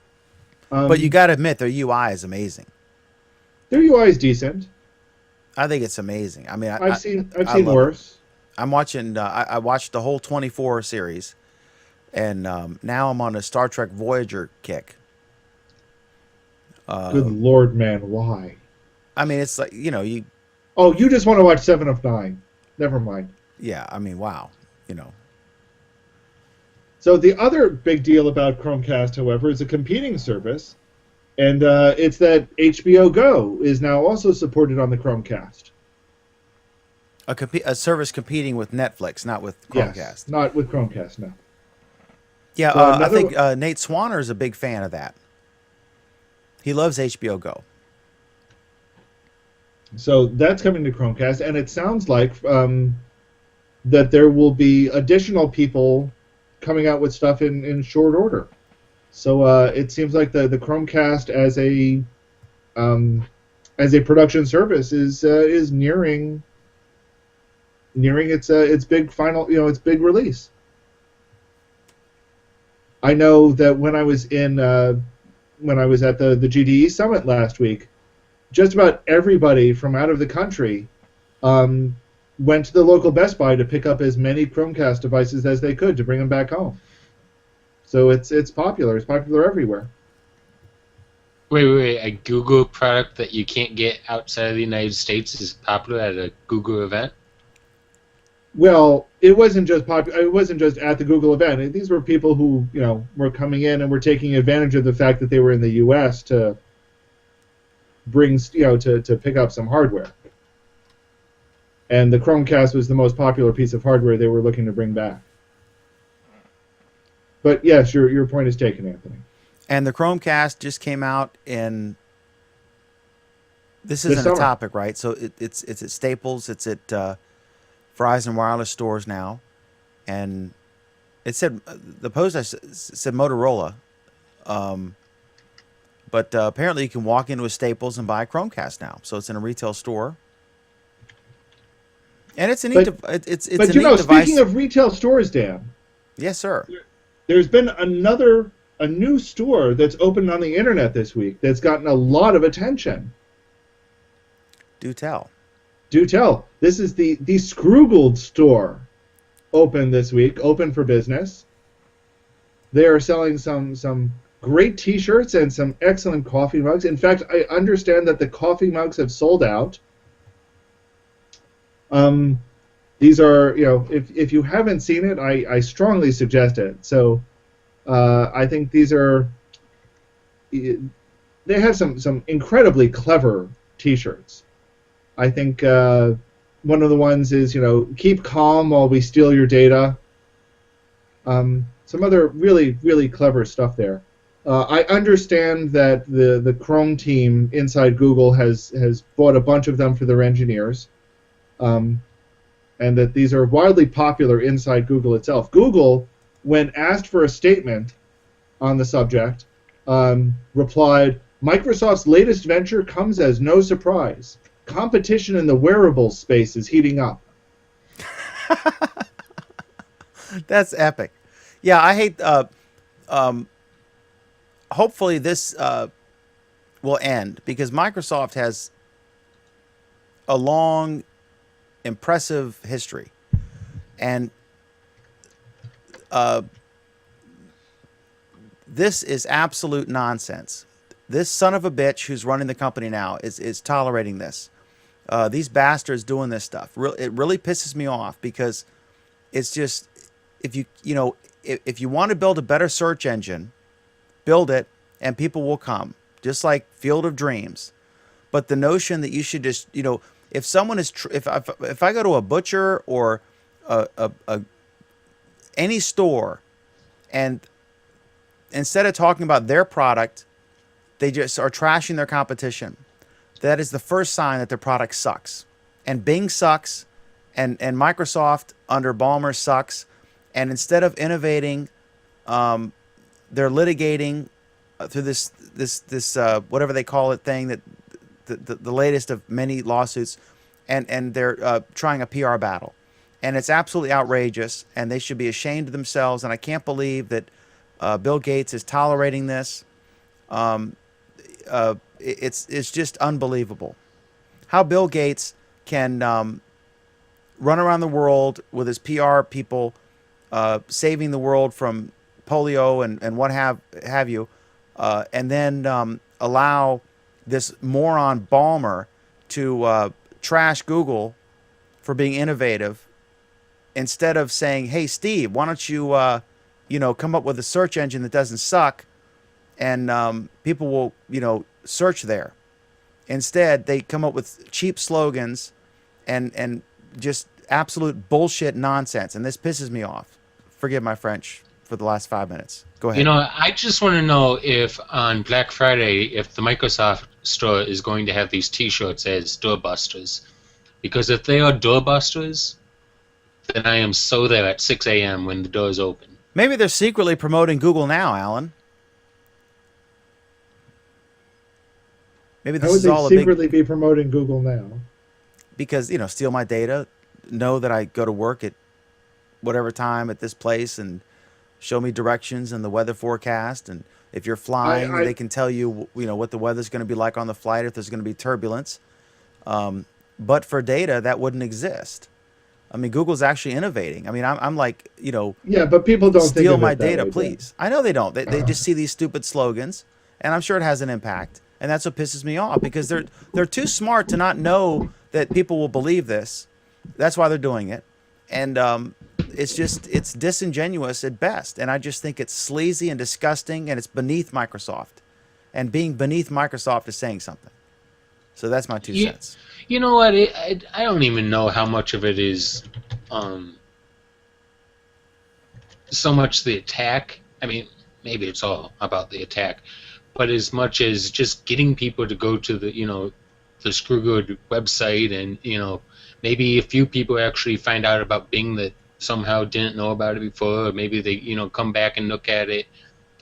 Speaker 1: But you got to admit, their UI is amazing.
Speaker 2: Their UI is decent.
Speaker 1: I think it's amazing. I mean,
Speaker 2: I've seen
Speaker 1: love it.
Speaker 2: worse.
Speaker 1: I'm watching. I watched the whole 24 series, and now I'm on a Star Trek Voyager kick.
Speaker 2: Good Lord, man, why?
Speaker 1: I mean, it's like you.
Speaker 2: Oh, you just want to watch 7 of 9. Never mind.
Speaker 1: Yeah, I mean, wow,
Speaker 2: So the other big deal about Chromecast, however, is a competing service, and it's that HBO Go is now also supported on the Chromecast.
Speaker 1: A service competing with Netflix, not with Chromecast.
Speaker 2: Yes, not with Chromecast, no.
Speaker 1: Yeah,
Speaker 2: So
Speaker 1: I
Speaker 2: another
Speaker 1: think Nate Swanner is a big fan of that. He loves HBO Go.
Speaker 2: So that's coming to Chromecast, and it sounds like that there will be additional people coming out with stuff in short order. So it seems like the Chromecast as a production service is nearing its big final, its big release. I know that when I was at the GDE Summit last week, just about everybody from out of the country went to the local Best Buy to pick up as many Chromecast devices as they could to bring them back home. So it's popular. It's popular everywhere.
Speaker 8: Wait. A Google product that you can't get outside of the United States is popular at a Google event?
Speaker 2: Well, it wasn't just It wasn't just at the Google event. These were people who were coming in and were taking advantage of the fact that they were in the U.S. to bring to pick up some hardware. And the Chromecast was the most popular piece of hardware they were looking to bring back. But yes, your point is taken, Anthony.
Speaker 1: And the Chromecast just came out in. This isn't
Speaker 2: summer.
Speaker 1: a topic, right? So it's at Staples. It's at Verizon Wireless stores now, and it said the post said Motorola, but apparently you can walk into a Staples and buy a Chromecast now. So it's in a retail store, and it's a neat. It's a
Speaker 2: But
Speaker 1: neat device.
Speaker 2: speaking of retail stores, Dan,
Speaker 1: Yes, sir.
Speaker 2: there's been a new store that's opened on the internet this week that's gotten a lot of attention.
Speaker 1: Do tell.
Speaker 2: Do tell. This is the Scroogled store, open this week, open for business. They are selling some great T-shirts and some excellent coffee mugs. In fact, I understand that the coffee mugs have sold out. These are, if you haven't seen it, I strongly suggest it. So I think these are. They have some incredibly clever T-shirts. I think one of the ones is, keep calm while we steal your data. Some other really, really clever stuff there. I understand that the Chrome team inside Google has bought a bunch of them for their engineers. and that these are widely popular inside Google itself. Google, when asked for a statement on the subject, replied, Microsoft's latest venture comes as no surprise. Competition in the wearables space is heating up.
Speaker 1: That's epic. Yeah, I hate. Hopefully, this will end because Microsoft has a long, impressive history, and this is absolute nonsense. This son of a bitch who's running the company now is tolerating this. These bastards doing this stuff. It really pisses me off because it's just if you want to build a better search engine, build it and people will come, just like Field of Dreams. But the notion that you should just if someone is if I go to a butcher or any store and instead of talking about their product, they just are trashing their competition. That is the first sign that their product sucks. And Bing sucks, and Microsoft under Ballmer sucks. And instead of innovating, they're litigating through this whatever they call it thing, that the latest of many lawsuits, and they're trying a PR battle. And it's absolutely outrageous, and they should be ashamed of themselves. And I can't believe that Bill Gates is tolerating this. It's just unbelievable how Bill Gates can run around the world with his PR people, saving the world from polio and what have you, and then allow this moron Ballmer to trash Google for being innovative, instead of saying, "Hey, Steve, why don't you come up with a search engine that doesn't suck, and people will search there." Instead, they come up with cheap slogans and just absolute bullshit nonsense, and this pisses me off. Forgive my French for the last 5 minutes. Go ahead.
Speaker 8: I just want to know if on Black Friday, if the Microsoft store is going to have these T-shirts as doorbusters, because if they are doorbusters, then I am so there at 6 a.m. when the doors open.
Speaker 1: Maybe they're secretly promoting Google Now, Alan. Maybe
Speaker 2: How
Speaker 1: this
Speaker 2: would
Speaker 1: is
Speaker 2: they
Speaker 1: all a big
Speaker 2: secretly be promoting Google Now?
Speaker 1: because steal my data, know that I go to work at whatever time at this place, and show me directions and the weather forecast, and if you're flying, they can tell you what the weather's going to be like on the flight, if there's going to be turbulence. But for data, that wouldn't exist. I mean, Google's actually innovating. I mean, I'm like,
Speaker 2: Yeah, but people don't think
Speaker 1: steal
Speaker 2: of
Speaker 1: my
Speaker 2: it that
Speaker 1: data,
Speaker 2: way,
Speaker 1: please. I know they don't. They just see these stupid slogans, and I'm sure it has an impact. And that's what pisses me off, because they're too smart to not know that people will believe this. That's why they're doing it. And it's disingenuous at best. And I just think it's sleazy and disgusting, and it's beneath Microsoft. And being beneath Microsoft is saying something. So that's my 2 cents.
Speaker 8: You know what? I don't even know how much of it is so much the attack. I mean, maybe it's all about the attack, but as much as just getting people to go to the the Screwgood website, and maybe a few people actually find out about Bing that somehow didn't know about it before, or maybe they come back and look at it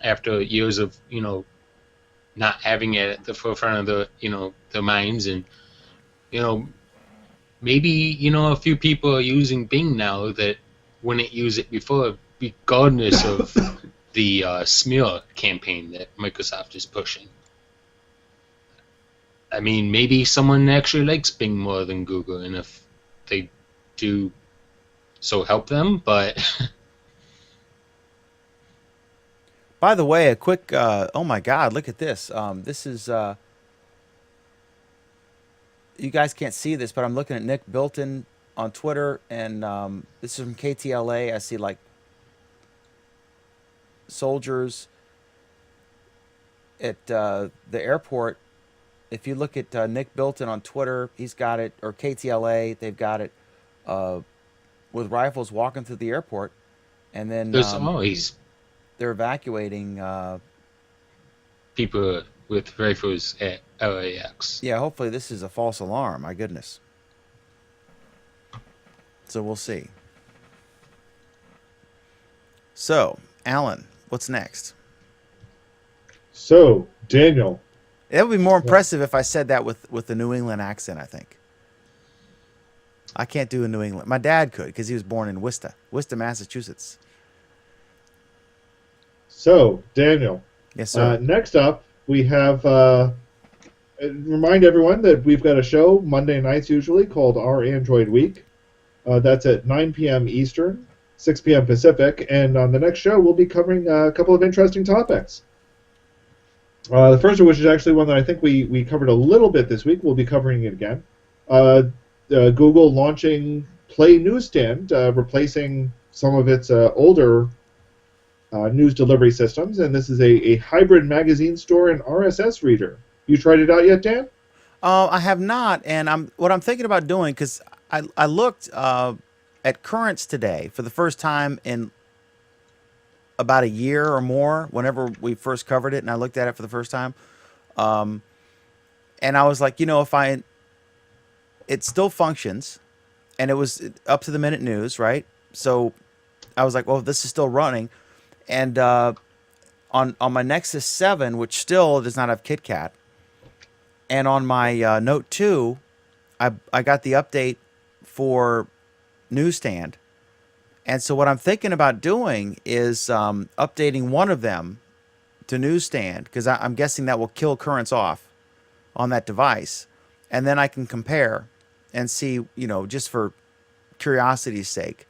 Speaker 8: after years of not having it at the forefront of their minds, and maybe a few people are using Bing now that wouldn't use it before, regardless of the smear campaign that Microsoft is pushing. I mean, maybe someone actually likes Bing more than Google, and if they do, so help them. But
Speaker 1: By the way, a quick, oh my God, look at this. This is, you guys can't see this, but I'm looking at Nick Bilton on Twitter, and this is from KTLA. I see like soldiers at the airport. If you look at Nick Bilton on Twitter, he's got it, or KTLA, they've got it with rifles walking through the airport, and then
Speaker 8: there's always
Speaker 1: they're evacuating.
Speaker 8: people with rifles at LAX.
Speaker 1: Yeah, hopefully this is a false alarm. My goodness. So we'll see. So, Alan, what's next?
Speaker 2: So, Daniel.
Speaker 1: It would be more impressive if I said that with the New England accent, I think. I can't do a New England. My dad could because he was born in Worcester, Massachusetts.
Speaker 2: So, Daniel.
Speaker 1: Yes, sir.
Speaker 2: Next up, we have. Remind everyone that we've got a show Monday nights usually called Our Android Week. That's at 9 p.m. Eastern, 6 p.m. Pacific, and on the next show we'll be covering a couple of interesting topics. The first of which is actually one that I think we covered a little bit this week. We'll be covering it again. Google launching Play Newsstand, replacing some of its older news delivery systems, and this is a hybrid magazine store and RSS reader. You tried it out yet, Dan?
Speaker 1: I have not, and what I'm thinking about doing, because I looked at Currents today for the first time in about a year or more, whenever we first covered it, and I looked at it for the first time, and I was like, it still functions, and it was up to the minute news, right? So I was like, well, this is still running, and on my Nexus 7, which still does not have KitKat, and on my Note 2, I got the update for Newsstand. And so what I'm thinking about doing is updating one of them to Newsstand, because I'm guessing that will kill Currents off on that device. And then I can compare and see, just for curiosity's sake,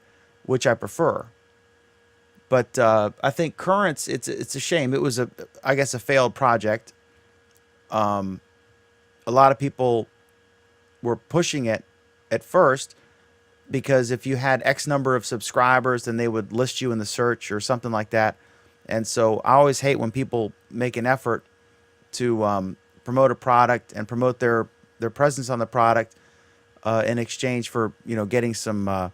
Speaker 1: which I prefer. But I think Currents, it's a shame. It was, I guess, a failed project. A lot of people were pushing it at first, because if you had X number of subscribers, then they would list you in the search or something like that. And so I always hate when people make an effort to promote a product and promote their presence on the product in exchange for getting some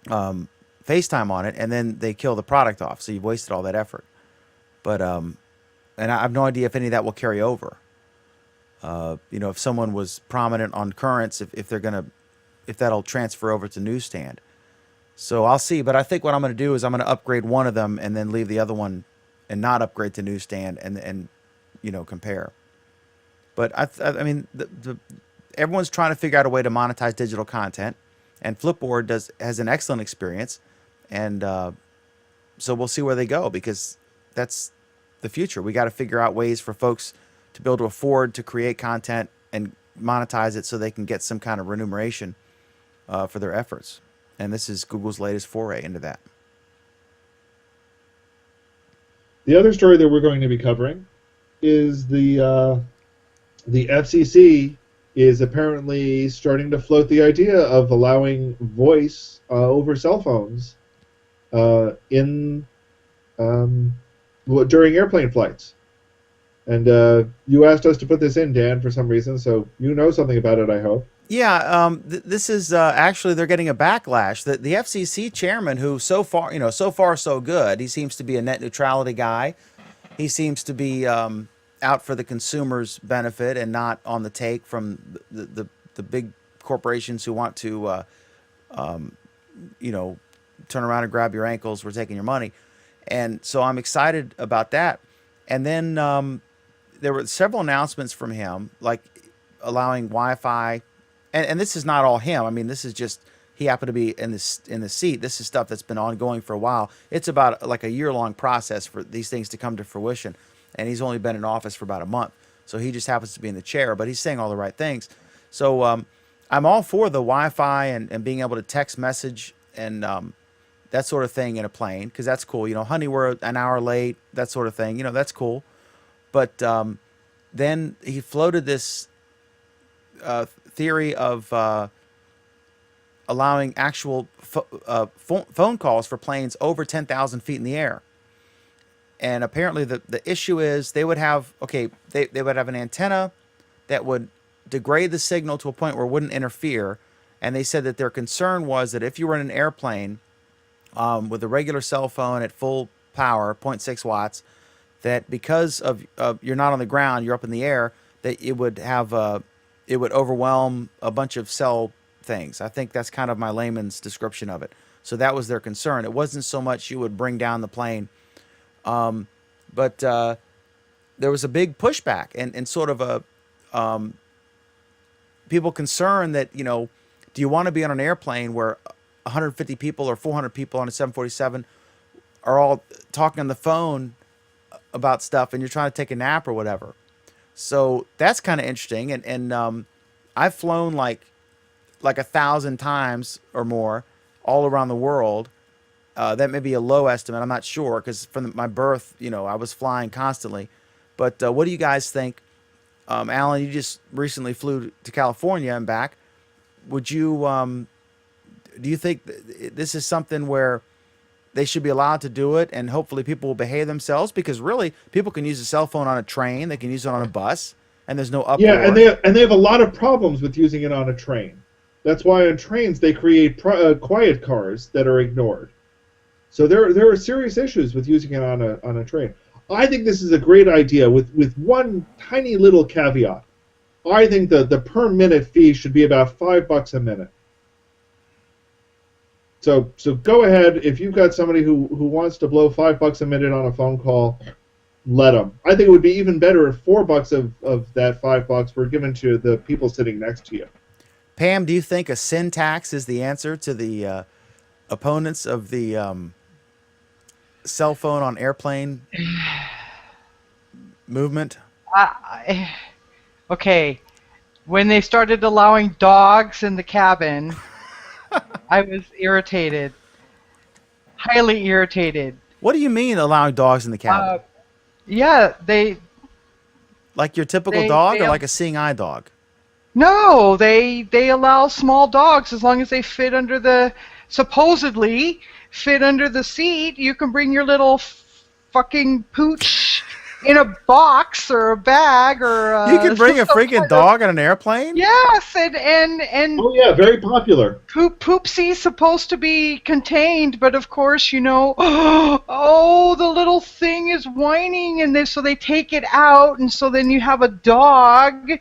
Speaker 1: FaceTime on it, and then they kill the product off. So you've wasted all that effort. But and I have no idea if any of that will carry over. If someone was prominent on Currents, if that'll transfer over to Newsstand. So I'll see. But I think what I'm going to do is I'm going to upgrade one of them and then leave the other one and not upgrade to Newsstand and compare. But I mean, everyone's trying to figure out a way to monetize digital content, and Flipboard has an excellent experience, and so we'll see where they go, because that's the future. We got to figure out ways for folks to be able to afford to create content and monetize it so they can get some kind of remuneration for their efforts. And this is Google's latest foray into that.
Speaker 2: The other story that we're going to be covering is the FCC is apparently starting to float the idea of allowing voice over cell phones during airplane flights. And you asked us to put this in, Dan, for some reason, so you know something about it, I hope.
Speaker 1: Yeah, this is actually, they're getting a backlash. The FCC chairman, who so far so good, he seems to be a net neutrality guy. He seems to be out for the consumer's benefit and not on the take from the big corporations who want to, turn around and grab your ankles. We're taking your money. And so I'm excited about that. And then there were several announcements from him, like allowing Wi-Fi. And this is not all him. I mean, this is just, he happened to be in the seat. This is stuff that's been ongoing for a while. It's about like a year-long process for these things to come to fruition. And he's only been in office for about a month. So he just happens to be in the chair, but he's saying all the right things. So I'm all for the Wi-Fi and being able to text message and that sort of thing in a plane, because that's cool. Honey, we're an hour late, that sort of thing. That's cool. But then he floated this theory of allowing actual phone calls for planes over 10,000 feet in the air. And apparently the issue is they would have an antenna that would degrade the signal to a point where it wouldn't interfere. And they said that their concern was that if you were in an airplane with a regular cell phone at full power, 0.6 watts, that because of you're not on the ground, you're up in the air, that it would overwhelm a bunch of cell things. I think that's kind of my layman's description of it. So that was their concern. It wasn't so much you would bring down the plane, but there was a big pushback and sort of a people concerned that, do you want to be on an airplane where 150 people or 400 people on a 747 are all talking on the phone about stuff and you're trying to take a nap or whatever. So that's kind of interesting. And I've flown like 1,000 times or more all around the world. That may be a low estimate. I'm not sure because from my birth, I was flying constantly. But what do you guys think? Alan, you just recently flew to California and back. Would you, do you think this is something where they should be allowed to do it and hopefully people will behave themselves? Because really, people can use a cell phone on a train, they can use it on a bus, and there's no uproar.
Speaker 2: Yeah, and they have a lot of problems with using it on a train. That's why on trains they create quiet cars that are ignored. So there are serious issues with using it on a train. I think this is a great idea with one tiny little caveat. I think the per minute fee should be about $5 a minute. So go ahead, if you've got somebody who wants to blow $5 a minute on a phone call, let them. I think it would be even better if $4 of that $5 were given to the people sitting next to you.
Speaker 1: Pam, do you think a sin tax is the answer to the opponents of the cell phone on airplane movement?
Speaker 4: Okay, when they started allowing dogs in the cabin, I was irritated, highly irritated.
Speaker 1: What do you mean allowing dogs in the cabin?
Speaker 4: Yeah,
Speaker 1: like your typical
Speaker 4: they-
Speaker 1: dog
Speaker 4: they-
Speaker 1: or like a seeing eye dog?
Speaker 4: No, they allow small dogs as long as they fit under the, supposedly fit under the seat. You can bring your little fucking pooch in a box or a bag or
Speaker 1: You can bring a
Speaker 4: some
Speaker 1: freaking
Speaker 4: kind of-
Speaker 1: dog on an airplane?
Speaker 4: Yes, and
Speaker 2: Oh yeah, very popular.
Speaker 4: Poopsie's supposed to be contained, but of course, oh, the little thing is whining, and so they take it out, and so then you have a dog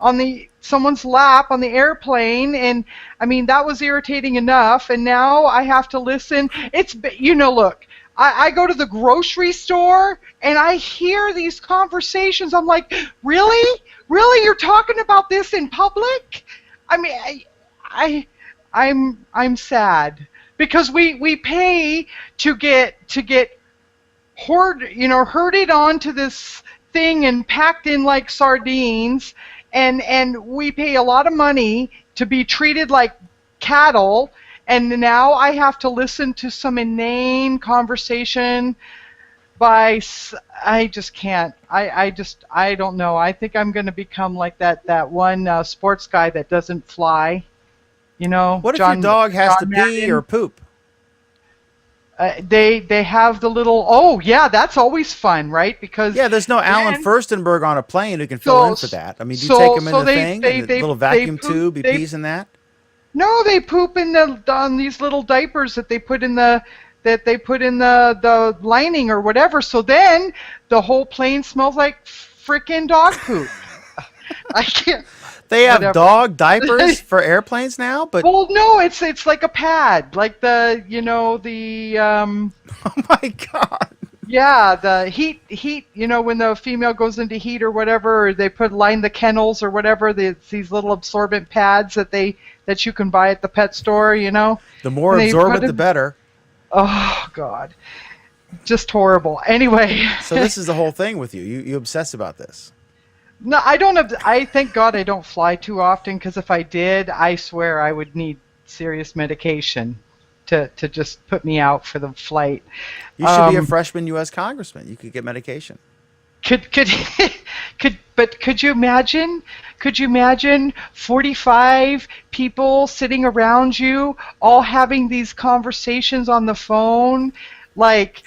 Speaker 4: on someone's lap on the airplane, and I mean that was irritating enough, and now I have to listen. Look, I go to the grocery store and I hear these conversations. I'm like, really, you're talking about this in public? I mean, I'm sad because we pay to get herded onto this thing and packed in like sardines, and we pay a lot of money to be treated like cattle, and now I have to listen to some inane conversation by, I just can't. I don't know. I think I'm going to become like that one sports guy that doesn't fly.
Speaker 1: What if your dog has to pee or poop?
Speaker 4: They have the little, oh yeah, that's always fun, right? Because
Speaker 1: Yeah, there's no Alan Furstenberg on a plane who can fill in for that. I mean, do you take him in the thing, and the little vacuum tube, he pees in that?
Speaker 4: No, they poop on these little diapers that they put in the lining or whatever. So then the whole plane smells like frickin' dog poop. I can't.
Speaker 1: They have
Speaker 4: Whatever.
Speaker 1: dog diapers for airplanes now, but
Speaker 4: Well, no, it's like a pad, like the
Speaker 1: oh my god.
Speaker 4: yeah, the heat, when the female goes into heat or whatever, or they line the kennels or whatever, these little absorbent pads that you can buy at the pet store,
Speaker 1: The more
Speaker 4: And they
Speaker 1: absorbent,
Speaker 4: put
Speaker 1: the
Speaker 4: it-
Speaker 1: better.
Speaker 4: Oh God, just horrible. Anyway.
Speaker 1: So this is the whole thing with you. You obsess about this.
Speaker 4: No, I don't have. I thank God I don't fly too often, because if I did, I swear I would need serious medication to just put me out for the flight.
Speaker 1: You should be a freshman U.S. congressman. You could get medication.
Speaker 4: Could you imagine? Could you imagine 45 people sitting around you, all having these conversations on the phone, like,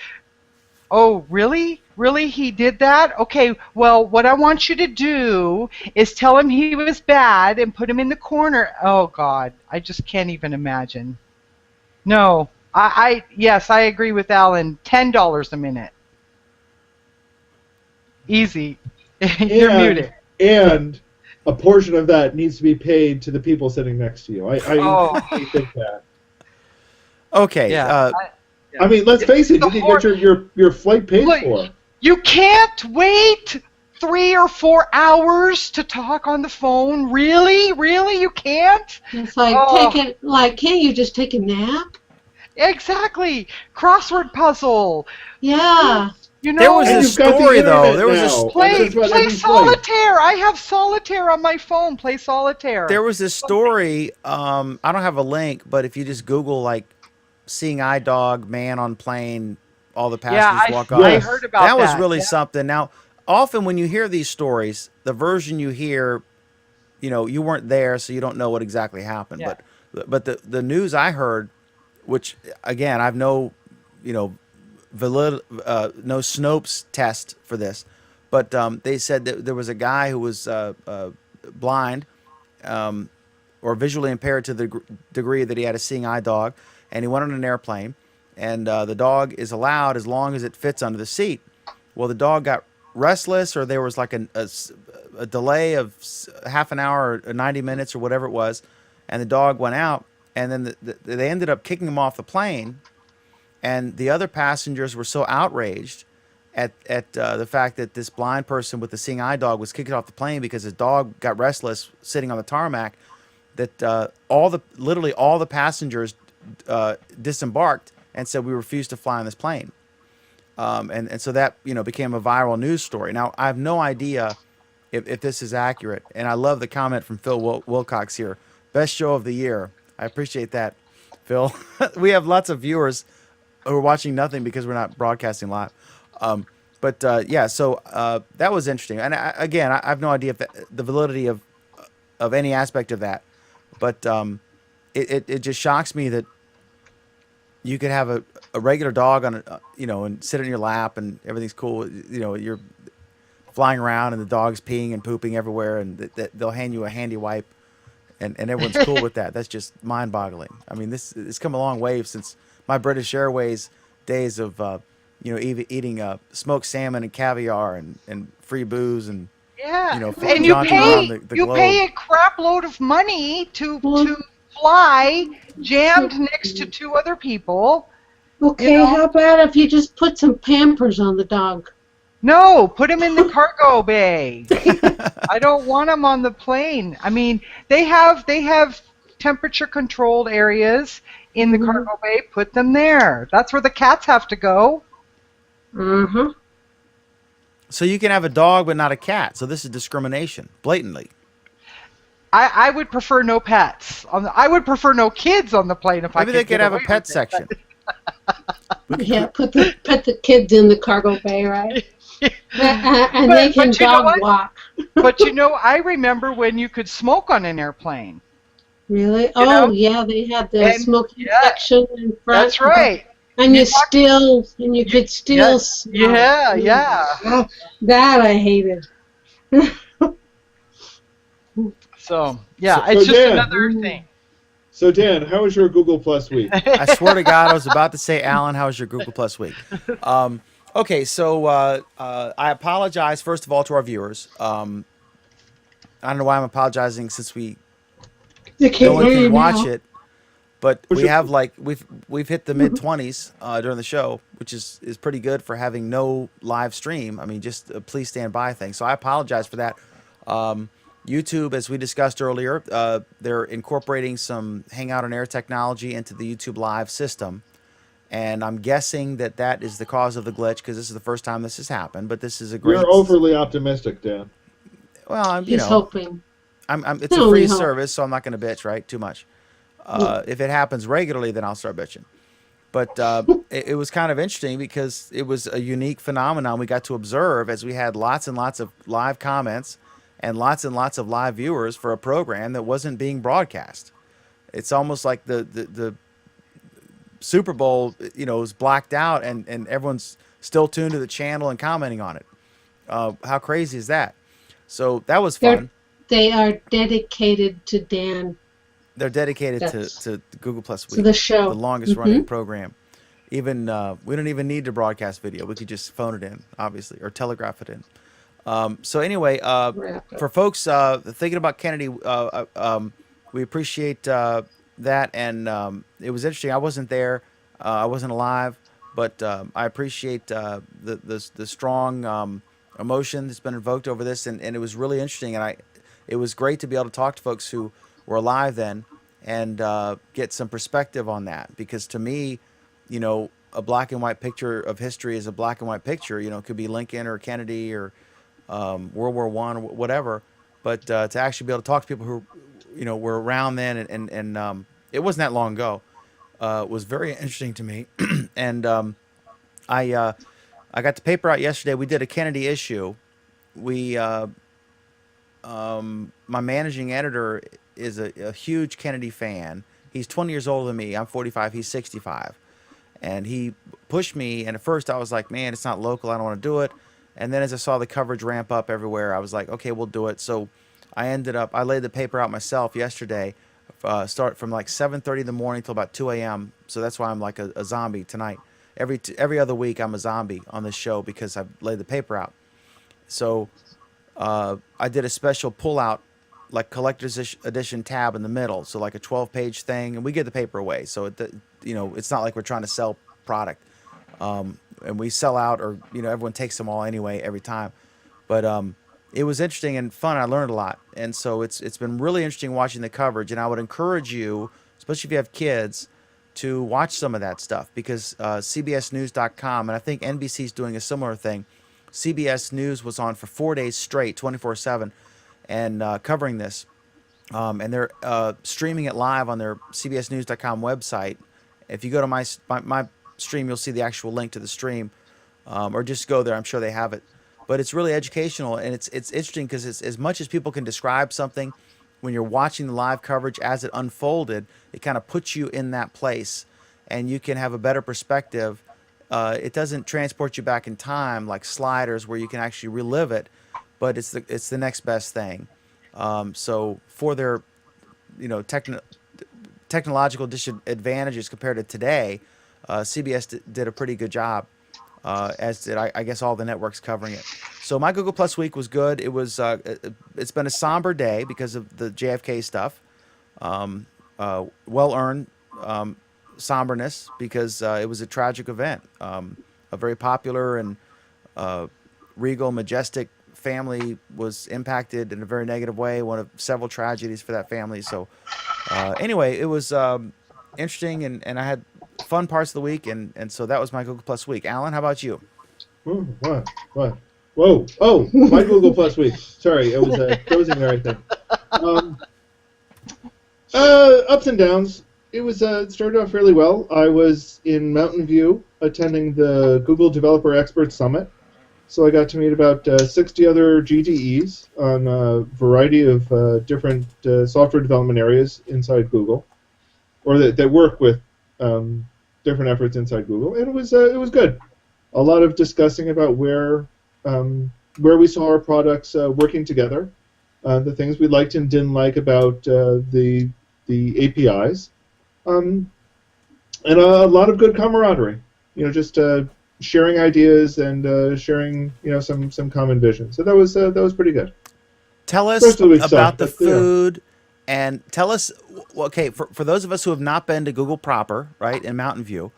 Speaker 4: oh, really? Really, he did that? Okay, well, what I want you to do is tell him he was bad and put him in the corner. Oh, God, I just can't even imagine. No, yes, I agree with Alan. $10 a minute. Easy. You're muted.
Speaker 2: And a portion of that needs to be paid to the people sitting next to you. I
Speaker 4: Oh.
Speaker 2: really think that.
Speaker 1: Okay.
Speaker 4: Yeah.
Speaker 2: I mean, let's face it. You can get your flight paid
Speaker 4: Look,
Speaker 2: for.
Speaker 4: You can't wait 3 or 4 hours to talk on the phone. Really? Really? You can't?
Speaker 6: It's like
Speaker 4: Oh.
Speaker 6: can't you just take a nap?
Speaker 4: Exactly. Crossword puzzle.
Speaker 6: Yeah.
Speaker 4: You know,
Speaker 1: There was
Speaker 2: And
Speaker 1: a
Speaker 2: you've got the
Speaker 1: story, though.
Speaker 2: internet
Speaker 1: There was a
Speaker 2: now.
Speaker 4: play
Speaker 2: That's about
Speaker 4: play
Speaker 2: every flight.
Speaker 4: solitaire. I have solitaire on my phone. Play solitaire.
Speaker 1: There was this story. I don't have a link, but if you just Google like seeing eye dog, man on plane, all the passengers walk off.
Speaker 4: I
Speaker 2: Yes.
Speaker 4: heard about
Speaker 1: That
Speaker 4: that.
Speaker 1: was really
Speaker 4: Yeah.
Speaker 1: something. Now, often when you hear these stories, the version you hear, you weren't there, so you don't know what exactly happened.
Speaker 4: Yeah.
Speaker 1: But the news I heard, which again I've no no Snopes test for this, but they said that there was a guy who was blind or visually impaired to the degree that he had a seeing eye dog, and he went on an airplane, and the dog is allowed as long as it fits under the seat. Well, the dog got restless, or there was like a delay of half an hour or 90 minutes or whatever it was, and the dog went out, and then they ended up kicking him off the plane, and the other passengers were so outraged at the fact that this blind person with the seeing eye dog was kicked off the plane because his dog got restless sitting on the tarmac, that literally all the passengers disembarked and said, we refuse to fly on this plane. And so that became a viral news story. Now I have no idea if this is accurate, and I love the comment from Phil Wilcox here. Best show of the year. I appreciate that, Phil. We have lots of viewers who are watching nothing because we're not broadcasting live. Yeah, so that was interesting. And I have no idea if the validity of any aspect of that, but it just shocks me that you could have a regular dog on and sit in your lap and everything's cool. You're flying around and the dog's peeing and pooping everywhere, and they'll hand you a handy wipe, and everyone's cool with that. That's just mind-boggling. I mean, it's come a long way since my British Airways days of eating smoked salmon and caviar and free booze and
Speaker 4: Yeah.
Speaker 1: flying
Speaker 4: And you
Speaker 1: jaunting around the
Speaker 4: you
Speaker 1: globe.
Speaker 4: pay a crap load of money to fly jammed next to 2 other people.
Speaker 6: Okay, how about if you just put some Pampers on the dog?
Speaker 4: No, put him in the cargo bay. I don't want him on the plane. I mean, they have temperature controlled areas in the cargo bay. Put them there. That's where the cats have to go.
Speaker 6: Mm-hmm.
Speaker 1: So you can have a dog but not a cat. So this is discrimination, blatantly.
Speaker 4: I would prefer no pets. I would prefer no kids on the plane if I
Speaker 1: Maybe
Speaker 4: could
Speaker 1: they could
Speaker 4: get
Speaker 1: have a
Speaker 4: away
Speaker 1: pet
Speaker 4: with it,
Speaker 1: section.
Speaker 6: Yeah, put the kids in the cargo bay, right? And they can
Speaker 4: but you know
Speaker 6: dog
Speaker 4: what?
Speaker 6: walk.
Speaker 4: But I remember when you could smoke on an airplane.
Speaker 6: Really?
Speaker 4: know?
Speaker 6: Yeah, they had the
Speaker 4: And-
Speaker 6: smoking
Speaker 4: yeah,
Speaker 6: section in front.
Speaker 4: That's right.
Speaker 6: And you could still
Speaker 4: Yes.
Speaker 6: smell.
Speaker 4: Yeah.
Speaker 6: That I hated.
Speaker 4: So yeah,
Speaker 2: So
Speaker 4: it's just
Speaker 2: Dan-
Speaker 4: another thing.
Speaker 2: So Dan, how was your Google Plus week?
Speaker 1: I swear to God, I was about to say, Alan, how was your Google Plus week? Okay, so I apologize, first of all, to our viewers. I don't know why I'm apologizing since
Speaker 6: They
Speaker 1: no
Speaker 6: can't
Speaker 1: one
Speaker 6: hear you
Speaker 1: can watch
Speaker 6: now.
Speaker 1: it. But
Speaker 2: What's
Speaker 1: we
Speaker 2: your-
Speaker 1: have we've hit the mid-20s during the show, which is pretty good for having no live stream. I mean, just a please stand by thing. So I apologize for that. YouTube, as we discussed earlier, they're incorporating some Hangout on Air technology into the YouTube Live system. And I'm guessing that is the cause of the glitch because this is the first time this has happened. But this is a great.
Speaker 2: You're overly optimistic, Dan.
Speaker 1: Well, I'm
Speaker 6: He's hoping.
Speaker 1: it's a
Speaker 6: No,
Speaker 1: free
Speaker 6: we hope.
Speaker 1: service, so I'm not going to bitch, right? Too much. If it happens regularly, then I'll start bitching. But it was kind of interesting because it was a unique phenomenon we got to observe as we had lots and lots of live comments and lots of live viewers for a program that wasn't being broadcast. It's almost like the Super Bowl, is blacked out and everyone's still tuned to the channel and commenting on it. How crazy is that? So that was fun.
Speaker 6: They are dedicated to Dan,
Speaker 1: They're dedicated
Speaker 6: That's-
Speaker 1: to Google Plus Week,
Speaker 6: to the show.
Speaker 1: the longest running program. Even we don't even need to broadcast video. We could just phone it in, obviously, or telegraph it in. So anyway,
Speaker 6: Wrap up.
Speaker 1: for folks thinking about Kennedy, we appreciate that, and it was interesting. I wasn't there, I wasn't alive, but I appreciate the strong emotion that's been invoked over this, and it was really interesting, and it was great to be able to talk to folks who were alive then and get some perspective on that, because to me, a black and white picture of history is a black and white picture. It could be Lincoln or Kennedy or World War I or whatever. But to actually be able to talk to people who, were around then, and it wasn't that long ago, was very interesting to me. And I got the paper out yesterday. We did a Kennedy issue. We My managing editor is a huge Kennedy fan. He's 20 years older than me. I'm 45. He's 65. And he pushed me. And at first I was like, man, it's not local. I don't want to do it. And then as I saw the coverage ramp up everywhere, I was like, okay, we'll do it. So I laid the paper out myself yesterday, start from like 7:30 in the morning till about 2 a.m. So that's why I'm like a zombie tonight. Every other week I'm a zombie on this show because I've laid the paper out. So I did a special pull-out, like collector's edition tab in the middle, so like a 12-page thing, and we give the paper away. So it's not like we're trying to sell product, and we sell out, or everyone takes them all anyway every time. But it was interesting and fun. I learned a lot, and so it's been really interesting watching the coverage. And I would encourage you, especially if you have kids, to watch some of that stuff, because CBSNews.com, and I think NBC's doing a similar thing. CBS News was on for 4 days straight, 24/7, and covering this. And they're streaming it live on their CBSNews.com website. If you go to my stream, you'll see the actual link to the stream, or just go there. I'm sure they have it. But it's really educational, and it's interesting because it's, as much as people can describe something, when you're watching the live coverage as it unfolded, it kind of puts you in that place, and you can have a better perspective. It doesn't transport you back in time like Sliders, where you can actually relive it, but it's the next best thing. So for their, technological disadvantages compared to today, CBS did a pretty good job, as did I guess all the networks covering it. So my Google Plus week was good. It was it's been a somber day because of the JFK stuff. Well earned somberness, because it was a tragic event. A very popular and regal, majestic family was impacted in a very negative way. One of several tragedies for that family. So anyway, it was interesting, and I had fun parts of the week, and so that was my Google Plus week. Alan, how about you?
Speaker 2: What? Whoa! Oh, my Google Plus week. Sorry, it was closing there, I think. Ups and downs. It was started off fairly well. I was in Mountain View attending the Google Developer Expert Summit, so I got to meet about 60 other GDEs on a variety of different software development areas inside Google, or that work with different efforts inside Google, and it was good. A lot of discussing about where we saw our products working together, the things we liked and didn't like about the APIs, and a lot of good camaraderie. Just sharing ideas and sharing some common vision. So that was pretty good.
Speaker 1: Tell us about the food, and tell us, okay, for those of us who have not been to Google proper, right, in Mountain View,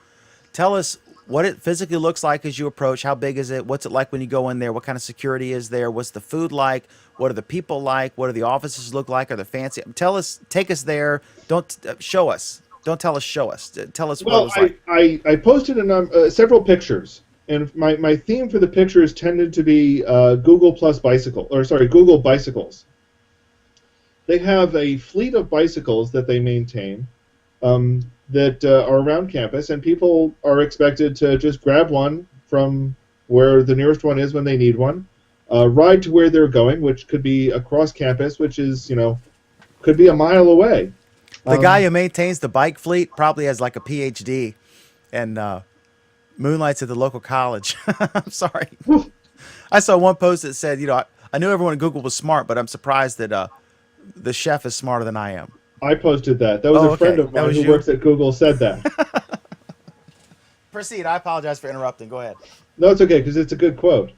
Speaker 1: tell us what it physically looks like as you approach. How big is it? What's it like when you go in there? What kind of security is there? What's the food like? What are the people like? What do the offices look like? Are they fancy? Tell us, take us there. Don't show us. Don't tell us, show us. Tell us what it was like.
Speaker 2: I posted several pictures, and my theme for the pictures tended to be Google bicycles. They have a fleet of bicycles that they maintain that are around campus, and people are expected to just grab one from where the nearest one is when they need one, ride to where they're going, which could be across campus, which is, could be a mile away.
Speaker 1: The guy who maintains the bike fleet probably has like a PhD and moonlights at the local college. I'm sorry. I saw one post that said, I knew everyone at Google was smart, but I'm surprised that the chef is smarter than I am.
Speaker 2: I posted that. That was a friend of mine who works at Google said that.
Speaker 1: Proceed. I apologize for interrupting. Go ahead.
Speaker 2: No, it's okay, because it's a good quote.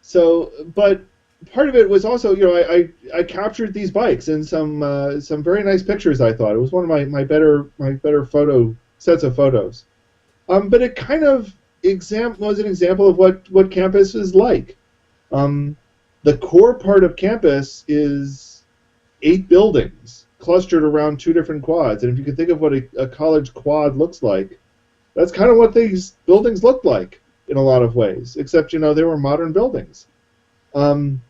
Speaker 2: So, but part of it was also, I captured these bikes in some very nice pictures. I thought it was one of my better photo sets of photos. But it kind of was an example of what campus is like. The core part of campus is 8 buildings clustered around 2 different quads, and if you can think of what a college quad looks like, that's kind of what these buildings looked like in a lot of ways, except they were modern buildings. And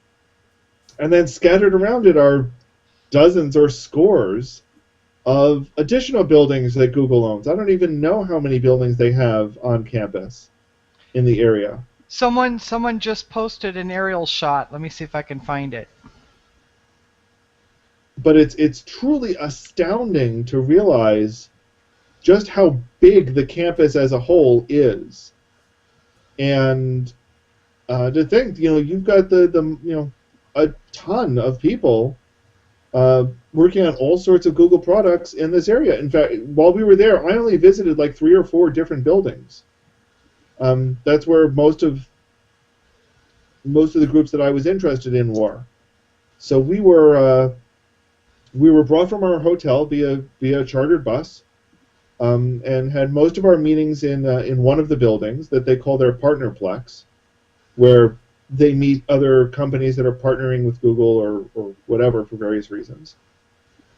Speaker 2: then scattered around it are dozens or scores of additional buildings that Google owns. I don't even know how many buildings they have on campus in the area.
Speaker 4: Someone just posted an aerial shot. Let me see if I can find it.
Speaker 2: But it's truly astounding to realize just how big the campus as a whole is. And to think, you've got a ton of people working on all sorts of Google products in this area. In fact, while we were there, I only visited like 3 or 4 different buildings. That's where most of the groups that I was interested in were. So we were brought from our hotel via chartered bus, and had most of our meetings in one of the buildings that they call their partnerplex, where they meet other companies that are partnering with Google or whatever for various reasons.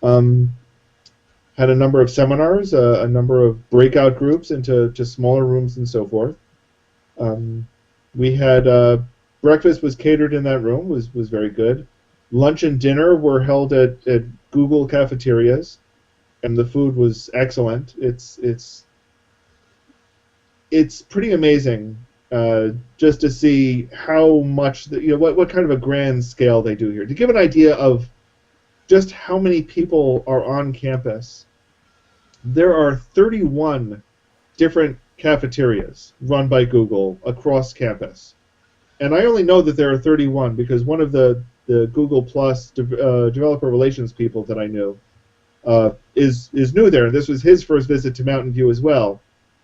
Speaker 2: Had a number of seminars, a number of breakout groups into smaller rooms and so forth. We had breakfast was catered in that room, was very good. Lunch and dinner were held at Google cafeterias, and the food was excellent. It's pretty amazing just to see how much what kind of a grand scale they do here. To give an idea of just how many people are on campus, there are 31 different cafeterias run by Google across campus. And I only know that there are 31 because one of the Google Plus developer relations people that I knew is new there. This was his first visit to Mountain View as well.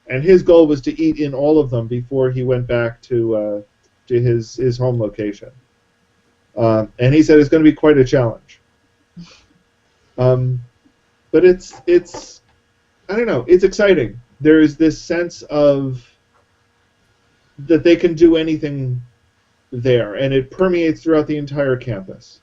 Speaker 2: And his goal was to eat in all of them before he went back to his home location. And he said it's going to be quite a challenge. But it's I don't know, it's exciting. There's this sense of that they can do anything there, and it permeates throughout the entire campus.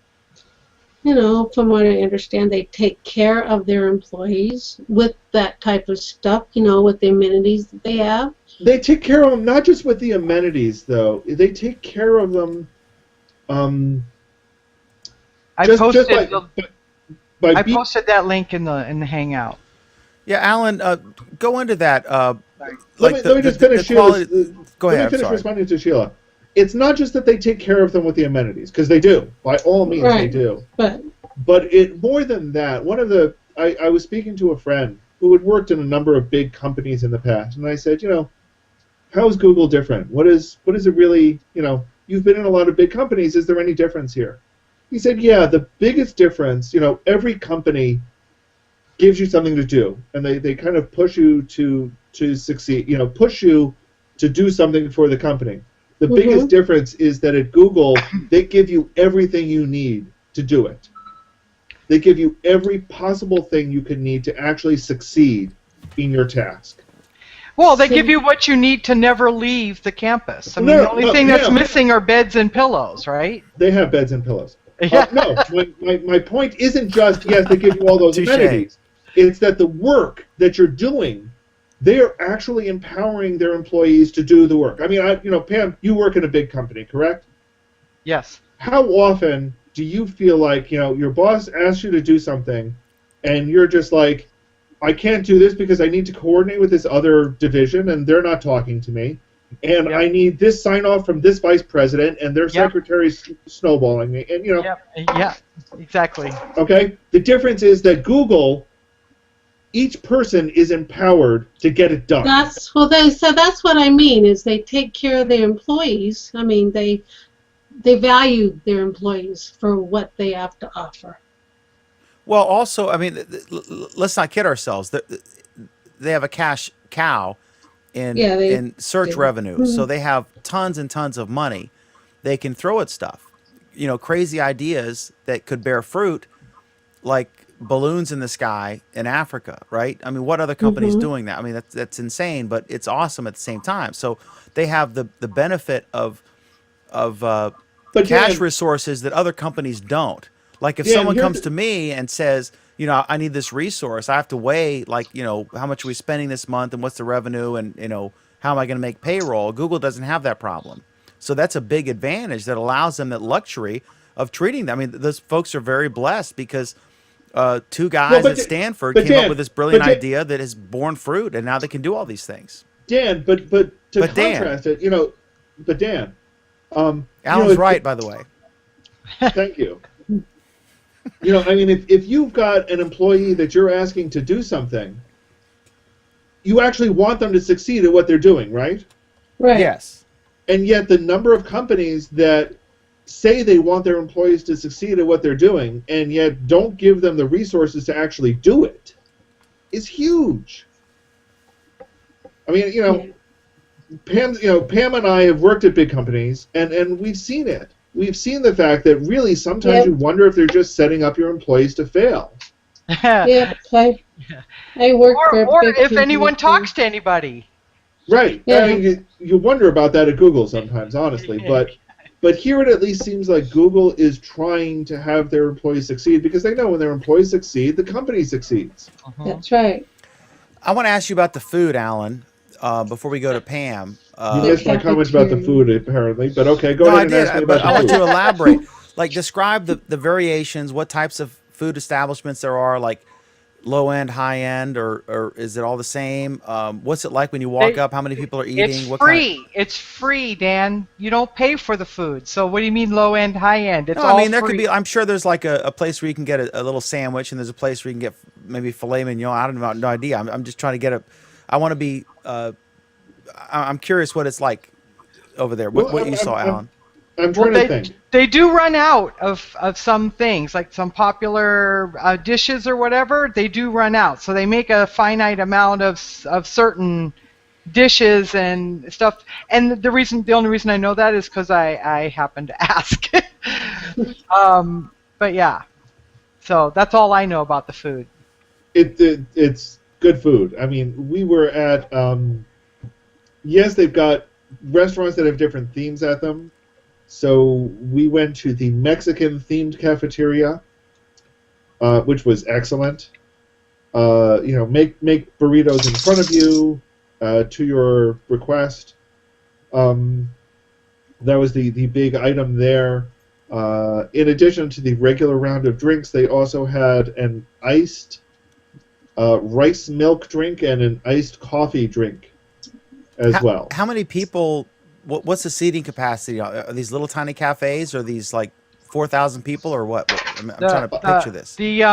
Speaker 6: From what I understand, they take care of their employees with that type of stuff, with the amenities that they have.
Speaker 2: They take care of them not just with the amenities, though. They take care of them
Speaker 4: I posted that link in the Hangout.
Speaker 1: Yeah, Alan, go into that.
Speaker 2: Let me just finish.
Speaker 1: Go ahead.
Speaker 2: Let me finish responding to Sheila. It's not just that they take care of them with the amenities, because they do. By all means,
Speaker 6: right.
Speaker 2: They do.
Speaker 6: But
Speaker 2: it more than that. I was speaking to a friend who had worked in a number of big companies in the past, and I said, how is Google different? What is it really? You've been in a lot of big companies. Is there any difference here? He said, yeah, the biggest difference. Every company gives you something to do, and they kind of push you to succeed. Push you to do something for the company. The biggest difference is that at Google, they give you everything you need to do it. They give you every possible thing you can need to actually succeed in your task.
Speaker 4: Well, they give you what you need to never leave the campus. The only thing that's missing are beds and pillows, right?
Speaker 2: They have beds and pillows.
Speaker 4: Yeah.
Speaker 2: No, my point isn't just, yes, they give you all those amenities. It's that the work that you're doing, they are actually empowering their employees to do the work. I mean, Pam, you work in a big company, correct?
Speaker 4: Yes.
Speaker 2: How often do you feel like, your boss asks you to do something, and you're just like, I can't do this because I need to coordinate with this other division, and they're not talking to me, and I need this sign-off from this vice president, and their secretary's snowballing me, and
Speaker 4: Yeah, exactly.
Speaker 2: Okay? The difference is that Google, each person is empowered to get it done.
Speaker 6: that's what I mean, is they take care of their employees. I mean, they value their employees for what they have to offer.
Speaker 1: Well, also, I mean, let's not kid ourselves. They have a cash cow in search revenue, so they have tons and tons of money. they can throw at stuff. You know, crazy ideas that could bear fruit, like balloons in the sky in Africa, right? I mean, what other company's doing that? I mean, that's insane, but it's awesome at the same time. So they have the benefit of
Speaker 2: But
Speaker 1: cash
Speaker 2: Dan,
Speaker 1: resources that other companies don't. Like if
Speaker 2: Dan,
Speaker 1: someone
Speaker 2: here's
Speaker 1: comes
Speaker 2: the-
Speaker 1: to me and says, you know, I need this resource, I have to weigh, like, you know, how much are we spending this month and what's the revenue and, you know, how am I going to make payroll? Google doesn't have that problem. So that's a big advantage that allows them that luxury of treating them. I mean, those folks are very blessed because two guys
Speaker 2: but
Speaker 1: at
Speaker 2: Dan-
Speaker 1: Stanford
Speaker 2: but
Speaker 1: came
Speaker 2: Dan-
Speaker 1: up with this brilliant
Speaker 2: but Dan-
Speaker 1: idea that has borne fruit, and now they can do all these things.
Speaker 2: Dan, but to
Speaker 1: But Dan-
Speaker 2: contrast it, you know, but Dan,
Speaker 1: Alan's right, by the way.
Speaker 2: Thank you. You know, I mean, if you've got an employee that you're asking to do something, you actually want them to succeed at what they're doing, right?
Speaker 6: Right.
Speaker 1: Yes.
Speaker 2: And yet the number of companies that say they want their employees to succeed at what they're doing and yet don't give them the resources to actually do it is huge. I mean, you know, Pam and I have worked at big companies, and we've seen it. We've seen the fact that really sometimes
Speaker 6: Yep.
Speaker 2: you wonder if they're just setting up your employees to fail.
Speaker 6: Yep. I work for a
Speaker 4: or
Speaker 6: big
Speaker 4: if
Speaker 6: company
Speaker 4: anyone
Speaker 6: too.
Speaker 4: talks to anybody.
Speaker 2: Right.
Speaker 6: Yeah.
Speaker 2: I mean, you wonder about that at Google sometimes, honestly. But here it at least seems like Google is trying to have their employees succeed because they know when their employees succeed, the company succeeds.
Speaker 6: That's right.
Speaker 1: I want to ask you about the food, Alan, before we go to Pam.
Speaker 2: You missed my comments about the food, apparently. But okay, go
Speaker 1: No, I
Speaker 2: ahead and
Speaker 1: did,
Speaker 2: ask me
Speaker 1: but
Speaker 2: about
Speaker 1: I
Speaker 2: the
Speaker 1: want you
Speaker 2: food.
Speaker 1: to elaborate. Like, describe the variations, what types of food establishments there are, like low end, high end, or is it all the same? What's it like when you walk
Speaker 4: They-
Speaker 1: up? How many people are eating?
Speaker 4: It's
Speaker 1: What
Speaker 4: free. It's free, Dan. You don't pay for the food. So what do you mean low end, high end? It's
Speaker 1: No,
Speaker 4: all
Speaker 1: I mean there
Speaker 4: free.
Speaker 1: could be. I'm sure there's like a place where you can get a little sandwich, and there's a place where you can get maybe filet mignon. I don't know, no idea. I'm just trying to get a. I want to be. I'm curious what it's like over there. What
Speaker 2: Well,
Speaker 1: you saw, Alan?
Speaker 2: I'm
Speaker 4: Well,
Speaker 2: trying to think.
Speaker 4: they do run out of some things, like some popular dishes or whatever. They do run out, so they make a finite amount of certain dishes and stuff. And the only reason I know that is because I happened to ask. But yeah, so that's all I know about the food.
Speaker 2: It's good food. I mean, we were at. Yes, they've got restaurants that have different themes at them. So we went to the Mexican-themed cafeteria, which was excellent. You know, make burritos in front of you to your request. That was the big item there. In addition to the regular round of drinks, they also had an iced rice milk drink and an iced coffee drink as well.
Speaker 1: How many people? What's the seating capacity? Are these little tiny cafes? Or are these like 4,000 people or what? I'm trying to picture this.
Speaker 4: The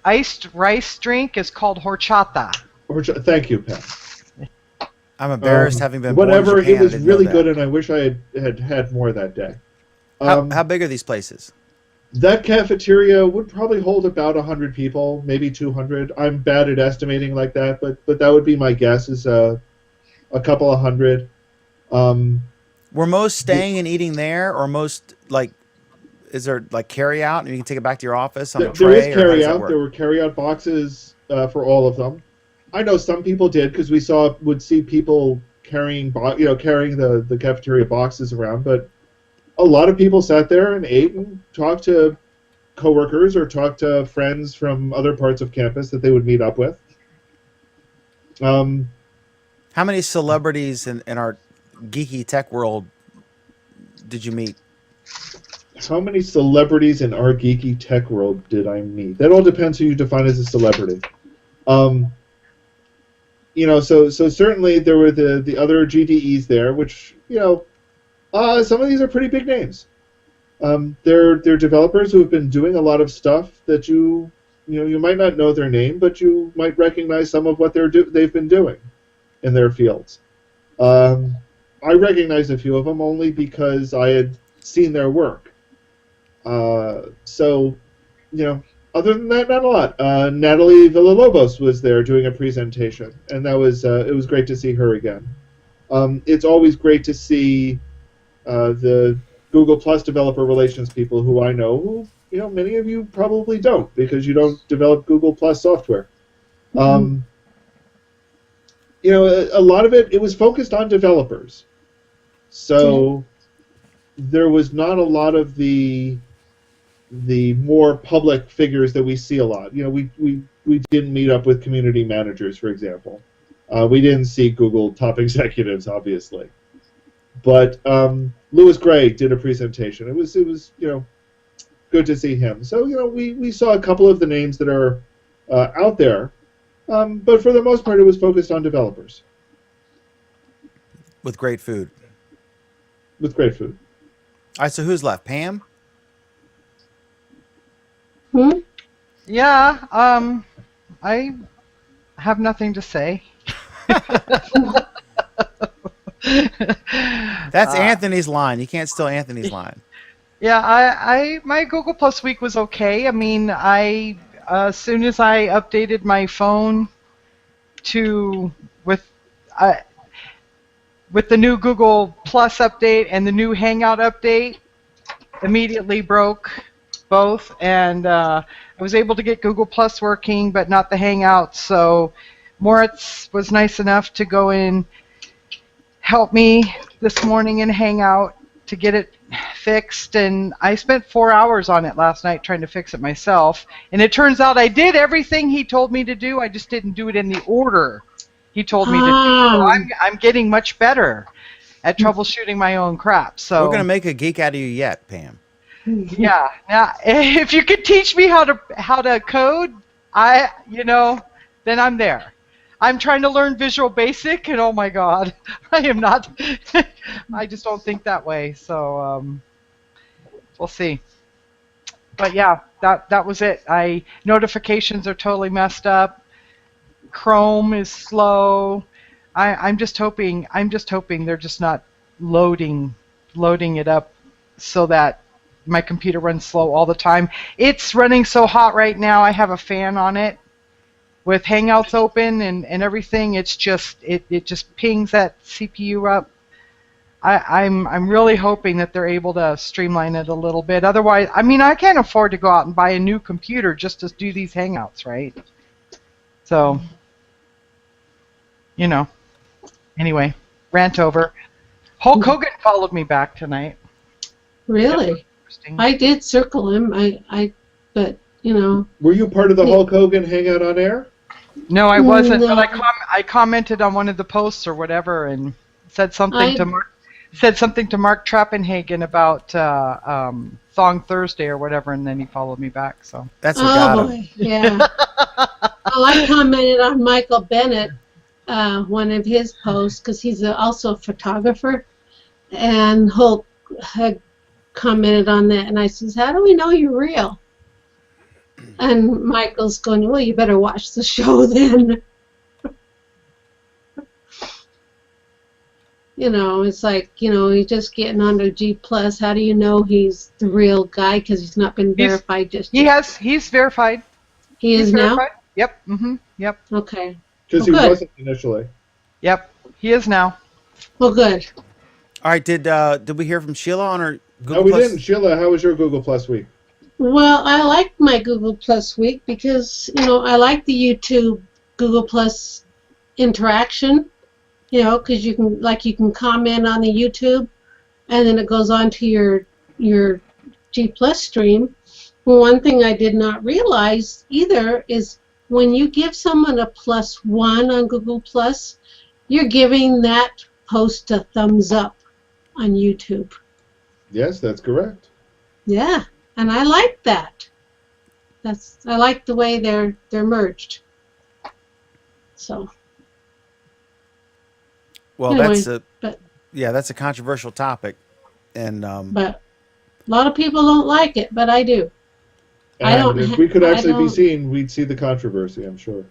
Speaker 4: iced rice drink is called horchata.
Speaker 2: Thank you, Pat.
Speaker 1: I'm embarrassed having been born in
Speaker 2: Whatever,
Speaker 1: Japan,
Speaker 2: it was
Speaker 1: I didn't know
Speaker 2: really
Speaker 1: that.
Speaker 2: good, and I wish I had more that day.
Speaker 1: How big are these places?
Speaker 2: That cafeteria would probably hold about 100 people, maybe 200. I'm bad at estimating like that, but that would be my guess, is a couple of hundred.
Speaker 1: Were most staying and eating there, or most like? Is there like carry out, and you can take it back to your office on a
Speaker 2: There
Speaker 1: tray?
Speaker 2: is
Speaker 1: or how
Speaker 2: carry
Speaker 1: does that
Speaker 2: out.
Speaker 1: work?
Speaker 2: There were carry out boxes for all of them. I know some people did because we would see people carrying the cafeteria boxes around, but a lot of people sat there and ate and talked to coworkers or talked to friends from other parts of campus that they would meet up with.
Speaker 1: How many celebrities in our geeky tech world did you meet?
Speaker 2: How many celebrities in our geeky tech world did I meet? That all depends who you define as a celebrity. So certainly there were the other GDEs there, which, some of these are pretty big names. They're developers who have been doing a lot of stuff that you might not know their name, but you might recognize some of what they've been doing in their fields. I recognized a few of them only because I had seen their work. Other than that, not a lot. Natalie Villalobos was there doing a presentation, and it was great to see her again. It's always great to see the Google Plus developer relations people who I know who, many of you probably don't because you don't develop Google Plus software. A lot of it was focused on developers. So there was not a lot of the more public figures that we see a lot. We didn't meet up with community managers, for example. We didn't see Google top executives, obviously. But Louis Gray did a presentation. It was good to see him. So we saw a couple of the names that are out there, but for the most part, it was focused on developers
Speaker 1: With great food.
Speaker 2: with great food.
Speaker 1: All right, so who's left? Pam?
Speaker 4: Yeah, I have nothing to say.
Speaker 1: That's Anthony's line. You can't steal Anthony's line.
Speaker 4: Yeah, my Google Plus week was okay. I mean, as soon as I updated my phone with the new Google Plus update and the new Hangout update, immediately broke both, and I was able to get Google Plus working, but not the Hangouts. So Moritz was nice enough to go in, help me this morning in Hangout to get it fixed, and I spent 4 hours on it last night trying to fix it myself. And it turns out I did everything he told me to do. I just didn't do it in the order he told me to do. So I'm getting much better at troubleshooting my own crap. So
Speaker 1: We're going to make a geek out of you yet, Pam.
Speaker 4: yeah. Now, if you could teach me how to code, then I'm there. I'm trying to learn Visual Basic, and oh my God, I am not. I just don't think that way. So we'll see. But yeah, that was it. Notifications are totally messed up. Chrome is slow. I'm just hoping they're just not loading it up so that my computer runs slow all the time. It's running so hot right now. I have a fan on it with Hangouts open and everything. It's just it just pings that CPU up. I'm really hoping that they're able to streamline it a little bit. Otherwise, I mean, I can't afford to go out and buy a new computer just to do these Hangouts, right? So, anyway, rant over. Hulk Hogan followed me back tonight.
Speaker 6: Really?
Speaker 4: Interesting.
Speaker 6: I did circle him. But
Speaker 2: Were you part of the Hulk Hogan Hangout on Air?
Speaker 4: No, I wasn't.
Speaker 6: No.
Speaker 4: But I commented on one of the posts or whatever and said something to Mark Trappenhagen about Thong Thursday or whatever, and then he followed me back. So
Speaker 1: That's what got him.
Speaker 6: boy, yeah. Well, I commented on Michael Bennett, one of his posts, because he's also a photographer, and Hulk had commented on that, and I says, "How do we know you're real?" And Michael's going, "Well, you better watch the show then." It's like, he's just getting onto G+. How do you know he's the real guy? Because he's not been verified just yet.
Speaker 4: He's verified.
Speaker 6: He is now?
Speaker 4: Verified. Yep. Mm-hmm. Yep.
Speaker 6: Okay.
Speaker 2: Because he wasn't initially.
Speaker 4: Yep. He is now.
Speaker 6: Well, good.
Speaker 1: All right, did we hear from Sheila on her Google
Speaker 2: No, we
Speaker 1: Plus?
Speaker 2: didn't. Sheila, how was your Google Plus week?
Speaker 6: Well, I like my Google Plus week because, I like the YouTube Google Plus interaction, because you can comment on the YouTube, and then it goes on to your G Plus stream. Well, one thing I did not realize either is when you give someone a +1 on Google Plus, you're giving that post a thumbs up on YouTube.
Speaker 2: Yes, that's correct.
Speaker 6: Yeah, and I like that. I like the way they're merged. So.
Speaker 1: Well,
Speaker 6: Anyway,
Speaker 1: that's a controversial topic, and
Speaker 6: but a lot of people don't like it, but I do.
Speaker 2: And if we could actually be seen, we'd see the controversy, I'm sure.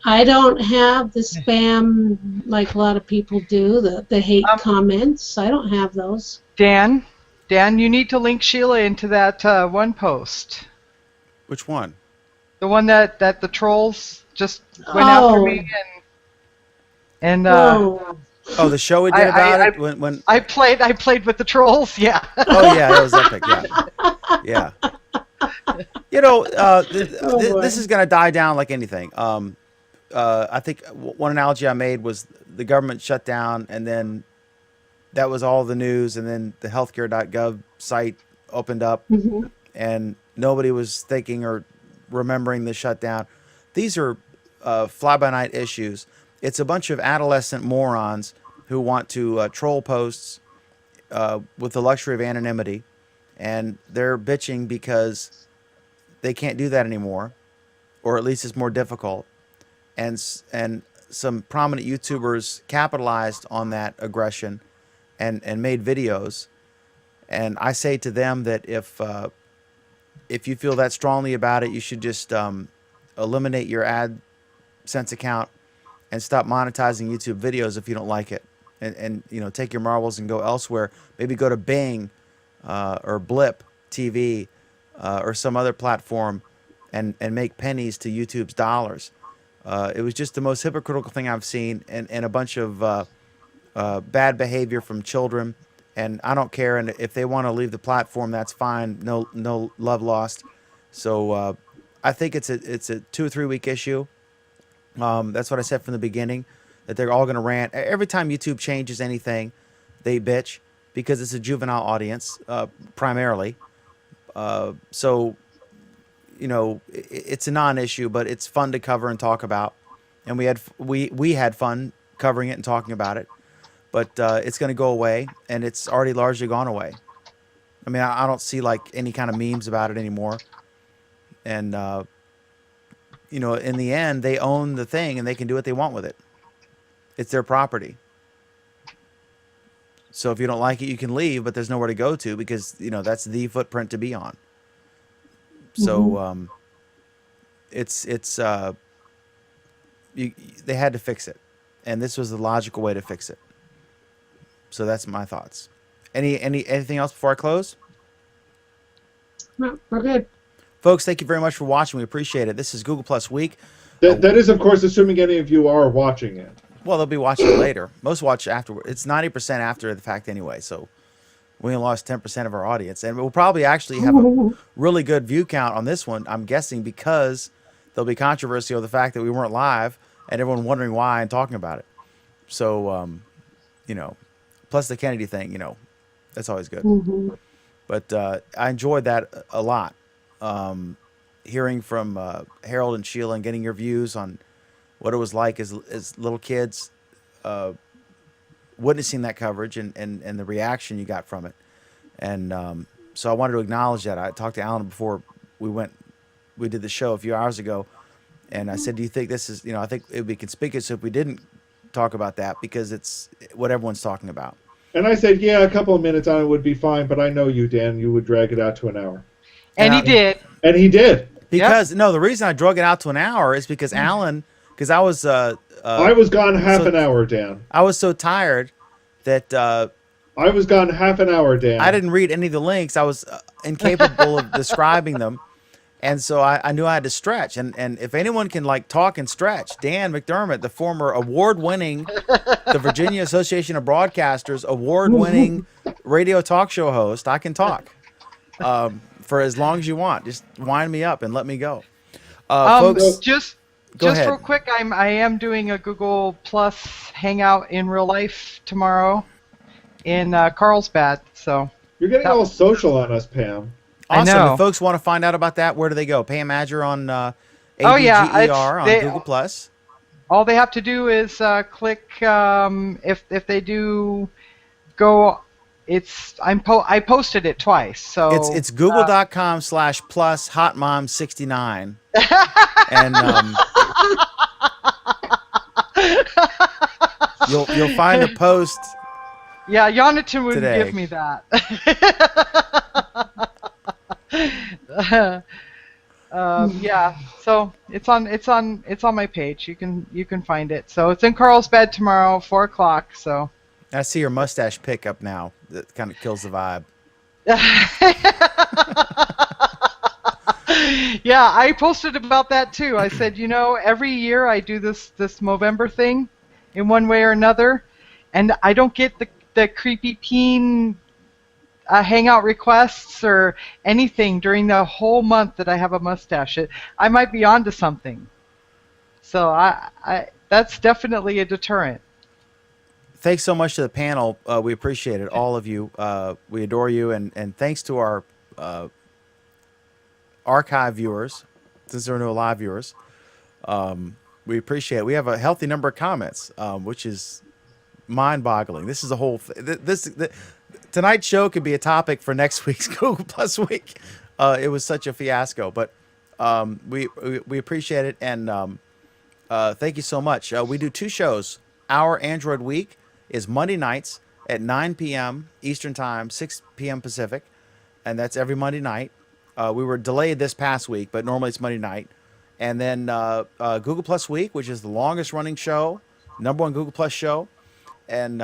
Speaker 6: I don't have the spam like a lot of people do, the hate comments. I don't have those.
Speaker 4: Dan, you need to link Sheila into that one post.
Speaker 1: which one?
Speaker 4: The one that the trolls just went after me and
Speaker 6: Oh.
Speaker 1: Oh, the show we did about it when.
Speaker 4: I played with the trolls. Yeah.
Speaker 1: Oh yeah, that was epic. Yeah, yeah. You know, this is gonna die down like anything. I think one analogy I made was the government shut down, and then that was all the news, and then the healthcare.gov site opened up, and nobody was thinking or remembering the shutdown. These are fly-by-night issues. It's a bunch of adolescent morons who want to troll posts with the luxury of anonymity, and they're bitching because they can't do that anymore, or at least it's more difficult. And some prominent YouTubers capitalized on that aggression and made videos. And I say to them that if you feel that strongly about it, you should just eliminate your AdSense account and stop monetizing YouTube videos if you don't like it. And you know, take your marbles and go elsewhere. Maybe go to Bing or Blip TV or some other platform and make pennies to YouTube's dollars. It was just the most hypocritical thing I've seen, and a bunch of bad behavior from children. And I don't care. And if they want to leave the platform, that's fine. No love lost. So I think it's a 2 or 3 week issue. That's what I said from the beginning, that they're all going to rant. Every time YouTube changes anything, they bitch because it's a juvenile audience primarily. So, you know, it's a non-issue, but it's fun to cover and talk about. And we had fun covering it and talking about it. But it's going to go away, and it's already largely gone away. I mean, I don't see like any kind of memes about it anymore. And you know, in the end, they own the thing, and they can do what they want with it. It's their property. So if you don't like it, you can leave, but there's nowhere to go to because, you know, that's the footprint to be on. So they had to fix it, and this was the logical way to fix it. So that's my thoughts. Anything else before I close?
Speaker 6: No, we're good.
Speaker 1: Folks, thank you very much for watching. We appreciate it. This is Google Plus Week.
Speaker 2: That is, of course, assuming any of you are watching it.
Speaker 1: Well, they'll be watching it later. Most watch afterward. It's 90% after the fact anyway, so we only lost 10% of our audience. And we'll probably actually have a really good view count on this one, I'm guessing, because there'll be controversy over the fact that we weren't live and everyone wondering why and talking about it. So, you know, plus the Kennedy thing, you know, that's always good. But I enjoyed that a lot. Hearing from Harold and Sheila and getting your views on what it was like as little kids, witnessing that coverage and the reaction you got from it. And so I wanted to acknowledge that. I talked to Alan before we did the show a few hours ago, and I said, do you think this is, you know, I think it would be conspicuous if we didn't talk about that because it's what everyone's talking about.
Speaker 2: And I said, yeah, a couple of minutes on it would be fine, but I know you, Dan, you would drag it out to an hour.
Speaker 4: And he did.
Speaker 2: And he did.
Speaker 1: Because, no, the reason I drug it out to an hour is because Alan, because I was...
Speaker 2: I was gone half an hour, Dan.
Speaker 1: I was so tired that...
Speaker 2: I was gone half an hour, Dan.
Speaker 1: I didn't read any of the links. I was incapable of describing them. And so I knew I had to stretch. And if anyone can, like, talk and stretch, Dan McDermott, the former award-winning, the Virginia Association of Broadcasters, award-winning radio talk show host, I can talk. For as long as you want. Just wind me up and let me go. Folks,
Speaker 4: just
Speaker 1: ahead.
Speaker 4: real quick, I am doing a Google Plus hangout in real life tomorrow in Carlsbad. So
Speaker 2: you're getting all social on us, Pam.
Speaker 1: Awesome.
Speaker 4: I know.
Speaker 1: If folks want to find out about that, where do they go? Pam Adger on
Speaker 4: ADGER
Speaker 1: on Google Plus.
Speaker 4: All they have to do is click if they do go. I posted it twice, so
Speaker 1: it's google.com/plus hotmom69 and you'll find a post.
Speaker 4: Yeah, Jonathan would
Speaker 1: today.
Speaker 4: give me that. Yeah, so it's on my page. You can find it. So it's in Carlsbad tomorrow, 4:00. So
Speaker 1: I see your mustache pick up now. That kind of kills the vibe.
Speaker 4: Yeah, I posted about that too. I said, you know, every year I do this Movember thing in one way or another, and I don't get the creepy peen hangout requests or anything during the whole month that I have a mustache. I might be onto something. So I that's definitely a deterrent.
Speaker 1: Thanks so much to the panel. We appreciate it, all of you. We adore you, and thanks to our archive viewers, since there are no live viewers. We appreciate it. We have a healthy number of comments, which is mind-boggling. This is a whole tonight's show could be a topic for next week's Google Plus week. It was such a fiasco, but we appreciate it, and thank you so much. We do 2 shows. Our Android Week is Monday nights at 9 p.m. Eastern Time, 6 p.m. Pacific, and that's every Monday night. We were delayed this past week, but normally it's Monday night. And then Google Plus Week, which is the longest running show, #1 Google Plus show, and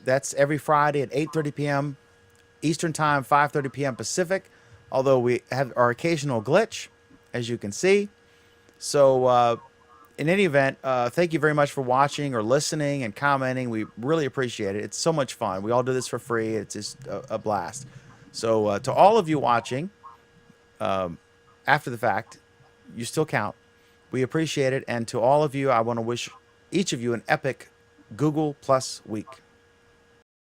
Speaker 1: that's every Friday at 8:30 p.m. Eastern Time, 5:30 p.m. Pacific. Although we have our occasional glitch, as you can see. So in any event, thank you very much for watching or listening and commenting. We really appreciate it. It's so much fun. We all do this for free. It's just a blast. So to all of you watching after the fact, you still count. We appreciate it. And to all of you, I want to wish each of you an epic Google Plus week.